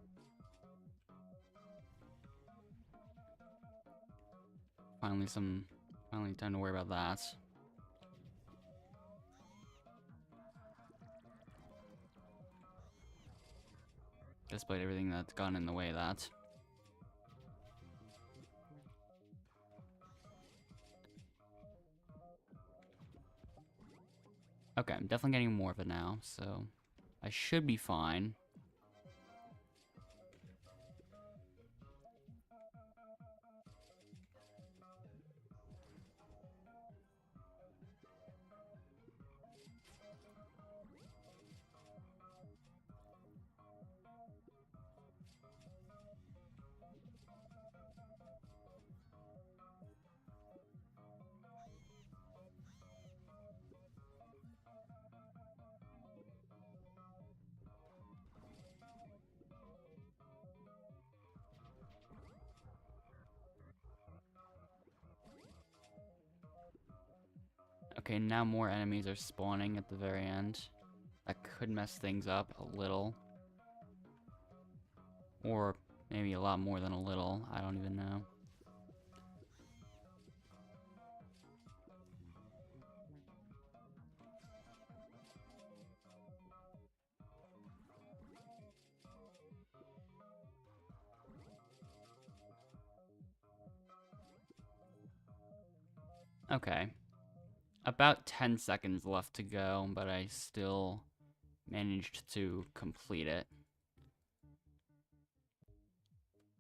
Finally time to worry about that. Despite everything that's gone in the way of that. Okay, I'm definitely getting more of it now, so I should be fine. Okay, now more enemies are spawning at the very end. That could mess things up a little. Or maybe a lot more than a little. I don't even know. Okay. About 10 seconds left to go, but I still managed to complete it.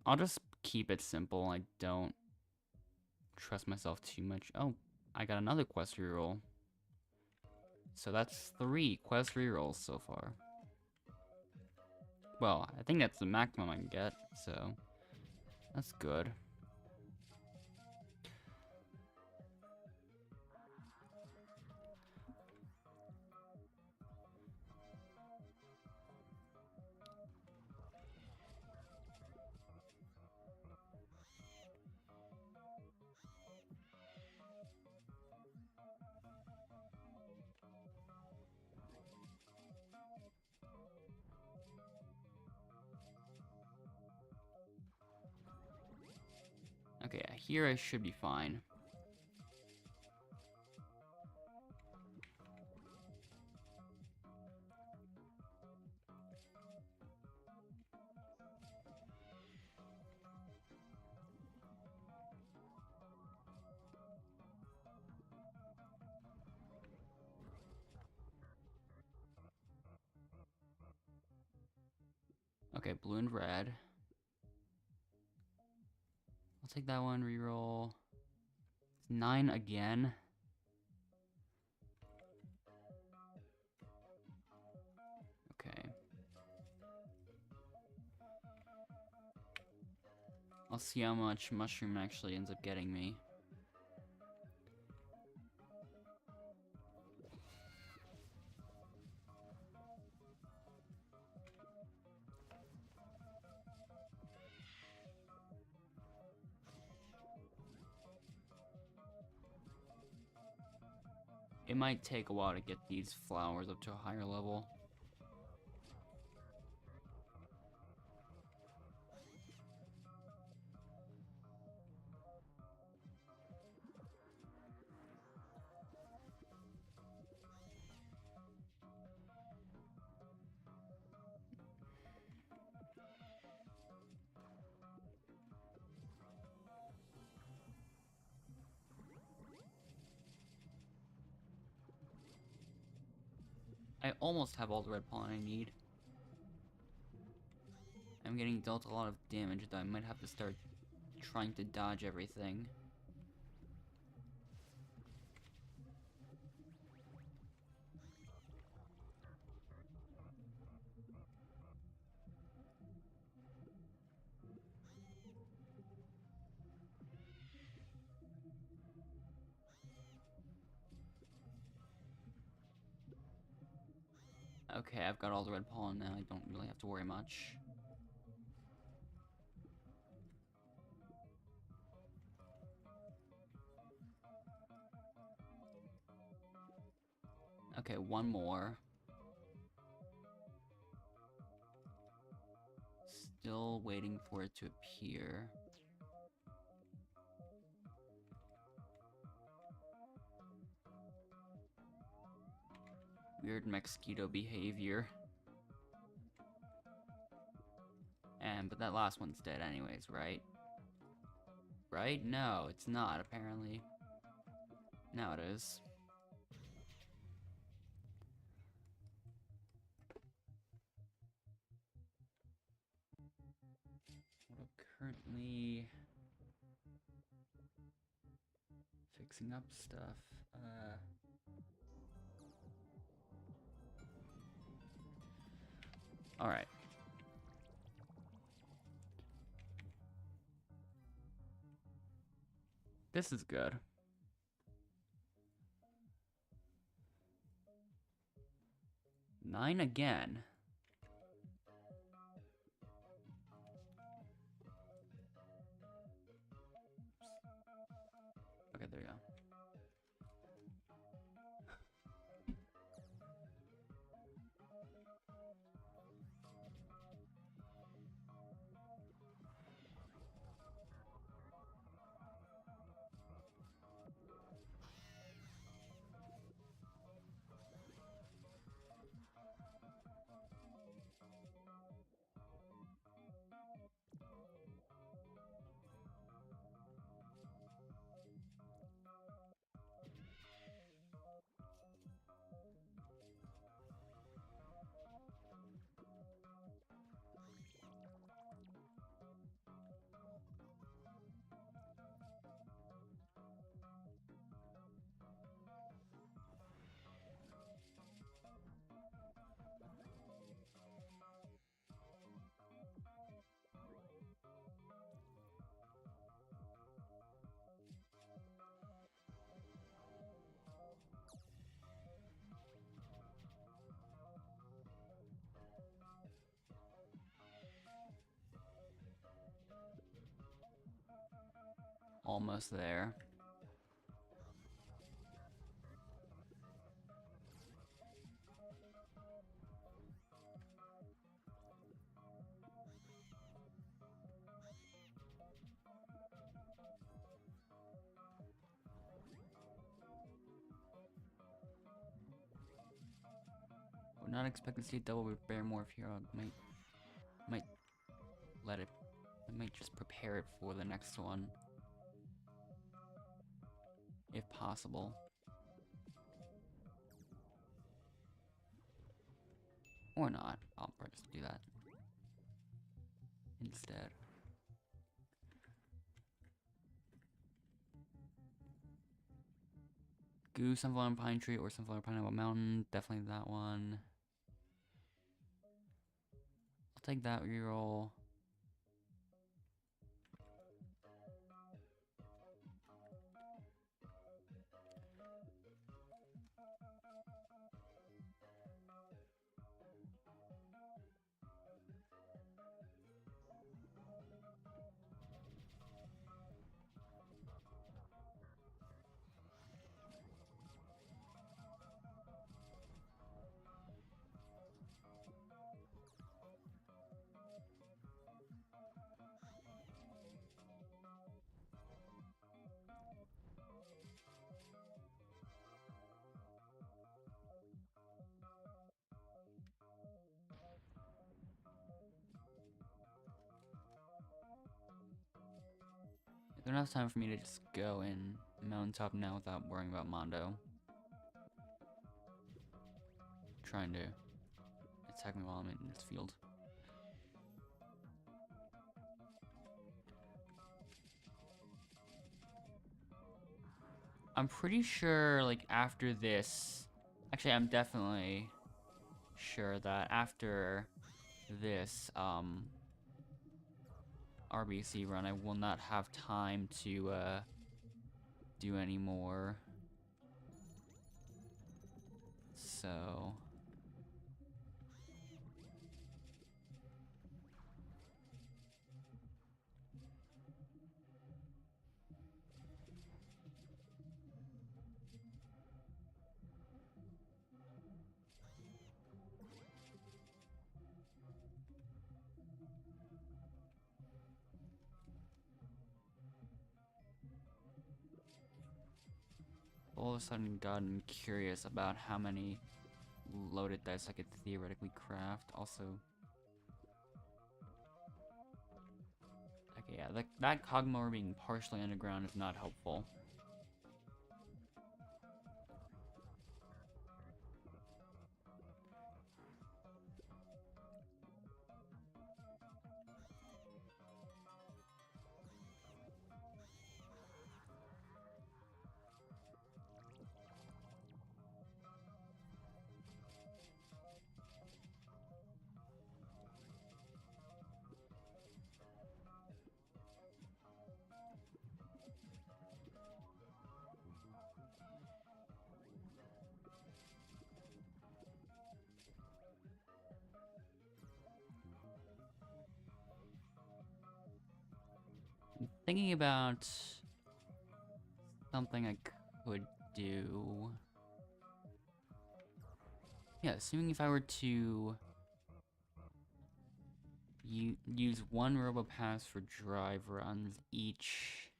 I'll just keep it simple. I don't trust myself too much. Oh, I got another quest reroll. So that's 3 quest rerolls so far. Well, I think that's the maximum I can get, so that's good. Okay, here I should be fine. Okay, blue and red. I'll take that one, reroll. 9 again. Okay. I'll see how much mushroom actually ends up getting me. It might take a while to get these flowers up to a higher level. I almost have all the red pollen I need. I'm getting dealt a lot of damage, though I might have to start trying to dodge everything. Okay, I've got all the red pollen now, I don't really have to worry much. Okay, one more. Still waiting for it to appear. Weird mosquito behavior. But that last one's dead anyways, right? Right? No, it's not, apparently. Now it is. I'm currently fixing up stuff. Alright. This is good. Nine again. Okay, there you go. Almost there. Would not expect to see double repair morph here. I might just prepare it for the next one. If possible. Or not. I'll probably just do that instead. Goo, Sunflower Pine Tree, or Sunflower Pineapple Mountain. Definitely that one. I'll take that reroll. enough time for me to just go in mountaintop now without worrying about Mondo trying to attack me while I'm in this field. I'm pretty sure, like, after this... Actually, I'm definitely sure that after this, RBC run, I will not have time to, do any more. So... all of a sudden gotten curious about how many loaded dice I could theoretically craft. Also, okay, yeah, that Cogmore being partially underground is not helpful. Thinking about something I could do. Yeah, assuming if I were to use one RoboPass for drive runs each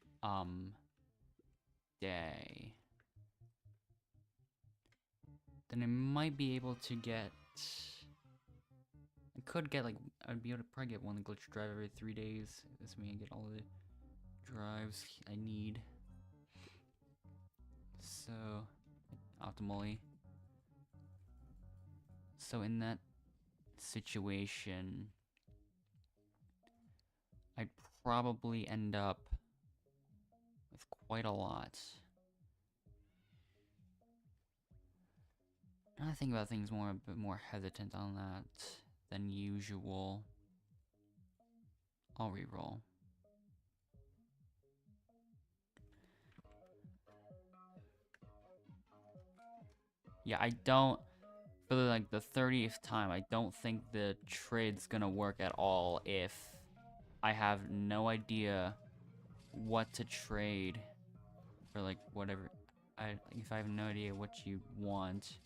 day, then I might be able to get... I could get, like, I'd be able to probably get one glitch drive every 3 days. This means I get all the drives I need. So, optimally. So in that situation, I'd probably end up with quite a lot. Now I think about things a bit more hesitant on that than usual. I'll reroll. Yeah, I don't, for like the 30th time, I don't think the trade's gonna work at all if I have no idea what to trade for, like, whatever. If I have no idea what you want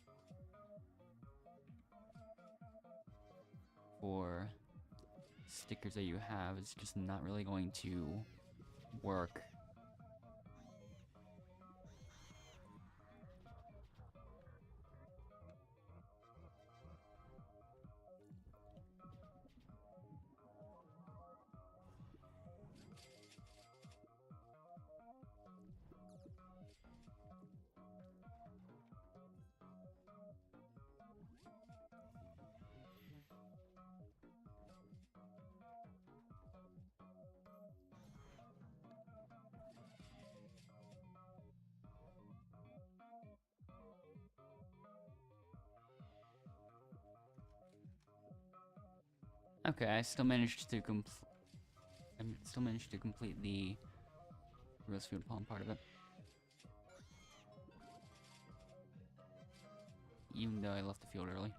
for stickers that you have, it's just not really going to work. Okay, I still managed to complete the Rosefield Palm part of it. Even though I left the field early.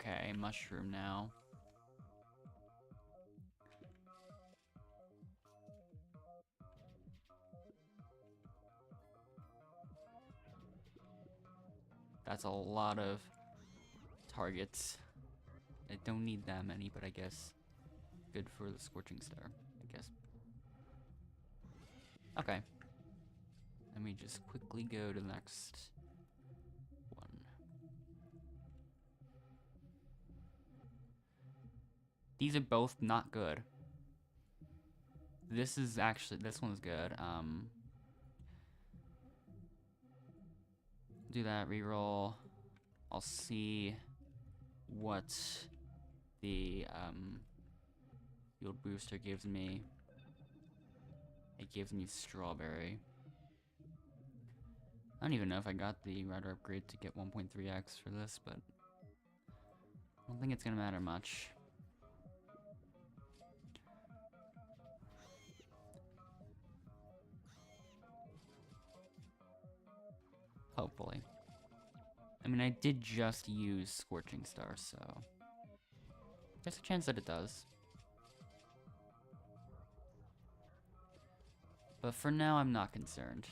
Okay, mushroom now. That's a lot of targets. I don't need that many, but I guess good for the Scorching Star, I guess. Okay. Let me just quickly go to the next one. These are both not good. This one's good. Do that, reroll. I'll see what the field booster gives me. It gives me strawberry. I don't even know if I got the router upgrade to get 1.3x for this, but I don't think it's gonna matter much. Hopefully. I mean, I did just use Scorching Star, so there's a chance that it does. But for now, I'm not concerned.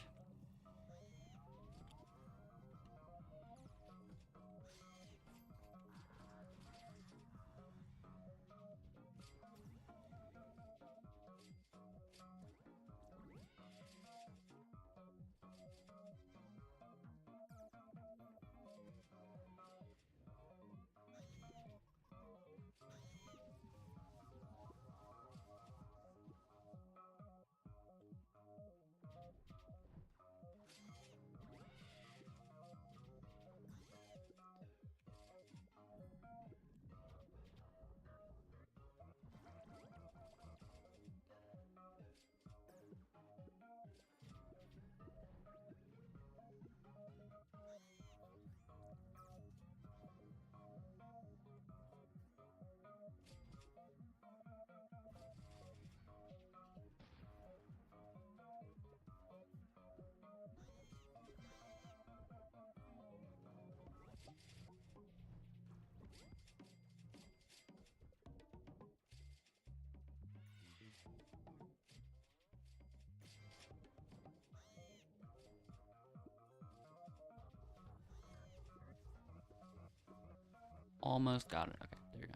Almost got it. Okay, there you go.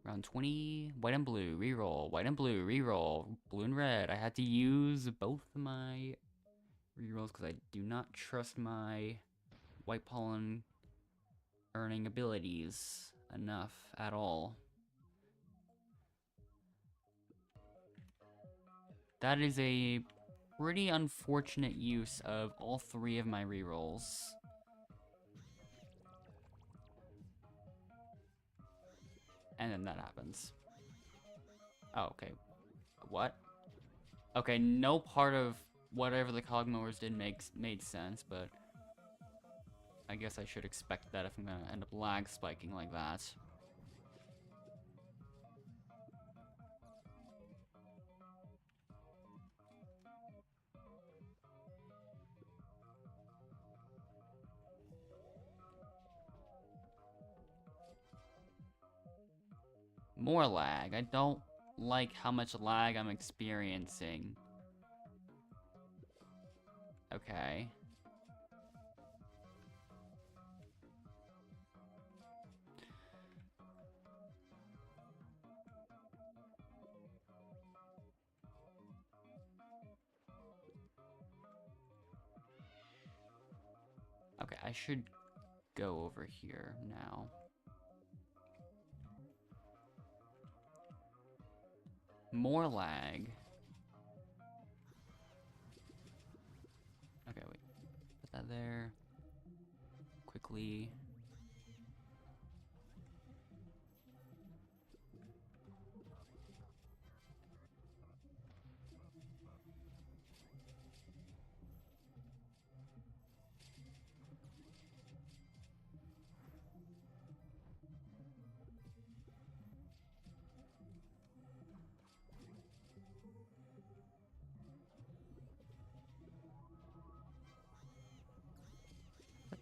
Round 20, white and blue, reroll, white and blue, reroll, blue and red. I had to use both of my rerolls because I do not trust my white pollen earning abilities enough at all. That is a pretty unfortunate use of all three of my rerolls. And then that happens. Oh, okay. What? Okay, no part of whatever the Cogmores did made sense, but I guess I should expect that if I'm gonna end up lag spiking like that. More lag. I don't like how much lag I'm experiencing. Okay. Okay, I should go over here now. More lag. Okay, wait. Put that there. Quickly.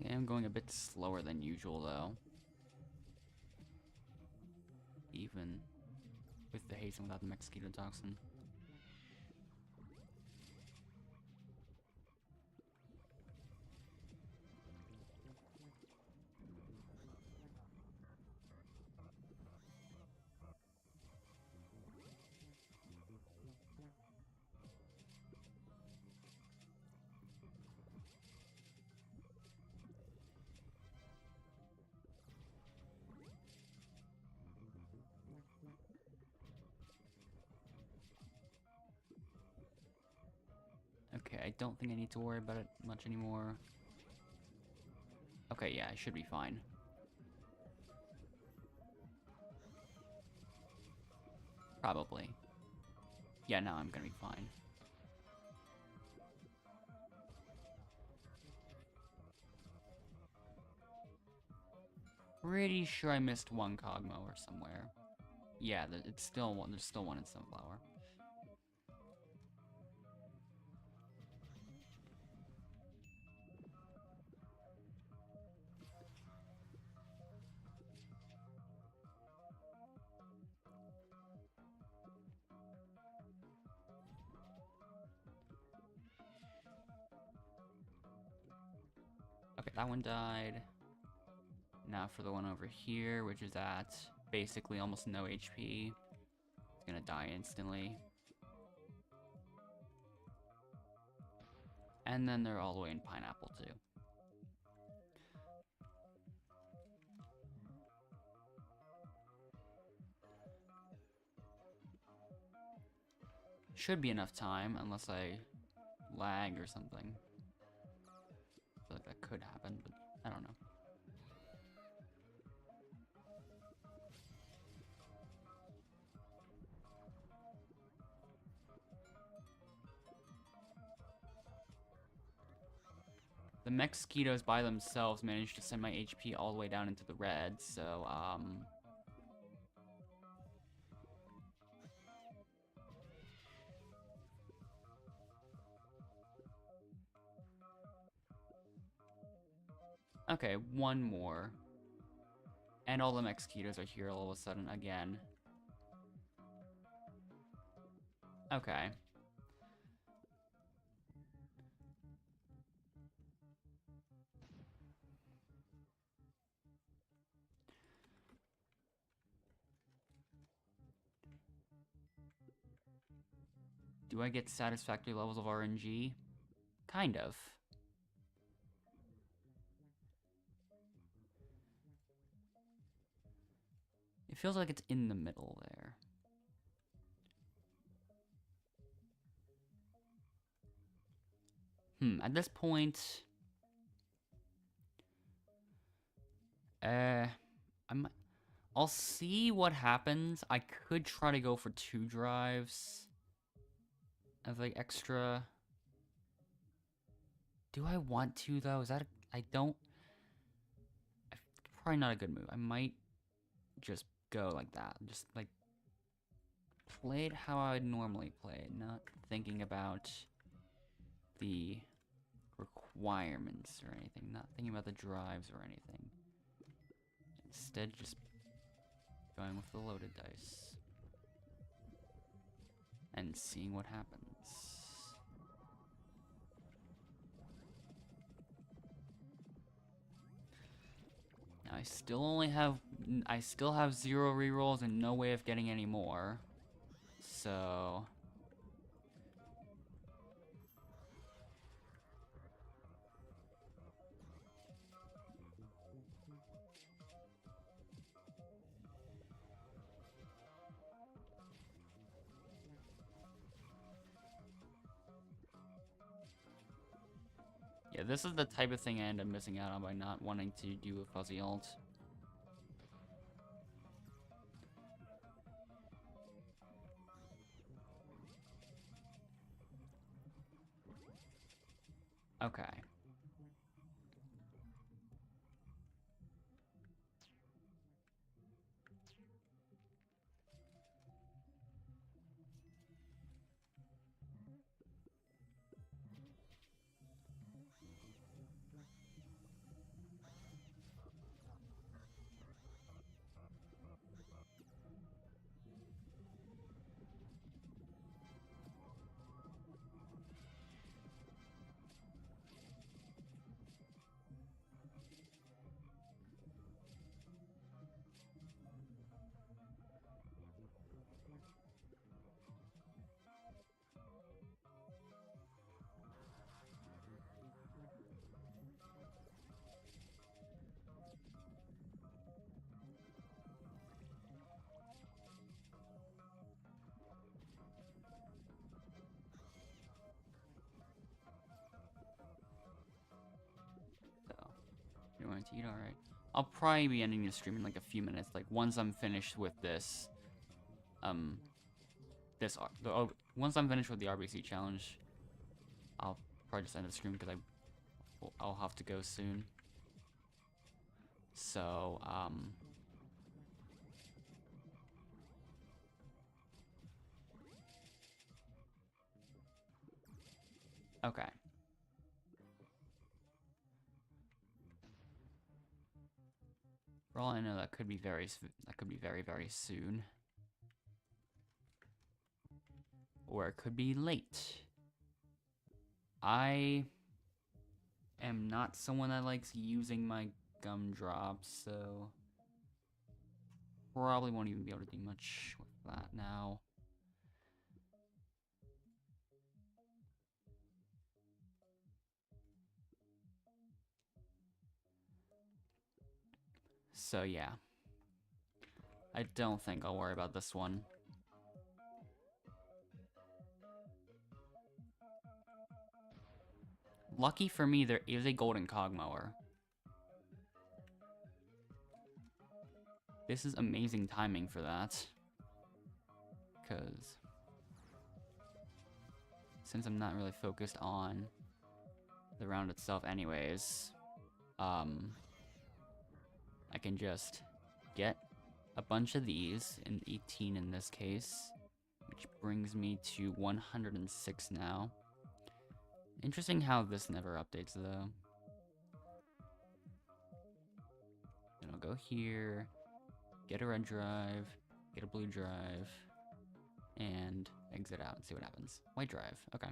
I am going a bit slower than usual, though. Even with the haste and without the mosquito toxin. don't think I need to worry about it much anymore. Okay, yeah, I should be fine. Probably. Yeah, now I'm gonna be fine. Pretty sure I missed one Cogmo or somewhere. Yeah, it's still one. There's still one in Sunflower. Okay, that one died. Now for the one over here, which is at basically almost no HP. It's gonna die instantly. And then they're all the way in Pineapple too. Should be enough time, unless I lag or something. I feel like that could happen, but I don't know. The mosquitoes by themselves managed to send my HP all the way down into the red, so, okay, one more. And all the mosquitoes are here all of a sudden again. Okay. Do I get satisfactory levels of RNG? Kind of. It feels like it's in the middle there. At this point... I'll see what happens. I could try to go for 2 drives of like extra. Do I want to though? Is that I don't. Probably not a good move. I might just go like that. Just like play it how I would normally play it, not thinking about the requirements or anything, not thinking about the drives or anything. Instead, just going with the loaded dice and seeing what happens. Now I still have 0 rerolls and no way of getting any more. So yeah, this is the type of thing I end up missing out on by not wanting to do a fuzzy ult. Okay. alright. I'll probably be ending the stream in like a few minutes. Like once I'm finished with this, once I'm finished with the RBC challenge, I'll probably just end the stream because I'll have to go soon. So, okay. For all I know, that could be very, very soon. Or it could be late. I am not someone that likes using my gumdrops, so probably won't even be able to do much with that now. So yeah, I don't think I'll worry about this one. Lucky for me, there is a golden cog mower. This is amazing timing for that. Because since I'm not really focused on the round itself anyways, I can just get a bunch of these, and 18 in this case, which brings me to 106 now. Interesting how this never updates though. Then I'll go here, get a red drive, get a blue drive, and exit out and see what happens. White drive, okay.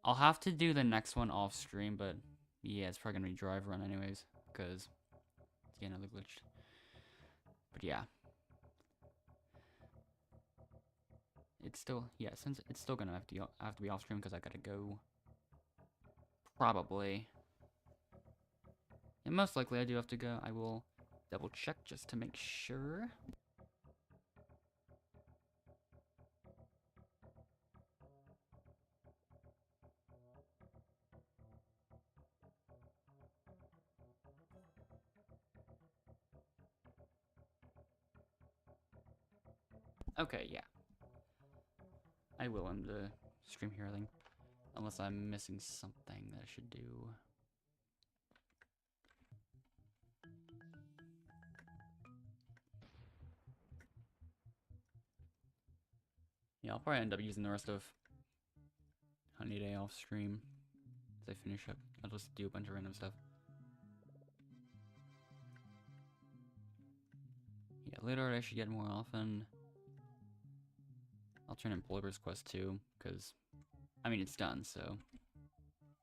I'll have to do the next one off stream, but yeah, it's probably gonna be drive run anyways, because it's another glitch. But yeah. It's still, yeah, since it's still gonna have to be off stream because I gotta go. Probably. And most likely I do have to go. I will double check just to make sure. Okay, yeah. I will end the stream here, I think. Unless I'm missing something that I should do. Yeah, I'll probably end up using the rest of Honeyday off stream as I finish up. I'll just do a bunch of random stuff. Yeah, later I should get more often. I'll turn in Beesmas Quests too, because, I mean, it's done, so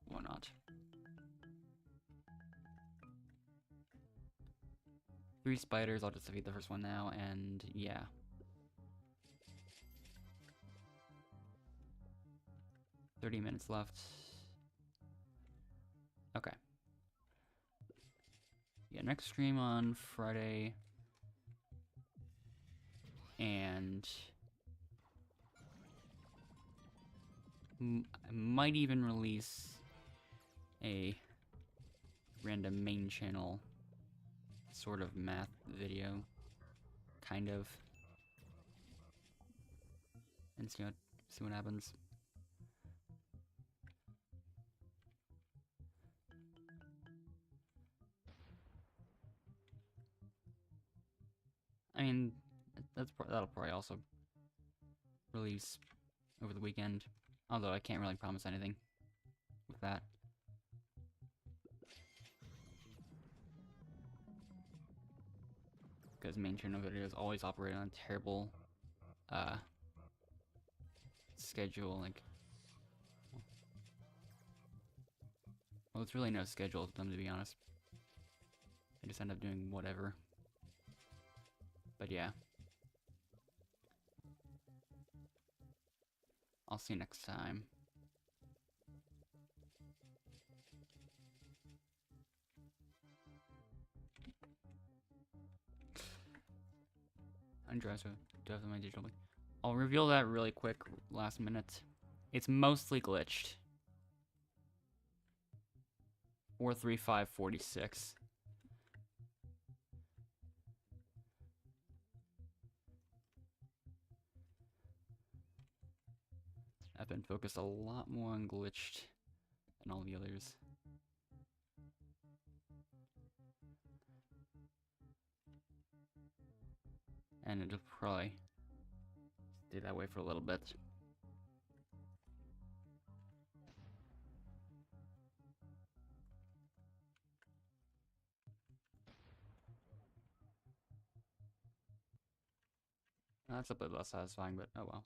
why not? 3 spiders, I'll just defeat the first one now, and yeah. $30 minutes left. Okay. Yeah, next stream on Friday. And I might even release a random main channel sort of math video. Kind of. And see what happens. I mean, that'll probably also release over the weekend. Although I can't really promise anything with that. Because main channel videos always operate on a terrible schedule, like, well, it's really no schedule to them, to be honest. I just end up doing whatever. But yeah. I'll see you next time. Undress definitely my digital. I'll reveal that really quick, last minute. It's mostly glitched. Or 3546. I've been focused a lot more on glitched than all the others. And it'll probably stay that way for a little bit. That's a bit less satisfying, but oh well.